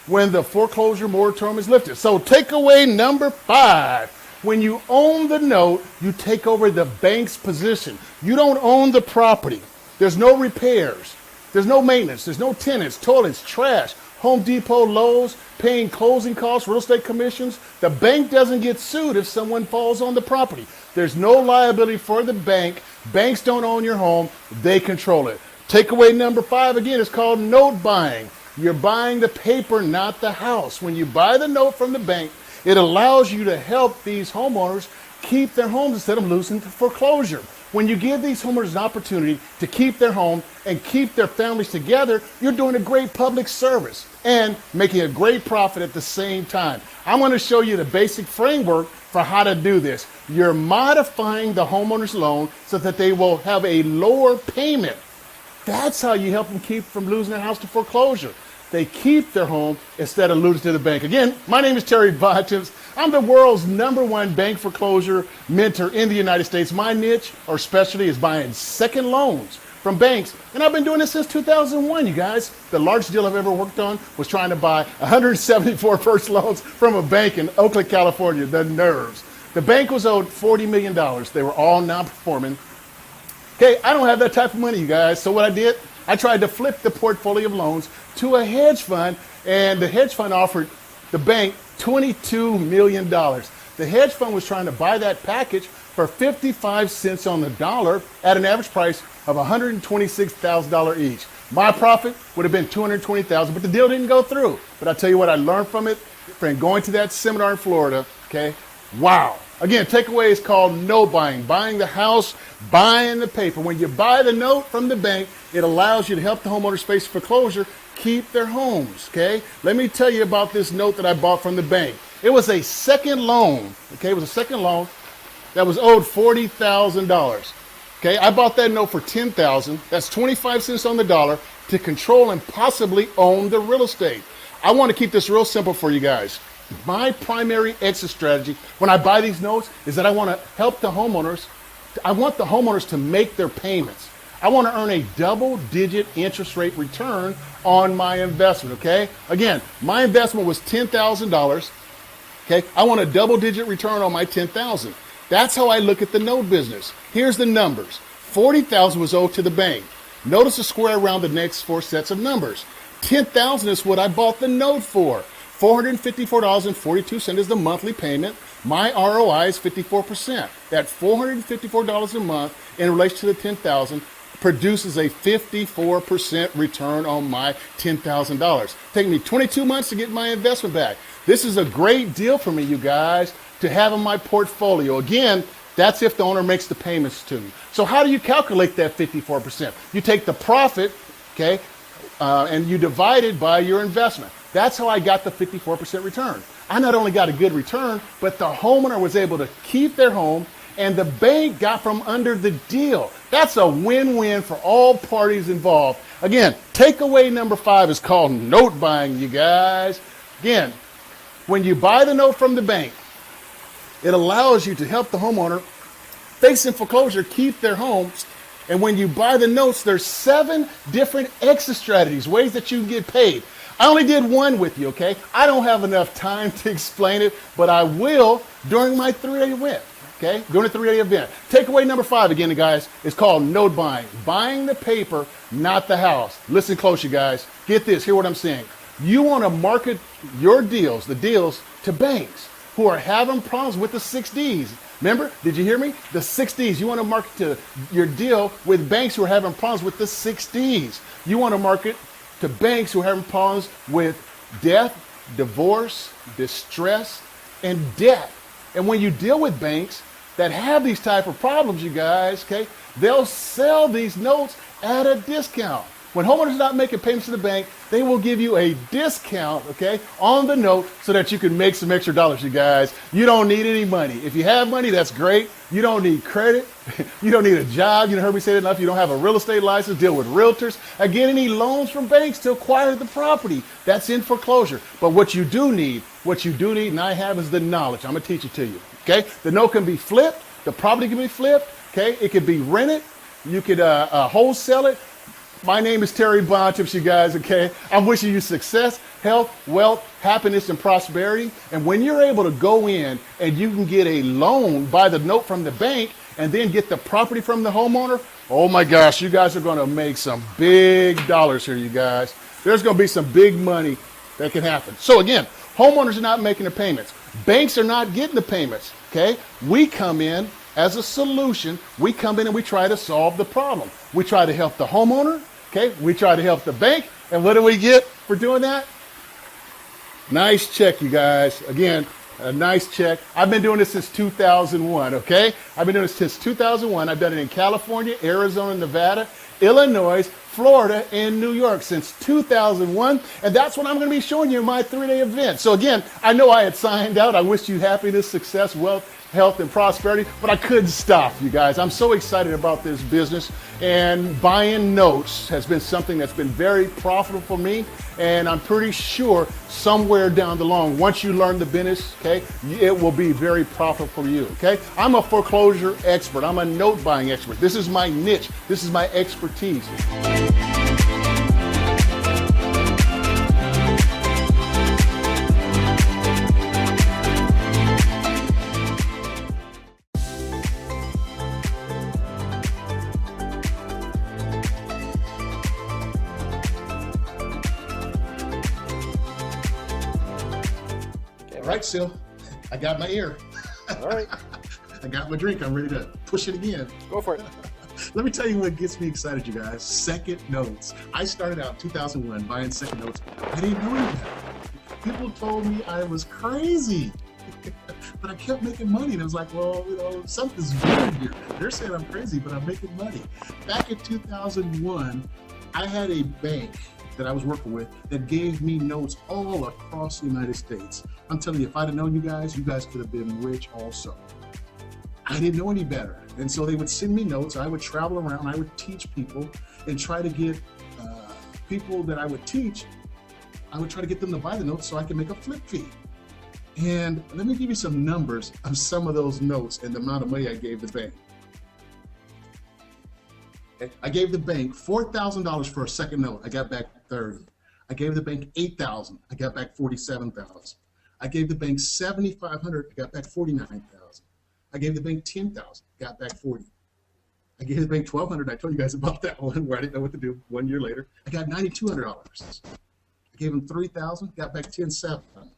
when the foreclosure moratorium is lifted. So takeaway number 5. When you own the note, you take over the bank's position. You don't own the property. There's no repairs. There's no maintenance. There's no tenants, toilets, trash, Home Depot, Lowe's, paying closing costs, real estate commissions. The bank doesn't get sued if someone falls on the property. There's no liability for the bank. Banks don't own your home. They control it. Takeaway number 5, again, is called note buying. You're buying the paper, not the house. When you buy the note from the bank, it allows you to help these homeowners keep their homes instead of losing to foreclosure. When you give these homeowners an opportunity to keep their home and keep their families together, you're doing a great public service and making a great profit at the same time. I'm going to show you the basic framework for how to do this. You're modifying the homeowner's loan so that they will have a lower payment. That's how you help them keep from losing their house to foreclosure. They keep their home instead of losing to the bank. Again, my name is Terry Bontemps. I'm the world's #1 bank foreclosure mentor in the United States. My niche or specialty is buying second loans from banks. And I've been doing this since 2001, you guys. The largest deal I've ever worked on was trying to buy 174 first loans from a bank in Oakland, California. The nerves. The bank was owed $40 million. They were all non-performing. Okay, I don't have that type of money, you guys. So what I did, I tried to flip the portfolio of loans to a hedge fund, and the hedge fund offered the bank $22 million. The hedge fund was trying to buy that package for 55 cents on the dollar at an average price of $126,000 each. My profit would have been $220,000, but the deal didn't go through. But I tell you what, I learned from it, from going to that seminar in Florida, okay? Wow. Again, takeaway is called note buying. Buying the house, buying the paper. When you buy the note from the bank, it allows you to help the homeowners face foreclosure keep their homes, okay? Let me tell you about this note that I bought from the bank. It was a second loan, okay? It was a second loan that was owed $40,000, okay? I bought that note for $10,000. That's 25 cents on the dollar to control and possibly own the real estate. I want to keep this real simple for you guys. My primary exit strategy when I buy these notes is that I want to help the homeowners. I want the homeowners to make their payments. I want to earn a double-digit interest rate return on my investment, okay? Again, my investment was $10,000, okay? I want a double-digit return on my $10,000. That's how I look at the note business. Here's the numbers. $40,000 was owed to the bank. Notice the square around the next 4 sets of numbers. $10,000 is what I bought the note for. $454.42 is the monthly payment. My ROI is 54%. That $454 a month in relation to the $10,000 produces a 54% return on my $10,000. Taking me 22 months to get my investment back. This is a great deal for me, you guys, to have in my portfolio. Again, that's if the owner makes the payments to me. So how do you calculate that 54%? You take the profit, okay, and you divide it by your investment. That's how I got the 54% return. I not only got a good return, but the homeowner was able to keep their home and the bank got from under the deal. That's a win-win for all parties involved. Again, takeaway number 5 is called note buying, you guys. Again, when you buy the note from the bank, it allows you to help the homeowner facing foreclosure keep their homes. And when you buy the notes, there's 7 different exit strategies, ways that you can get paid. I only did one with you, okay? I don't have enough time to explain it, but I will during my 3-day event, okay? During the 3-day event. Takeaway number 5, again, guys, is called note buying. Buying the paper, not the house. Listen close, you guys. Get this, hear what I'm saying. You want to market your deals, the deals, to banks who are having problems with the 6Ds. Remember, did you hear me? The 6Ds. You want to market to your deal with banks who are having problems with the 6Ds. You want to market to banks who are having problems with death, divorce, distress, and debt. And when you deal with banks that have these type of problems, you guys, okay, they'll sell these notes at a discount. When homeowners are not making payments to the bank, they will give you a discount, okay, on the note so that you can make some extra dollars, you guys. You don't need any money. If you have money, that's great. You don't need credit. You don't need a job. You heard me say that enough. You don't have a real estate license, deal with realtors, or get any loans from banks to acquire the property. That's in foreclosure. But what you do need, and I have, is the knowledge. I'm going to teach it to you, okay? The note can be flipped. The property can be flipped, okay? It can be rented. You could wholesale it. My name is Terry Bontemps, you guys, okay? I'm wishing you success, health, wealth, happiness, and prosperity. And when you're able to go in and you can get a loan, buy the note from the bank, and then get the property from the homeowner, oh my gosh, you guys are gonna make some big dollars here, you guys. There's gonna be some big money that can happen. So again, homeowners are not making the payments. Banks are not getting the payments, okay? We come in as a solution. We come in and we try to solve the problem. We try to help the homeowner. Okay, we try to help the bank, and what do we get for doing that? Nice check, you guys. Again, a nice check. I've been doing this since 2001, okay? I've been doing this since 2001. I've done it in California, Arizona, Nevada, Illinois, Florida, and New York since 2001, and that's what I'm going to be showing you in my 3-day event. So again, I know I had signed out. I wish you happiness, success, wealth, health, and prosperity, but I couldn't stop, you guys. I'm so excited about this business, and buying notes has been something that's been very profitable for me, and I'm pretty sure somewhere down the line, once you learn the business, okay, it will be very profitable for you, okay? I'm a foreclosure expert. I'm a note buying expert. This is my niche. This is my expertise. All right, Sil, I got my ear. All right. I got my drink. I'm ready to push it again. Go for it. Let me tell you what gets me excited, you guys. Second notes. I started out in 2001 buying second notes. I didn't know any better. People told me I was crazy. But I kept making money, and I was like, well, you know, something's weird here. They're saying I'm crazy, but I'm making money. Back in 2001, I had a bank that I was working with that gave me notes all across the United States. I'm telling you, if I'd have known you guys could have been rich also. I didn't know any better. And so they would send me notes. I would travel around. I would teach people and try to get people that I would teach, I would try to get them to buy the notes so I could make a flip fee. And let me give you some numbers of some of those notes and the amount of money I gave the bank. Okay. I gave the bank $4,000 for a second note. I got back $30,000. I gave the bank $8,000. I got back $47,000. I gave the bank $7,500. I got back $49,000. I gave the bank $10,000. Got back $40,000. I gave the bank $1,200. I told you guys about that one where I didn't know what to do 1 year later. I got $9,200. I gave them $3,000. Got back $10,700.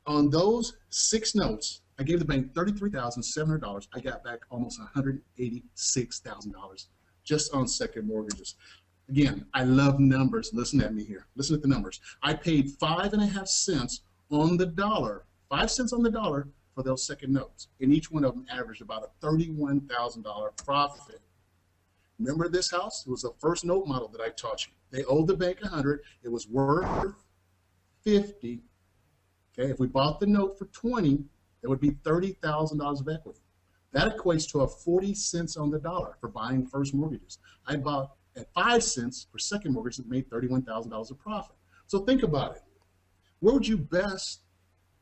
On those 6 notes, I gave the bank $33,700. I got back almost $186,000 just on second mortgages. Again, I love numbers. Listen at me here. Listen at the numbers. I paid 5.5 cents on the dollar, 5 cents on the dollar for those second notes. And each one of them averaged about a $31,000 profit. Remember this house? It was the first note model that I taught you. They owed the bank 100. It was worth 50. Okay, if we bought the note for 20, it would be $30,000 of equity. That equates to a 40 cents on the dollar for buying first mortgages. I bought at 5 cents for second mortgage that made $31,000 of profit. So think about it. Where would you best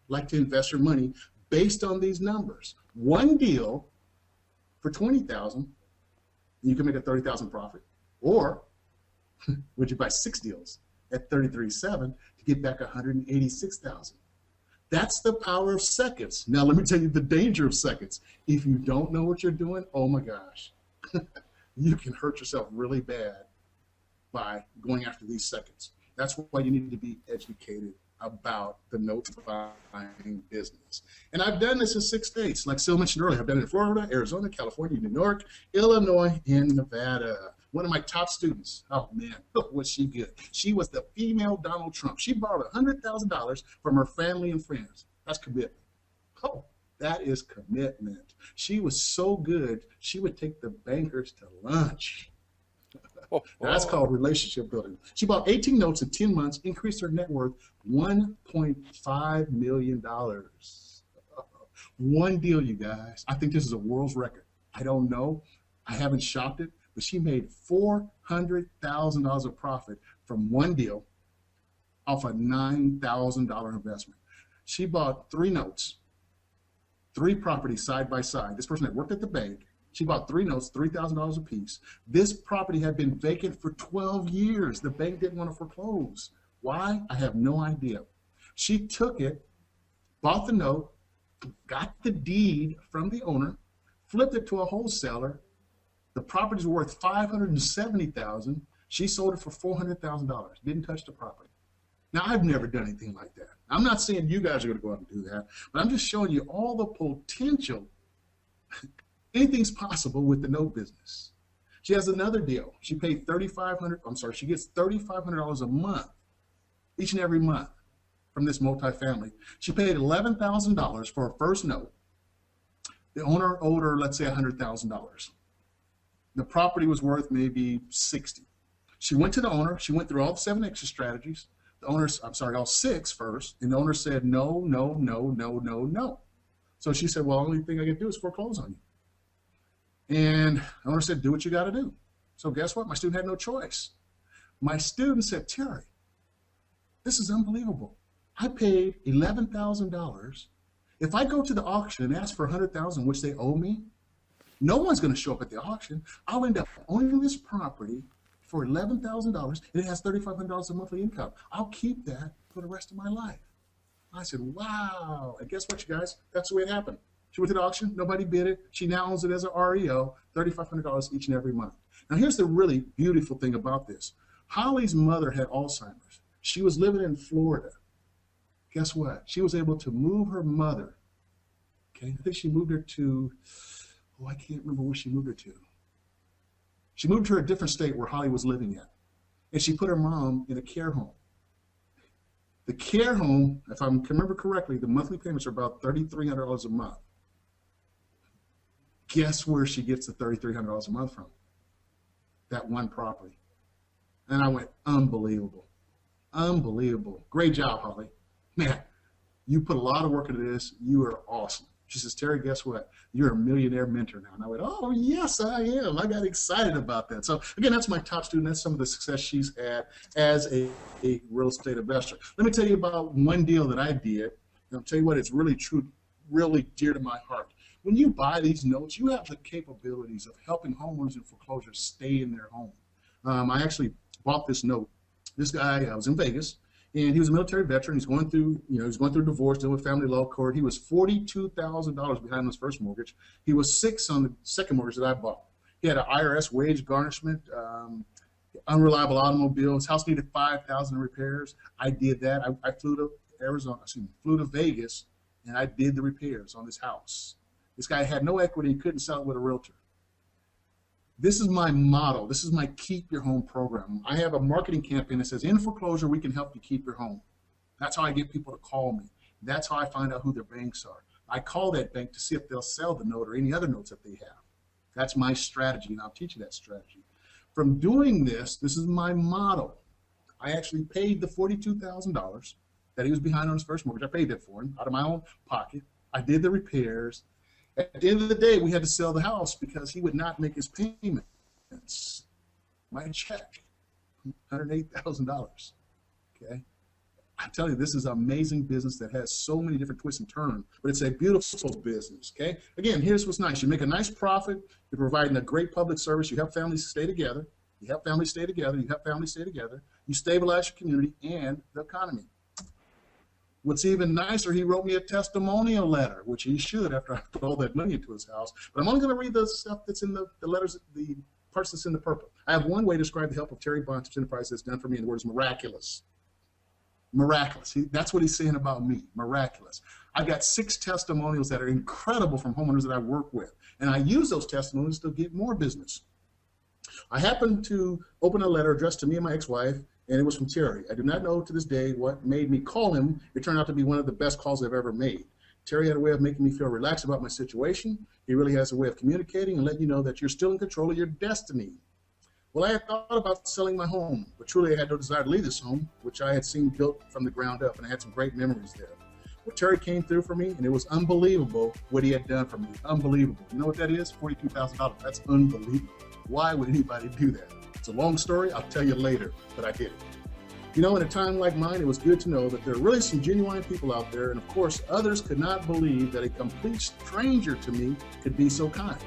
like to invest your money based on these numbers? One deal for $20,000, you can make a $30,000 profit. Or would you buy 6 deals at $33,700 to get back $186,000? That's the power of seconds. Now let me tell you the danger of seconds. If you don't know what you're doing, oh my gosh, you can hurt yourself really bad by going after these seconds. That's why you need to be educated about the note buying business. And I've done this in 6 states. Like Sil mentioned earlier, I've done it in Florida, Arizona, California, New York, Illinois, and Nevada. One of my top students, oh man, was she good. She was the female Donald Trump. She borrowed $100,000 from her family and friends. That's commitment. Oh, that is commitment. She was so good, she would take the bankers to lunch. That's called relationship building. She bought 18 notes in 10 months, increased her net worth $1.5 million. One deal, you guys. I think this is a world's record. I don't know. I haven't shopped it, but she made $400,000 of profit from one deal off a $9,000 investment. She bought 3 notes, 3 properties side by side. This person had worked at the bank. She bought 3 notes, $3,000 a piece. This property had been vacant for 12 years. The bank didn't want to foreclose. Why? I have no idea. She took it, bought the note, got the deed from the owner, flipped it to a wholesaler. The property's worth $570,000. She sold it for $400,000. Didn't touch the property. Now, I've never done anything like that. I'm not saying you guys are going to go out and do that, but I'm just showing you all the potential. Anything's possible with the note business. She has another deal. She paid she gets $3,500 a month, each and every month from this multifamily. She paid $11,000 for her first note. The owner owed her, let's say, $100,000. The property was worth maybe $60,000. She went to the owner. She went through all the 7 exit strategies. All 6 first. And the owner said, no, no, no, no, no, no. So she said, well, the only thing I can do is foreclose on you. And the owner said, do what you got to do. So guess what? My student had no choice. My student said, Terry, this is unbelievable. I paid $11,000. If I go to the auction and ask for $100,000, which they owe me, no one's going to show up at the auction. I'll end up owning this property for $11,000, and it has $3,500 of monthly income. I'll keep that for the rest of my life. I said, wow. And guess what, you guys? That's the way it happened. She went to the auction, nobody bid it. She now owns it as an REO, $3,500 each and every month. Now, here's the really beautiful thing about this. Holly's mother had Alzheimer's. She was living in Florida. Guess what? She was able to move her mother. Okay, I think she moved her to, I can't remember where she moved her to. She moved her to a different state where Holly was living at. And she put her mom in a care home. The care home, if I can remember correctly, the monthly payments are about $3,300 a month. Guess where she gets the $3,300 a month from? That one property. And I went, unbelievable. Unbelievable. Great job, Holly. Man, you put a lot of work into this. You are awesome. She says, Terry, guess what? You're a millionaire mentor now. And I went, oh, yes, I am. I got excited about that. So, again, that's my top student. That's some of the success she's had as a real estate investor. Let me tell you about one deal that I did. And I'll tell you what, it's really true, really dear to my heart. When you buy these notes, you have the capabilities of helping homeowners in foreclosure stay in their home. I actually bought this note. This guy, I was in Vegas, and he was a military veteran. He's going through, divorce, dealing with family law court. He was $42,000 behind on his first mortgage. He was $6,000 on the second mortgage that I bought. He had an IRS wage garnishment, unreliable automobile. His house needed $5,000 in repairs. I did that. I flew to Vegas, and I did the repairs on his house. This guy had no equity. He couldn't sell it with a realtor. This is my motto. This is my Keep Your Home program. I have a marketing campaign that says, in foreclosure, we can help you keep your home. That's how I get people to call me. That's how I find out who their banks are. I call that bank to see if they'll sell the note or any other notes that they have. That's my strategy, and I'll teach you that strategy. From doing this, this is my motto. I actually paid the $42,000 that he was behind on his first mortgage. I paid that for him out of my own pocket. I did the repairs. At the end of the day, we had to sell the house because he would not make his payments. My check, $108,000. Okay, I tell you, this is an amazing business that has so many different twists and turns, but it's a beautiful business. Okay, again, here's what's nice: you make a nice profit. You're providing a great public service. You help families stay together. You help families stay together. You help families stay together. You stabilize your community and the economy. What's even nicer, he wrote me a testimonial letter, which he should after I put all that money into his house. But I'm only going to read the stuff that's in the letters, the parts that's in the purple. I have one way to describe the help of Terry Bontemps Enterprise that's done for me, and the word is miraculous. Miraculous. That's what he's saying about me, miraculous. I've got 6 testimonials that are incredible from homeowners that I work with, and I use those testimonials to get more business. I happened to open a letter addressed to me and my ex-wife, and it was from Terry. I do not know to this day what made me call him. It turned out to be one of the best calls I've ever made. Terry had a way of making me feel relaxed about my situation. He really has a way of communicating and letting you know that you're still in control of your destiny. Well, I had thought about selling my home, but truly I had no desire to leave this home, which I had seen built from the ground up, and I had some great memories there. Well, Terry came through for me, and it was unbelievable what he had done for me. Unbelievable. You know what that is? $42,000. That's unbelievable. Why would anybody do that? It's a long story. I'll tell you later, but I did it. You know, in a time like mine, it was good to know that there are really some genuine people out there, and of course, others could not believe that a complete stranger to me could be so kind.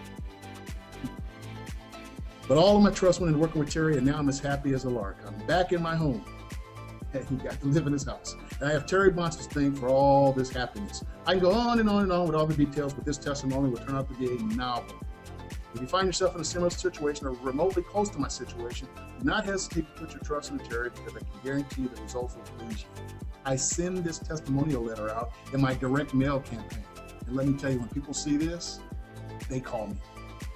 But all of my trust went into working with Terry, and now I'm as happy as a lark. I'm back in my home, and he got to live in his house. And I have Terry Bontemps to thank for all this happiness. I can go on and on and on with all the details, but this testimony will turn out to be a novel. If you find yourself in a similar situation or remotely close to my situation, do not hesitate to put your trust in Terry, because I can guarantee the results will please you. I send this testimonial letter out in my direct mail campaign. And let me tell you, when people see this, they call me.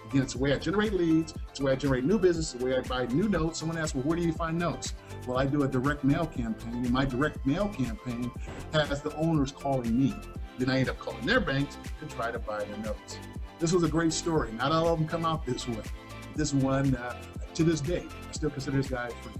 Again, it's a way I generate leads. It's a way I generate new business. It's a way I buy new notes. Someone asks, well, where do you find notes? Well, I do a direct mail campaign, and my direct mail campaign has the owners calling me. Then I end up calling their banks to try to buy their notes. This was a great story. Not all of them come out this way. This one, to this day, I still consider this guy a friend.